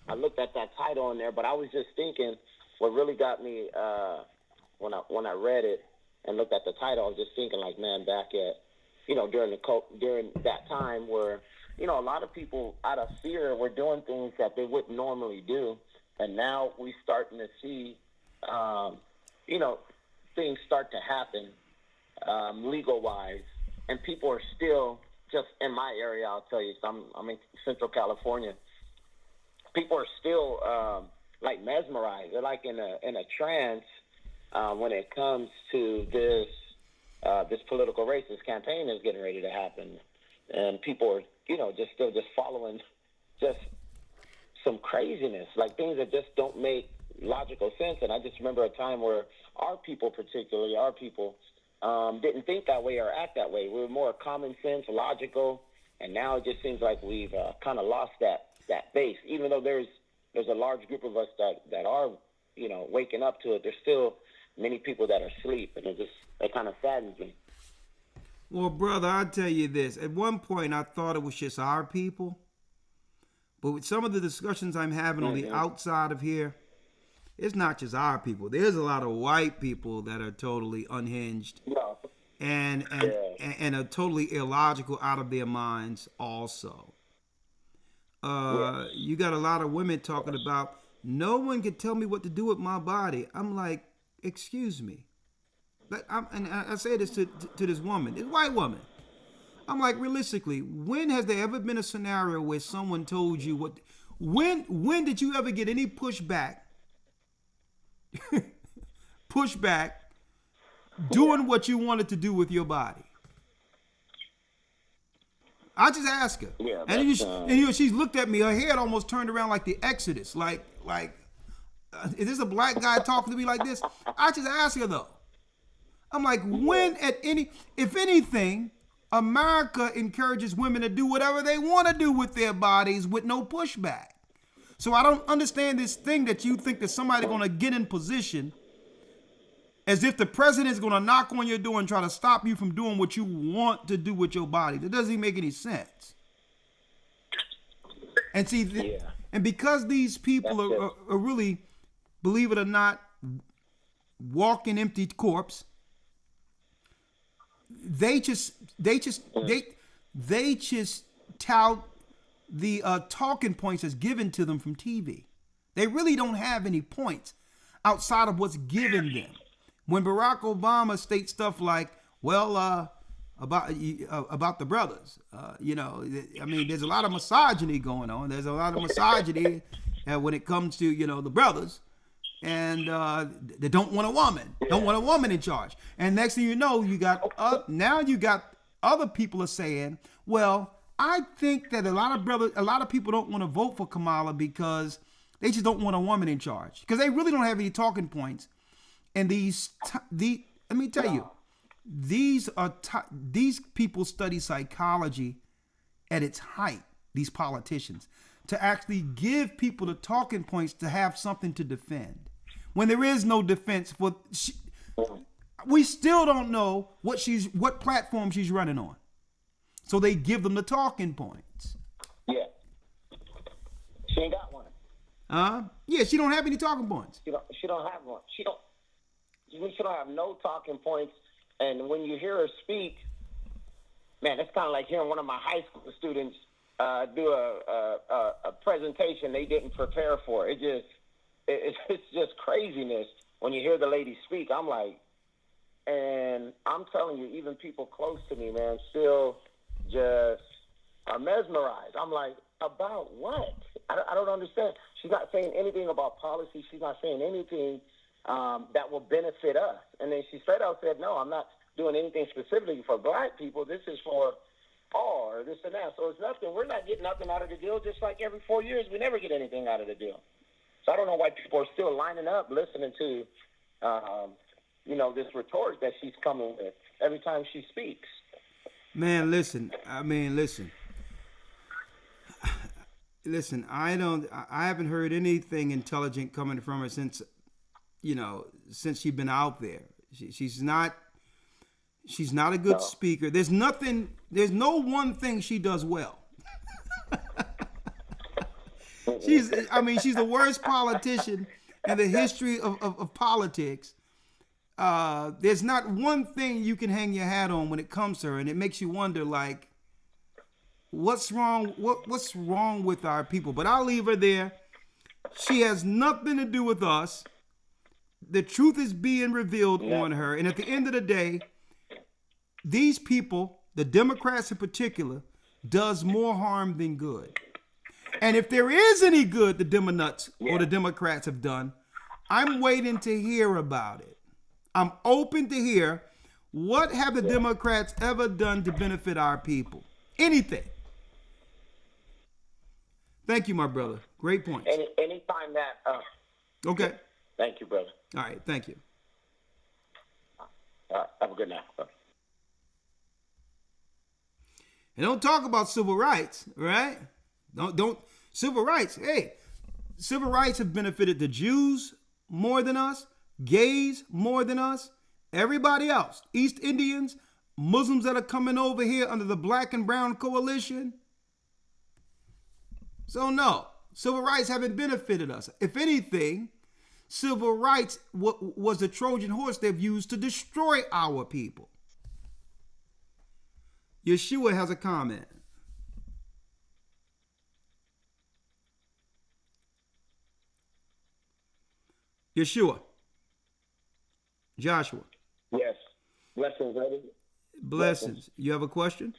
I looked at that title in there, but I was just thinking what really got me when I read it and looked at the title, I was just thinking like, man, back at, you know, during that time where, you know, a lot of people out of fear were doing things that they wouldn't normally do. And now we starting to see, you know, things start to happen legal-wise. And people are still, just in my area, I'll tell you, I'm in Central California. People are still like mesmerized. They're like in a trance when it comes to this political race. This campaign is getting ready to happen. And people are, you know, just following just some craziness, like things that just don't make logical sense. And I just remember a time where our people didn't think that way or act that way. We were more common sense, logical, and now it just seems like we've kind of lost that base. Even though there's a large group of us that are, you know, waking up to it, there's still many people that are asleep, and it kind of saddens me. Well, brother, I'll tell you this. At one point, I thought it was just our people. But with some of the discussions I'm having on the outside of here, it's not just our people. There's a lot of white people that are totally unhinged and are totally illogical out of their minds also. You got a lot of women talking about, no one can tell me what to do with my body. I'm like, excuse me. And I say this to this woman, this white woman. I'm like, realistically, when has there ever been a scenario where someone told you what? When did you ever get any pushback? Pushback, doing what you wanted to do with your body? I just asked her, and she's looked at me. Her head almost turned around like the Exodus. Like, is this a black guy talking to me like this? I just asked her though. I'm like, if anything, America encourages women to do whatever they want to do with their bodies with no pushback. So I don't understand this thing that you think that somebody's going to get in position as if the president is going to knock on your door and try to stop you from doing what you want to do with your body. That doesn't even make any sense. And see, and because these people are really, believe it or not, walking empty corpse, they just tout the talking points that's given to them from TV. They really don't have any points outside of what's given them. When Barack Obama states stuff like, well, about the brothers, you know, I mean, there's a lot of misogyny going on. There's a lot of misogyny when it comes to, you know, the brothers. And they don't want a woman in charge. And next thing you know, you got other people are saying, well, I think that a lot of people don't want to vote for Kamala because they just don't want a woman in charge, because they really don't have any talking points. And let me tell you, these people study psychology at its height. These politicians, to actually give people the talking points to have something to defend. When there is no defense we still don't know what platform she's running on. So they give them the talking points. Yeah. She ain't got one. Yeah, she don't have any talking points. She don't have one. She don't have no talking points. And when you hear her speak, man, it's kind of like hearing one of my high school students do a presentation they didn't prepare for. It's just craziness when you hear the lady speak. I'm like, and I'm telling you, even people close to me, man, still just are mesmerized. I'm like, about what? I don't understand. She's not saying anything about policy. She's not saying anything that will benefit us. And then she straight out said, no, I'm not doing anything specifically for black people. This is for all, or this and that. So it's nothing. We're not getting nothing out of the deal. Just like every 4 years, we never get anything out of the deal. So I don't know why people are still lining up, listening to, this rhetoric that she's coming with every time she speaks. Man, listen. Listen, I haven't heard anything intelligent coming from her since she's been out there. She's not a good speaker. There's no one thing she does well. She's the worst politician in the history of politics. There's not one thing you can hang your hat on when it comes to her, and it makes you wonder, like, what's wrong? What's wrong with our people? But I'll leave her there. She has nothing to do with us. The truth is being revealed on her, and at the end of the day, these people, the Democrats in particular, does more harm than good. And if there is any good the Demonuts or the Democrats have done, I'm waiting to hear about it. I'm open to hear, what have the Democrats ever done to benefit our people? Anything. Thank you, my brother. Great point. Anytime that. Okay. Thank you, brother. All right. Thank you. Have a good night. And don't talk about civil rights, right? Don't civil rights. Hey, civil rights have benefited the Jews more than us, gays more than us, everybody else, East Indians, Muslims that are coming over here under the black and brown coalition. So no, civil rights haven't benefited us. If anything, civil rights was the Trojan horse they've used to destroy our people. Yeshua has a comment. Yeshua. Joshua. Yes. Blessings, brother. Blessings. You have a question?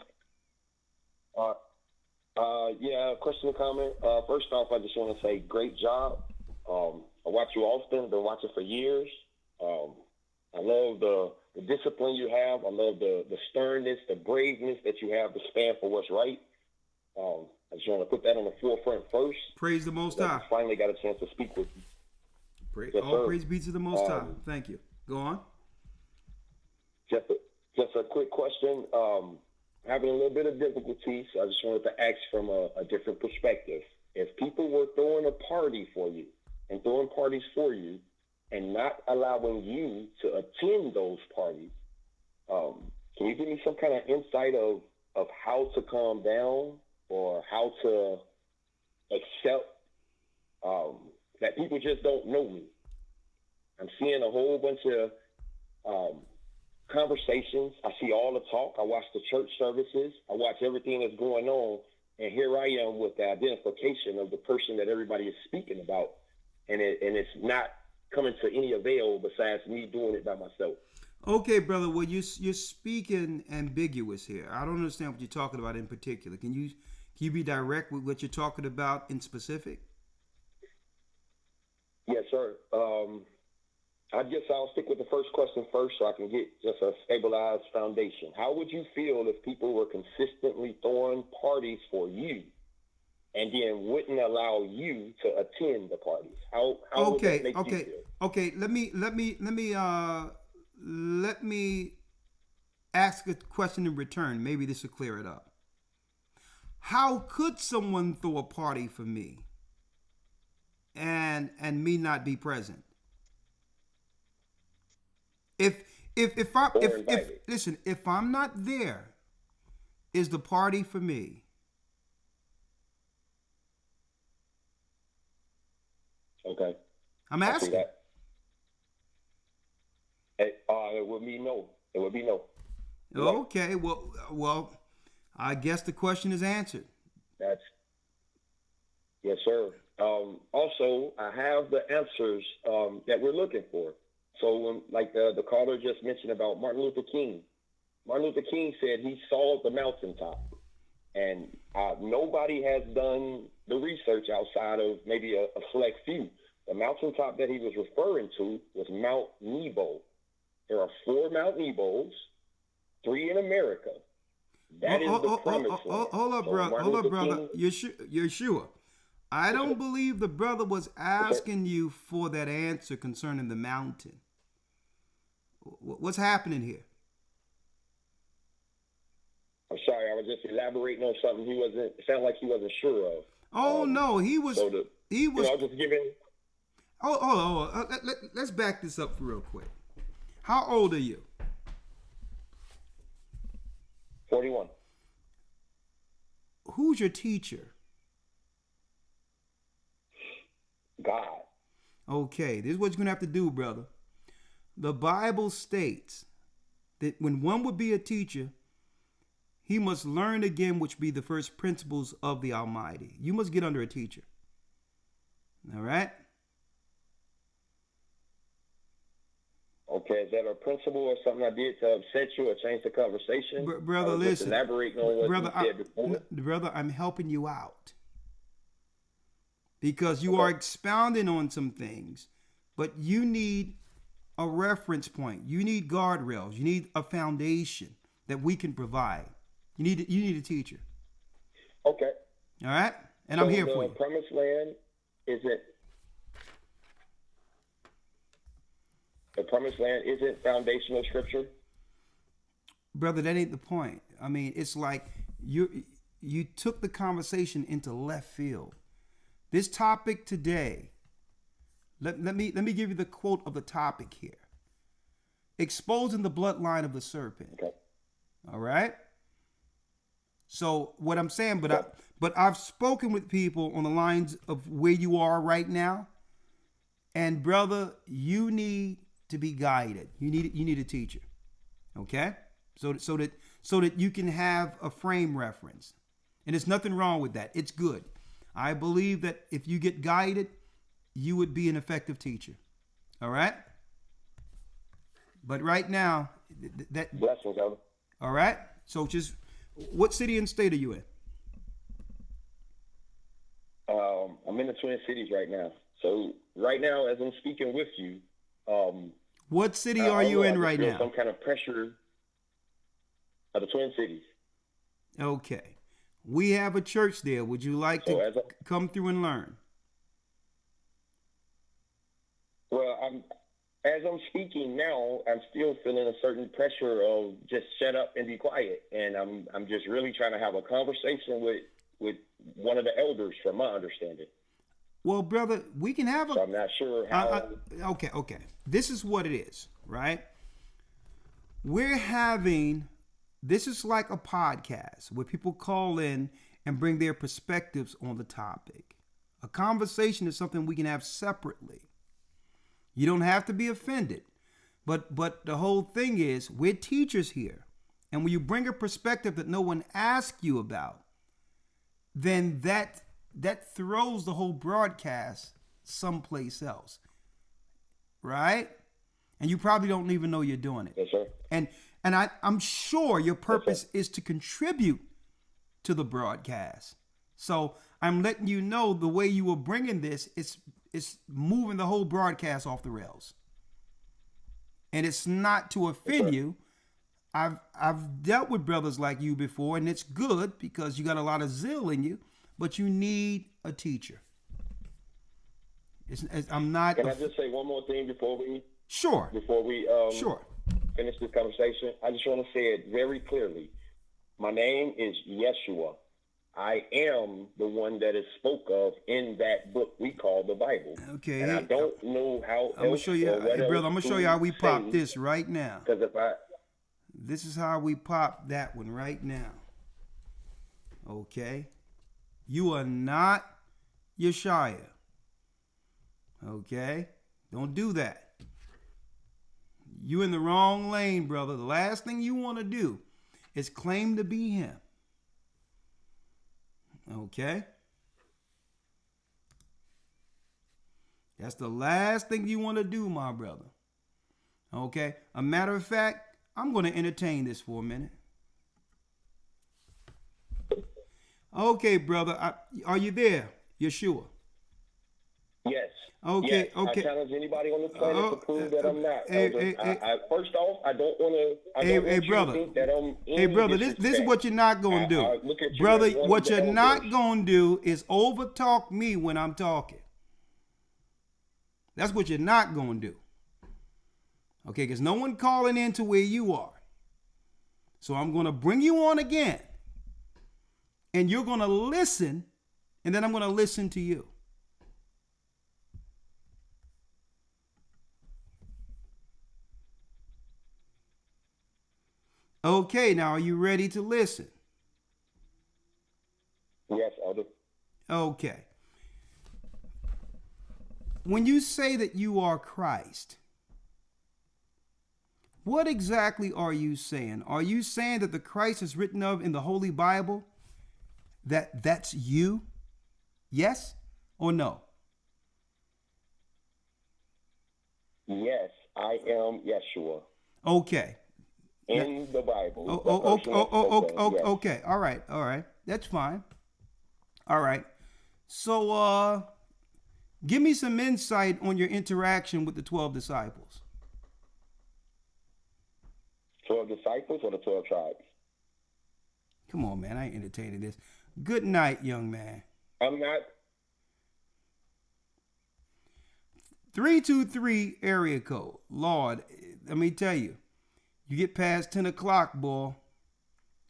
Yeah, question or comment. First off, I just want to say great job. I watch you often, been watching for years. I love the discipline you have. I love the sternness, the braveness that you have to stand for what's right. I just want to put that on the forefront first. Praise the Most High. Finally got a chance to speak with you. All praise be to the Most High. Thank you. Go on. Just a quick question. Having a little bit of difficulty, so I just wanted to ask from a different perspective. If people were throwing a party for you and throwing parties for you and not allowing you to attend those parties, can you give me some kind of insight of how to calm down or how to accept that people just don't know me? I'm seeing a whole bunch of conversations. I see all the talk. I watch the church services. I watch everything that's going on. And here I am with the identification of the person that everybody is speaking about. And it's not coming to any avail besides me doing it by myself. Okay, brother. Well, you're speaking ambiguous here. I don't understand what you're talking about in particular. Can you be direct with what you're talking about in specific? Yes, sir. I guess I'll stick with the first question first so I can get just a stabilized foundation. How would you feel if people were consistently throwing parties for you and then wouldn't allow you to attend the parties? How would that make you feel? Okay. Let me ask a question in return. Maybe this will clear it up. How could someone throw a party for me and me not be present? If I'm not there, is the party for me? Okay. I'm asking. It would be no. It would be no. Okay. Well, I guess the question is answered. That's yes, sir. Also, I have the answers that we're looking for. So, when, like the caller just mentioned about Martin Luther King said he saw the mountaintop, and nobody has done the research outside of maybe a select few. The mountaintop that he was referring to was Mount Nebo. There are 4 Mount Nebos, 3 in America. That is the promised land. Hold up, brother. You're sure? I don't believe the brother was asking you for that answer concerning the mountain. What's happening here? I'm sorry, I was just elaborating on something it sounded like he wasn't sure of. Oh, no, he was. I was just giving. Let's back this up real quick. How old are you? 41. Who's your teacher? God. Okay, this is what you're going to have to do, brother. The Bible states that when one would be a teacher, he must learn again, which be the first principles of the Almighty. You must get under a teacher. All right? Okay, is that a principle or something I did to upset you or change the conversation? Brother, listen. Elaborating on what you said before. Brother, I'm helping you out. Because you are expounding on some things, but you need a reference point. You need guardrails. You need a foundation that we can provide. You need a teacher. Okay. All right? And I'm here for you. The promised land isn't. The promised land isn't foundational scripture. Brother, that ain't the point. I mean, it's like you took the conversation into left field. This topic today, let me give you the quote of the topic here. Exposing the bloodline of the serpent. Okay. All right? So what I'm saying, but I've spoken with people on the lines of where you are right now. And brother, you need to be guided. You need a teacher. Okay? So that you can have a frame reference. And there's nothing wrong with that. It's good. I believe that if you get guided, you would be an effective teacher. All right? But right now, blessings, brother. All right? So just, what city and state are you in? I'm in the Twin Cities right now. So right now, as I'm speaking with you, what city are you in right now? Some kind of pressure of the Twin Cities. Okay. We have a church there. Would you like to come through and learn? Well, as I'm speaking now, I'm still feeling a certain pressure of just shut up and be quiet. And I'm just really trying to have a conversation with one of the elders, from my understanding. Well, brother, we can have So I'm not sure how. Okay. This is what it is, right? This is like a podcast where people call in and bring their perspectives on the topic. A conversation is something we can have separately. You don't have to be offended. But the whole thing is, we're teachers here. And when you bring a perspective that no one asked you about, then that throws the whole broadcast someplace else. Right? And you probably don't even know you're doing it. Yes, sir. And I'm sure your purpose is to contribute to the broadcast. So I'm letting you know the way you were bringing this, it's moving the whole broadcast off the rails. And it's not to offend you. I've dealt with brothers like you before, and it's good because you got a lot of zeal in you, but you need a teacher. I'm not. Can I just say one more thing before we? Sure. Before we finish this conversation, I just want to say it very clearly. My name is Yeshua. I am the one that is spoke of in that book we call the Bible. Okay. And I don't know how. I'm gonna show you, brother. I'm gonna show you how we pop this right now. Because this is how we pop that one right now. Okay. You are not Yeshua. Okay. Don't do that. You in the wrong lane, brother. The last thing you want to do is claim to be him. Okay. That's the last thing you want to do, my brother. Okay. A matter of fact, I'm going to entertain this for a minute. Okay, brother. Are you there? Yeshua? Yes. Okay, yes. okay. I challenge anybody on the planet to prove that I'm not. First off, I don't want to. Hey, brother. Think that I'm hey, brother. This is what you're not gonna do, brother. What you're not gonna do is overtalk me when I'm talking. That's what you're not gonna do. Okay, because no one calling in to where you are. So I'm gonna bring you on again, and you're gonna listen, and then I'm gonna listen to you. Okay, now are you ready to listen? Yes, Elder. Okay. When you say that you are Christ, what exactly are you saying? Are you saying that the Christ is written of in the Holy Bible, that's you? Yes or no? Yes, I am Yeshua. Okay. In the Bible. Okay. All right. That's fine. All right. So, give me some insight on your interaction with the 12 disciples. 12 disciples or the 12 tribes? Come on, man. I ain't entertaining this. Good night, young man. I'm not. 323 area code. Lord, let me tell you. You get past 10 o'clock, boy.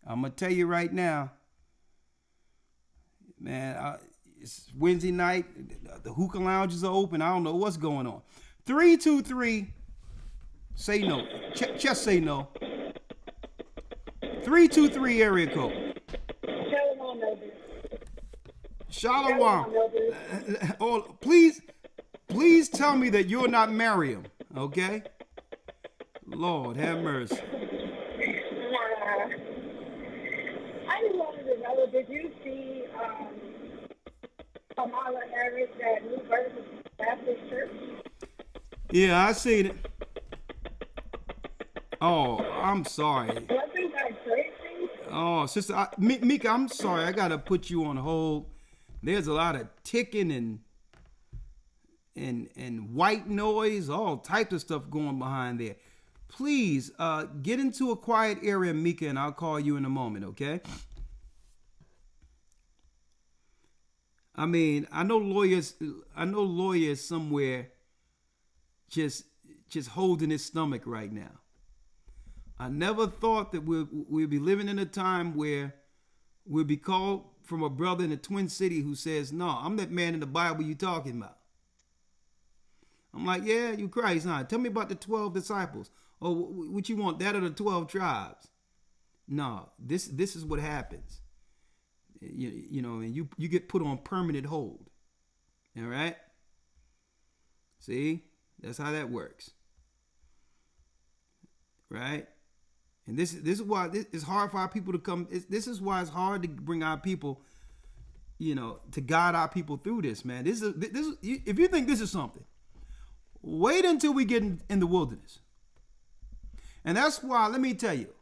I'm going to tell you right now. Man, it's Wednesday night. The hookah lounges are open. I don't know what's going on. 323, say no. Just say no. 323 area code. Shalom. Oh, please tell me that you're not Miriam, okay? Lord, have mercy. Nah. I just wanted to know, did you see Kamala Harris at New Birth Baptist Church? Yeah, I seen it. Oh, I'm sorry. Wasn't that crazy? Oh, sister, Mika, I'm sorry. I gotta put you on hold. There's a lot of ticking and white noise, all types of stuff going behind there. Please get into a quiet area, Mika, and I'll call you in a moment, okay? I mean, I know Lawya is somewhere just holding his stomach right now. I never thought that we'll be living in a time where we'll be called from a brother in the Twin City who says, "No, I'm that man in the Bible you talking about." I'm like, "Yeah, you Christ, huh? Tell me about the 12 disciples. Oh, what you want, that of the 12 tribes?" No, this is what happens. You know, and you get put on permanent hold. All right? See? That's how that works. Right? And this is why it's hard for our people to come. This is why it's hard to bring our people, to guide our people through this, man. This is if you think this is something, wait until we get in the wilderness. And that's why, let me tell you,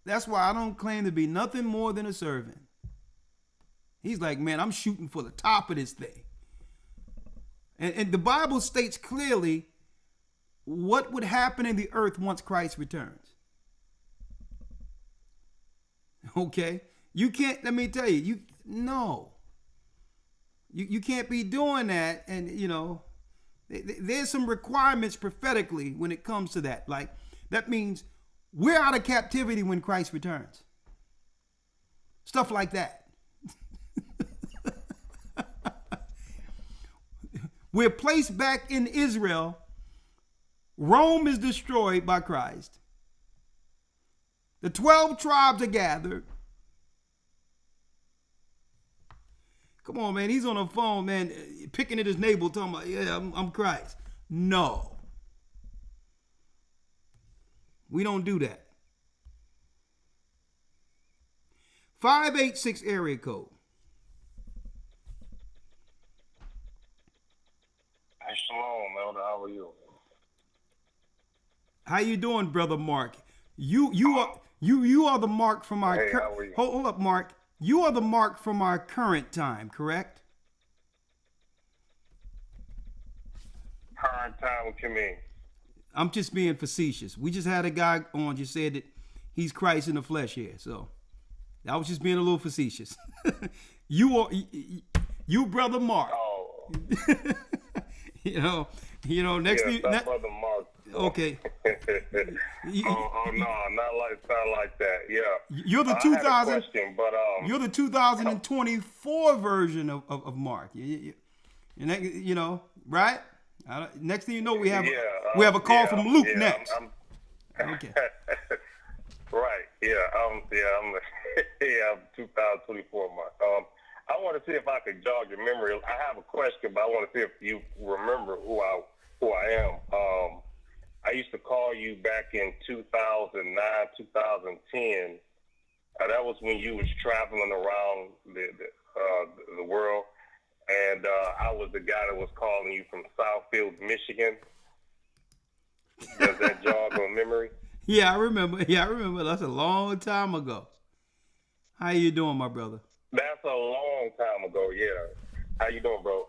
that's why I don't claim to be nothing more than a servant. He's like, man, I'm shooting for the top of this thing. And the Bible states clearly what would happen in the earth once Christ returns. Okay? You can't, let me tell you, you can't be doing that. And, there's some requirements prophetically when it comes to that. Like, that means we're out of captivity when Christ returns. Stuff like that. We're placed back in Israel. Rome is destroyed by Christ. The 12 tribes are gathered. Come on, man. He's on the phone, man, picking at his navel, talking about, yeah, I'm Christ. No. We don't do that. 586 area code. Shalom, Elder. How are you? How you doing, brother Mark? You are the Mark from our. Hey, how are you? Hold up, Mark. You are the Mark from our current time, correct? Current time, what you mean? I'm just being facetious. We just had a guy on, just said that he's Christ in the flesh here, so I was just being a little facetious. You brother Mark. Oh. you know. Next thing. Brother Mark. Okay. oh no, not like that. Yeah. You're the 2000. Question, but you're the 2024 version of Mark. You know, right? Next thing you know, we have a call from Luke next. Okay. Right. Yeah. I'm 2024 Mark. I want to see if I could jog your memory. I have a question, but I want to see if you remember who I am. I used to call you back in 2009, 2010. That was when you was traveling around the world, and I was the guy that was calling you from Southfield, Michigan. Does that jog on memory? Yeah, I remember. That's a long time ago. How you doing, my brother? That's a long time ago. Yeah. How you doing, bro?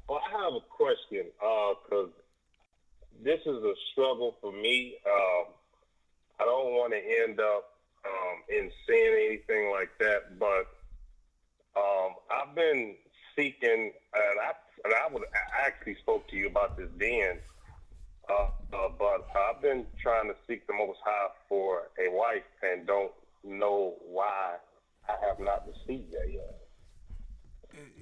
Well, I have a question, because this is a struggle for me. I don't want to end up in saying anything like that, but I've been seeking, and I actually spoke to you about this then, but I've been trying to seek the Most High for a wife and don't know why I have not received that yet.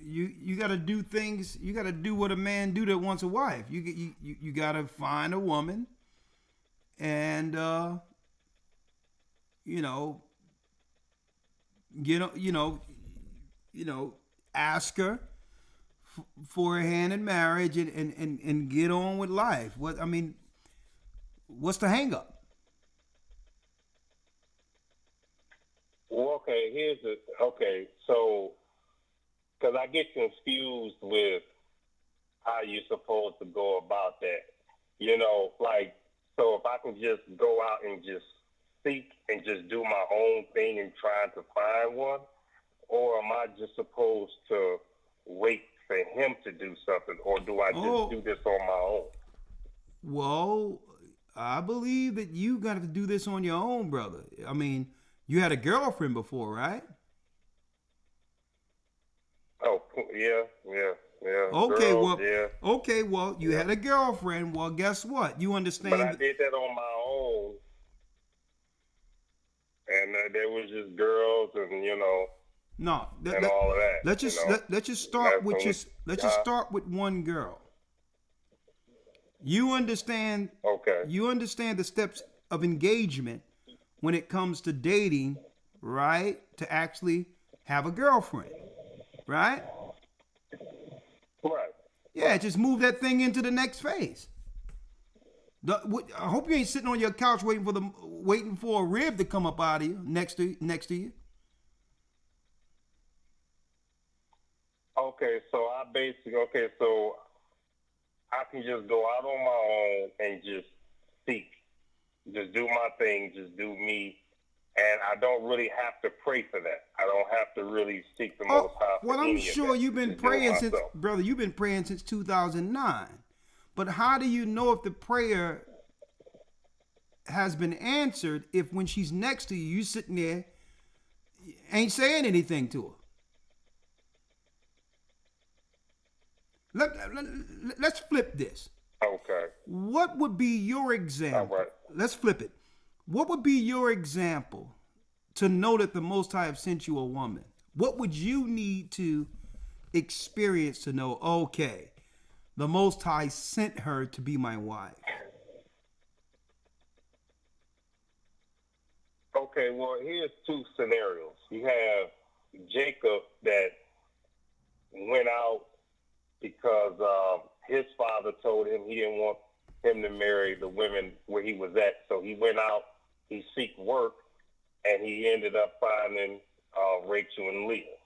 You got to do things. You got to do what a man do that wants a wife. You got to find a woman, and ask her for a hand in marriage and get on with life. What's the hang up? Well, so because I get confused with how you're supposed to go about that. So if I can just go out and just seek and just do my own thing and trying to find one, or am I just supposed to wait for him to do something, or do I just do this on my own? Well, I believe that you got to do this on your own, brother. I mean, you had a girlfriend before, right? Oh, yeah. Okay, Girls, well, you had a girlfriend. Well, guess what? You understand? But I did that on my own, and there was just girls, and and all of that. Let's just start with one girl. You understand? Okay. You understand the steps of engagement when it comes to dating, right? To actually have a girlfriend, right? Right. Yeah, just move that thing into the next phase. I hope you ain't sitting on your couch waiting for a rib to come up out of you next to you. Okay, so I can just go out on my own and just seek, just do my thing, just do me, and I don't really have to pray for that. I don't have to really seek the Most High. Well, I'm sure you've been praying since, brother. You've been praying since 2009. But how do you know if the prayer has been answered if when she's next to you, you sitting there, ain't saying anything to her? Let's flip this. Okay. What would be your example? All right. Let's flip it. What would be your example to know that the Most High have sent you a woman? What would you need to experience to know, okay, the Most High sent her to be my wife? Okay, well, here's two scenarios. You have Jacob that went out because his father told him he didn't want him to marry the women where he was at. So he went out, he seeked work, and he ended up finding Rachel and Leah.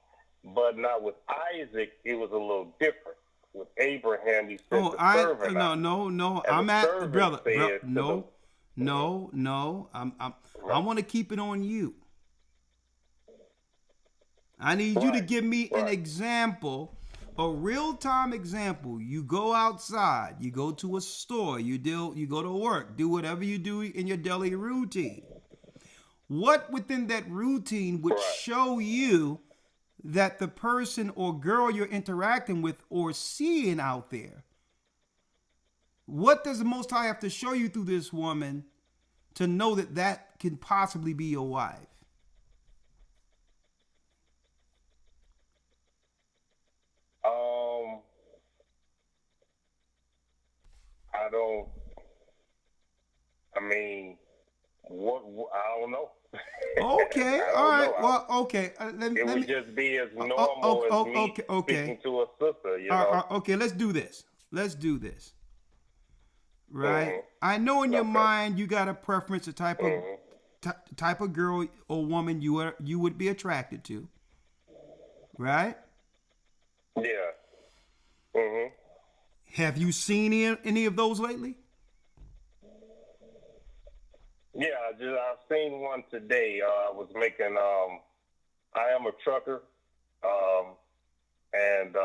But now with Isaac, it was a little different. with Abraham, he sent the servant out. No. And I'm the at servant brother. said No. I want to keep it on you. I need you to give me an example, a real-time example. You go outside, you go to a store, you go to work, do whatever you do in your daily routine. What within that routine would show you that the person or girl you're interacting with or seeing out there, what does the Most High have to show you through this woman to know that that can possibly be your wife? I don't know. Okay, all right. Well, okay. Let me just be as normal as me speaking to a sister, you know? Okay, let's do this. Right? I know in your mind you got a preference, a type of girl or woman you would be attracted to. Right? Yeah. Have you seen any of those lately? Yeah, I've seen one today. I was making, I am a trucker, and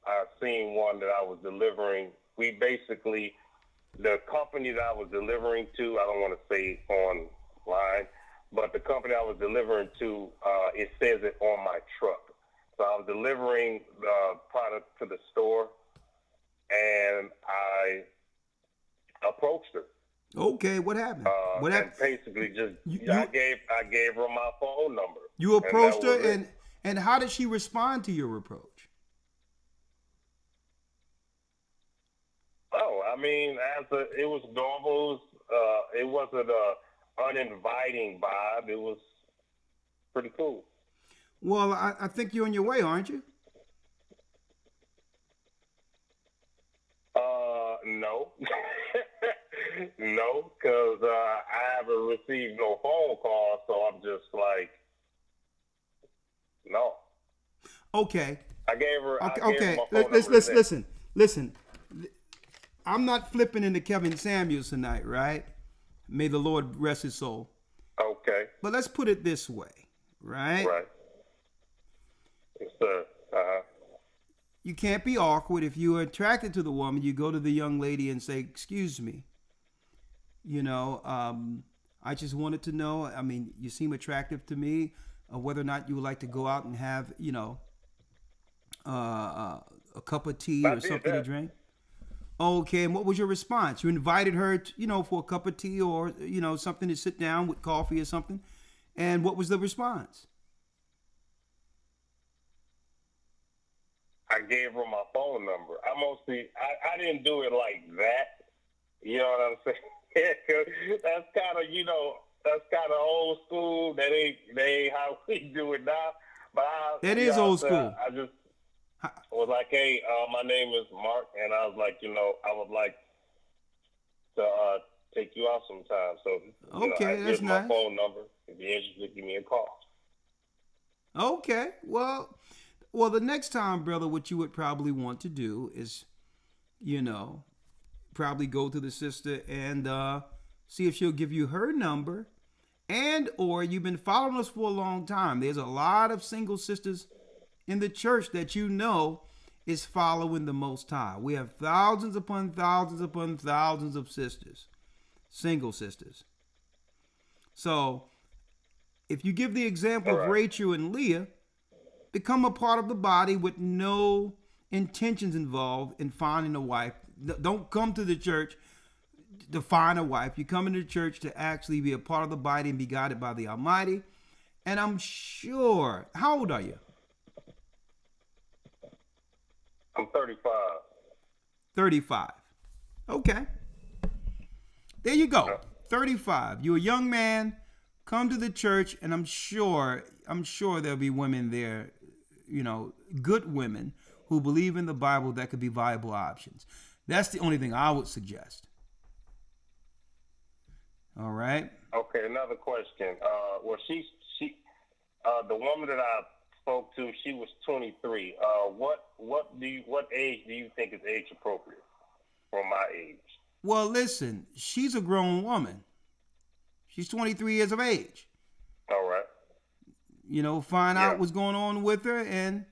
I've seen one that I was delivering. The company that I was delivering to, I don't want to say online, but the company I was delivering to, it says it on my truck. So I was delivering the product to the store, and I approached her. Okay, what happened? And basically, I gave her my phone number. You approached her, and how did she respond to your approach? Oh, I mean, it was normal. It wasn't a uninviting vibe. It was pretty cool. Well, I think you're on your way, aren't you? No. No, because I haven't received no phone call, so I'm just like, no. Okay. I gave her. Okay. Listen. I'm not flipping into Kevin Samuels tonight, right? May the Lord rest his soul. Okay. But let's put it this way, right? Right. Yes, sir. You can't be awkward. If you're attracted to the woman, you go to the young lady and say, "Excuse me. I just wanted to know, I mean, you seem attractive to me, whether or not you would like to go out and have, a cup of tea or something to drink." Okay, and what was your response? You invited her, for a cup of tea or, something to sit down with coffee or something. And what was the response? I gave her my phone number. I didn't do it like that. You know what I'm saying? That's kind of old school. That ain't how we do it now. But it is old school. I just was like, hey, my name is Mark, and I was like, I would like to take you out sometime. So okay, that's my nice. phone number. If you're interested, give me a call. Okay, well, the next time, brother, what you would probably want to do is, probably go to the sister and see if she'll give you her number, or you've been following us for a long time. There's a lot of single sisters in the church that is following the Most High. We have thousands upon thousands upon thousands of sisters, single sisters. So if you give the example of Rawchaa and Lawya, become a part of the body with no intentions involved in finding a wife. Don't come to the church to find a wife. You come into the church to actually be a part of the body and be guided by the Almighty. And I'm sure, how old are you? I'm 35. 35. Okay. There you go. 35. You're a young man. Come to the church, and I'm sure there'll be women there, good women who believe in the Bible that could be viable options. That's the only thing I would suggest. All right. Okay, another question. The woman that I spoke to, she was 23. What age do you think is age appropriate for my age? Well, listen, she's a grown woman. She's 23 years of age. All right. You know, find out what's going on with her and,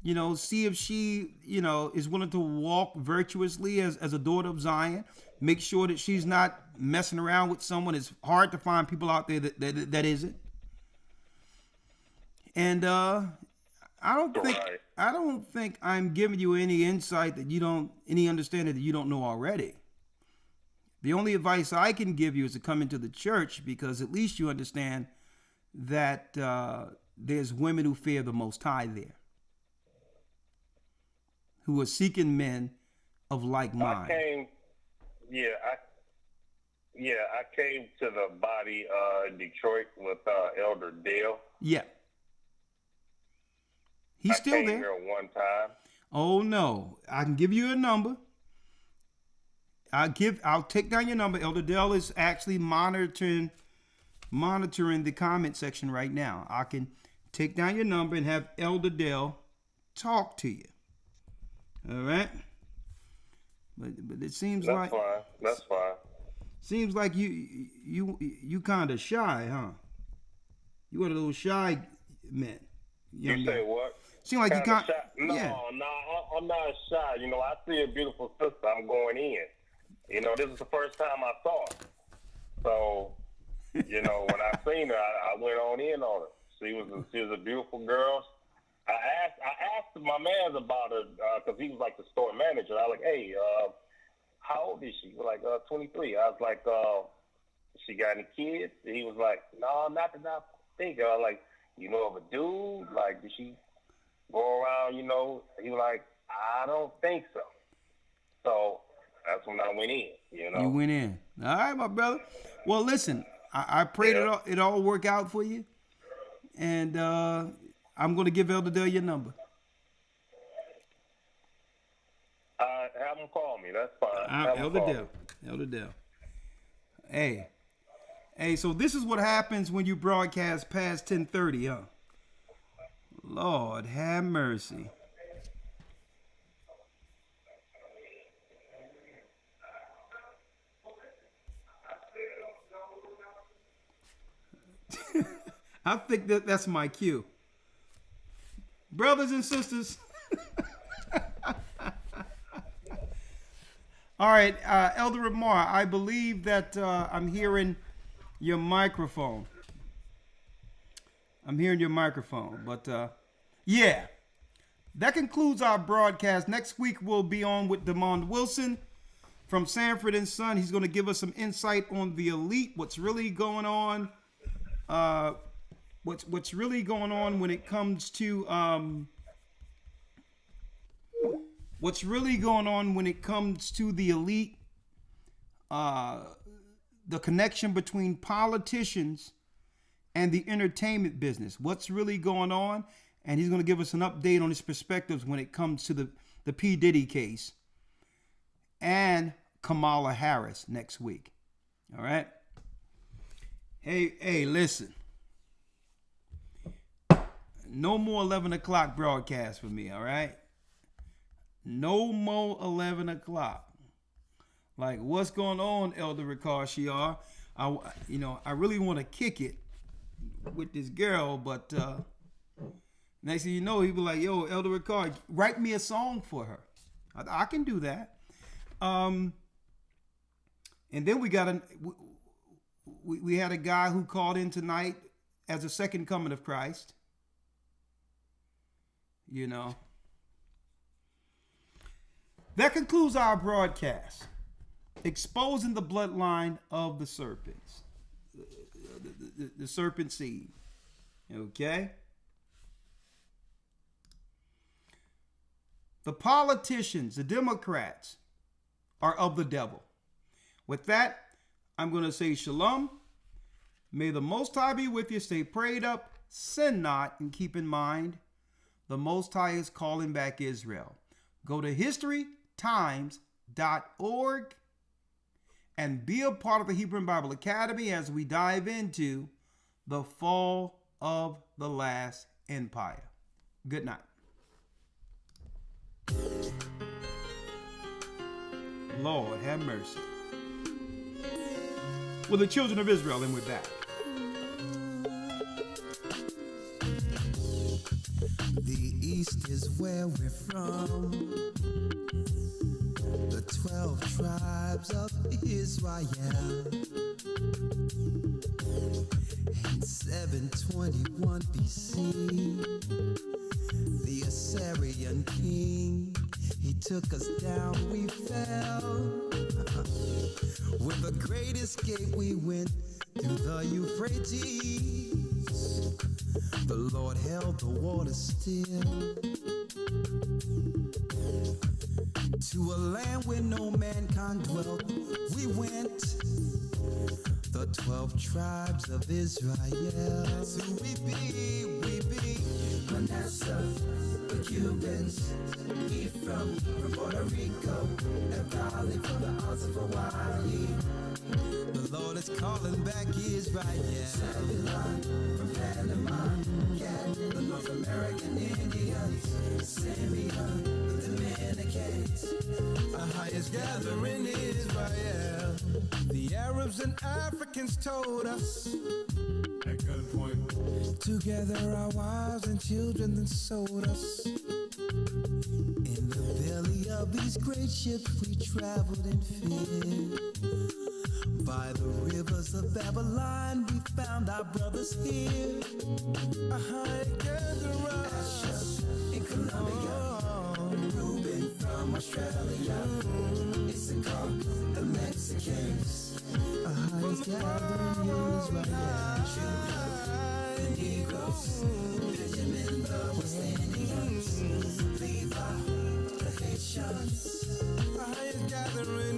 you know, see if she, you know, is willing to walk virtuously as a daughter of Zion. Make sure that she's not messing around with someone. It's hard to find people out there that isn't. And I don't think I'm giving you any insight that any understanding that you don't know already. The only advice I can give you is to come into the church, because at least you understand that there's women who fear the Most High there, who are seeking men of like mind. I came to the body in Detroit with Elder Dale. Yeah. He's still there. I came here one time. Oh no, I can give you a number. I'll take down your number. Elder Dale is actually monitoring the comment section right now. I can take down your number and have Elder Dale talk to you. All right. But it seems That's fine. Seems like you kind of shy, huh? You one of those shy men. You say what? Seem like you can't. No, I'm not shy. You know, I see a beautiful sister. I'm going in. You know, this is the first time I saw her. So, you know, when I seen her, I went on in on her. She was a beautiful girl. I asked my man about her because he was like the store manager. I was like, hey, how old is she? He was like 23. I was like, she got any kids? And he was like, no, not that I think. I was like, you know of a dude? Like, did she go around, you know? He was like, I don't think so. So that's when I went in, you know. You went in. All right, my brother. Well, listen, I prayed it all work out for you. And I'm going to give Elder Dale your number. Have him call me. That's fine. Elder Dale. Hey, so this is what happens when you broadcast past 10:30, huh? Lord have mercy. I think that's my cue. Brothers and sisters. All right, Elder Rawchaa, I believe that I'm hearing your microphone. But yeah, that concludes our broadcast. Next week we'll be on with Demond Wilson from Sanford and Son. He's going to give us some insight on the elite, what's really going on. What's really going on when it comes to the elite, the connection between politicians and the entertainment business. What's really going on? And he's going to give us an update on his perspectives when it comes to the P. Diddy case and Kamala Harris next week. All right. Hey, listen. No more 11 o'clock broadcast for me, all right? No more 11 o'clock. Like, what's going on, Elder Rawchaa? I really want to kick it with this girl, but next thing you know, he be like, yo, Elder Rawchaa, write me a song for her. I can do that. And then we had a guy who called in tonight as a second coming of Christ. You know. That concludes our broadcast. Exposing the bloodline of the serpents. The serpent seed. Okay? The politicians, the Democrats, are of the devil. With that, I'm going to say shalom. May the Most High be with you. Stay prayed up, sin not, and keep in mind, the Most High is calling back Israel. Go to historytimes.org and be a part of the Hebrew Bible Academy as we dive into the fall of the last empire. Good night. Lord have mercy. Well, the children of Israel, and we're back. The east is where we're from. The 12 tribes of Israel. In 721 BC, the Assyrian king, he took us down, we fell. With a great escape, we went through the Euphrates. The Lord held the water still. To a land where no mankind dwelt, we went. The 12 tribes of Israel. So we be Manasseh, the Cubans, Ephraim from Puerto Rico, Naphtali from the Isles of Hawaii. The Lord is calling back Israel. Zebulun from Panama, Gad, the North American Indians, Simeon, the Dominicans, our highest gathering Israel. The Arabs and Africans told us at gunpoint. Together our wives and children then sold us. In the belly of these great ships we traveled in fear. By the rivers of Babylon we found our brothers here. Together us in Colombia, Reuben from Australia, Issachar, the Mexicans, our highest gathering Israel. Judah, the Negroes, Benjamin, the West Indians, Levi, the Haitians, our highest gathering.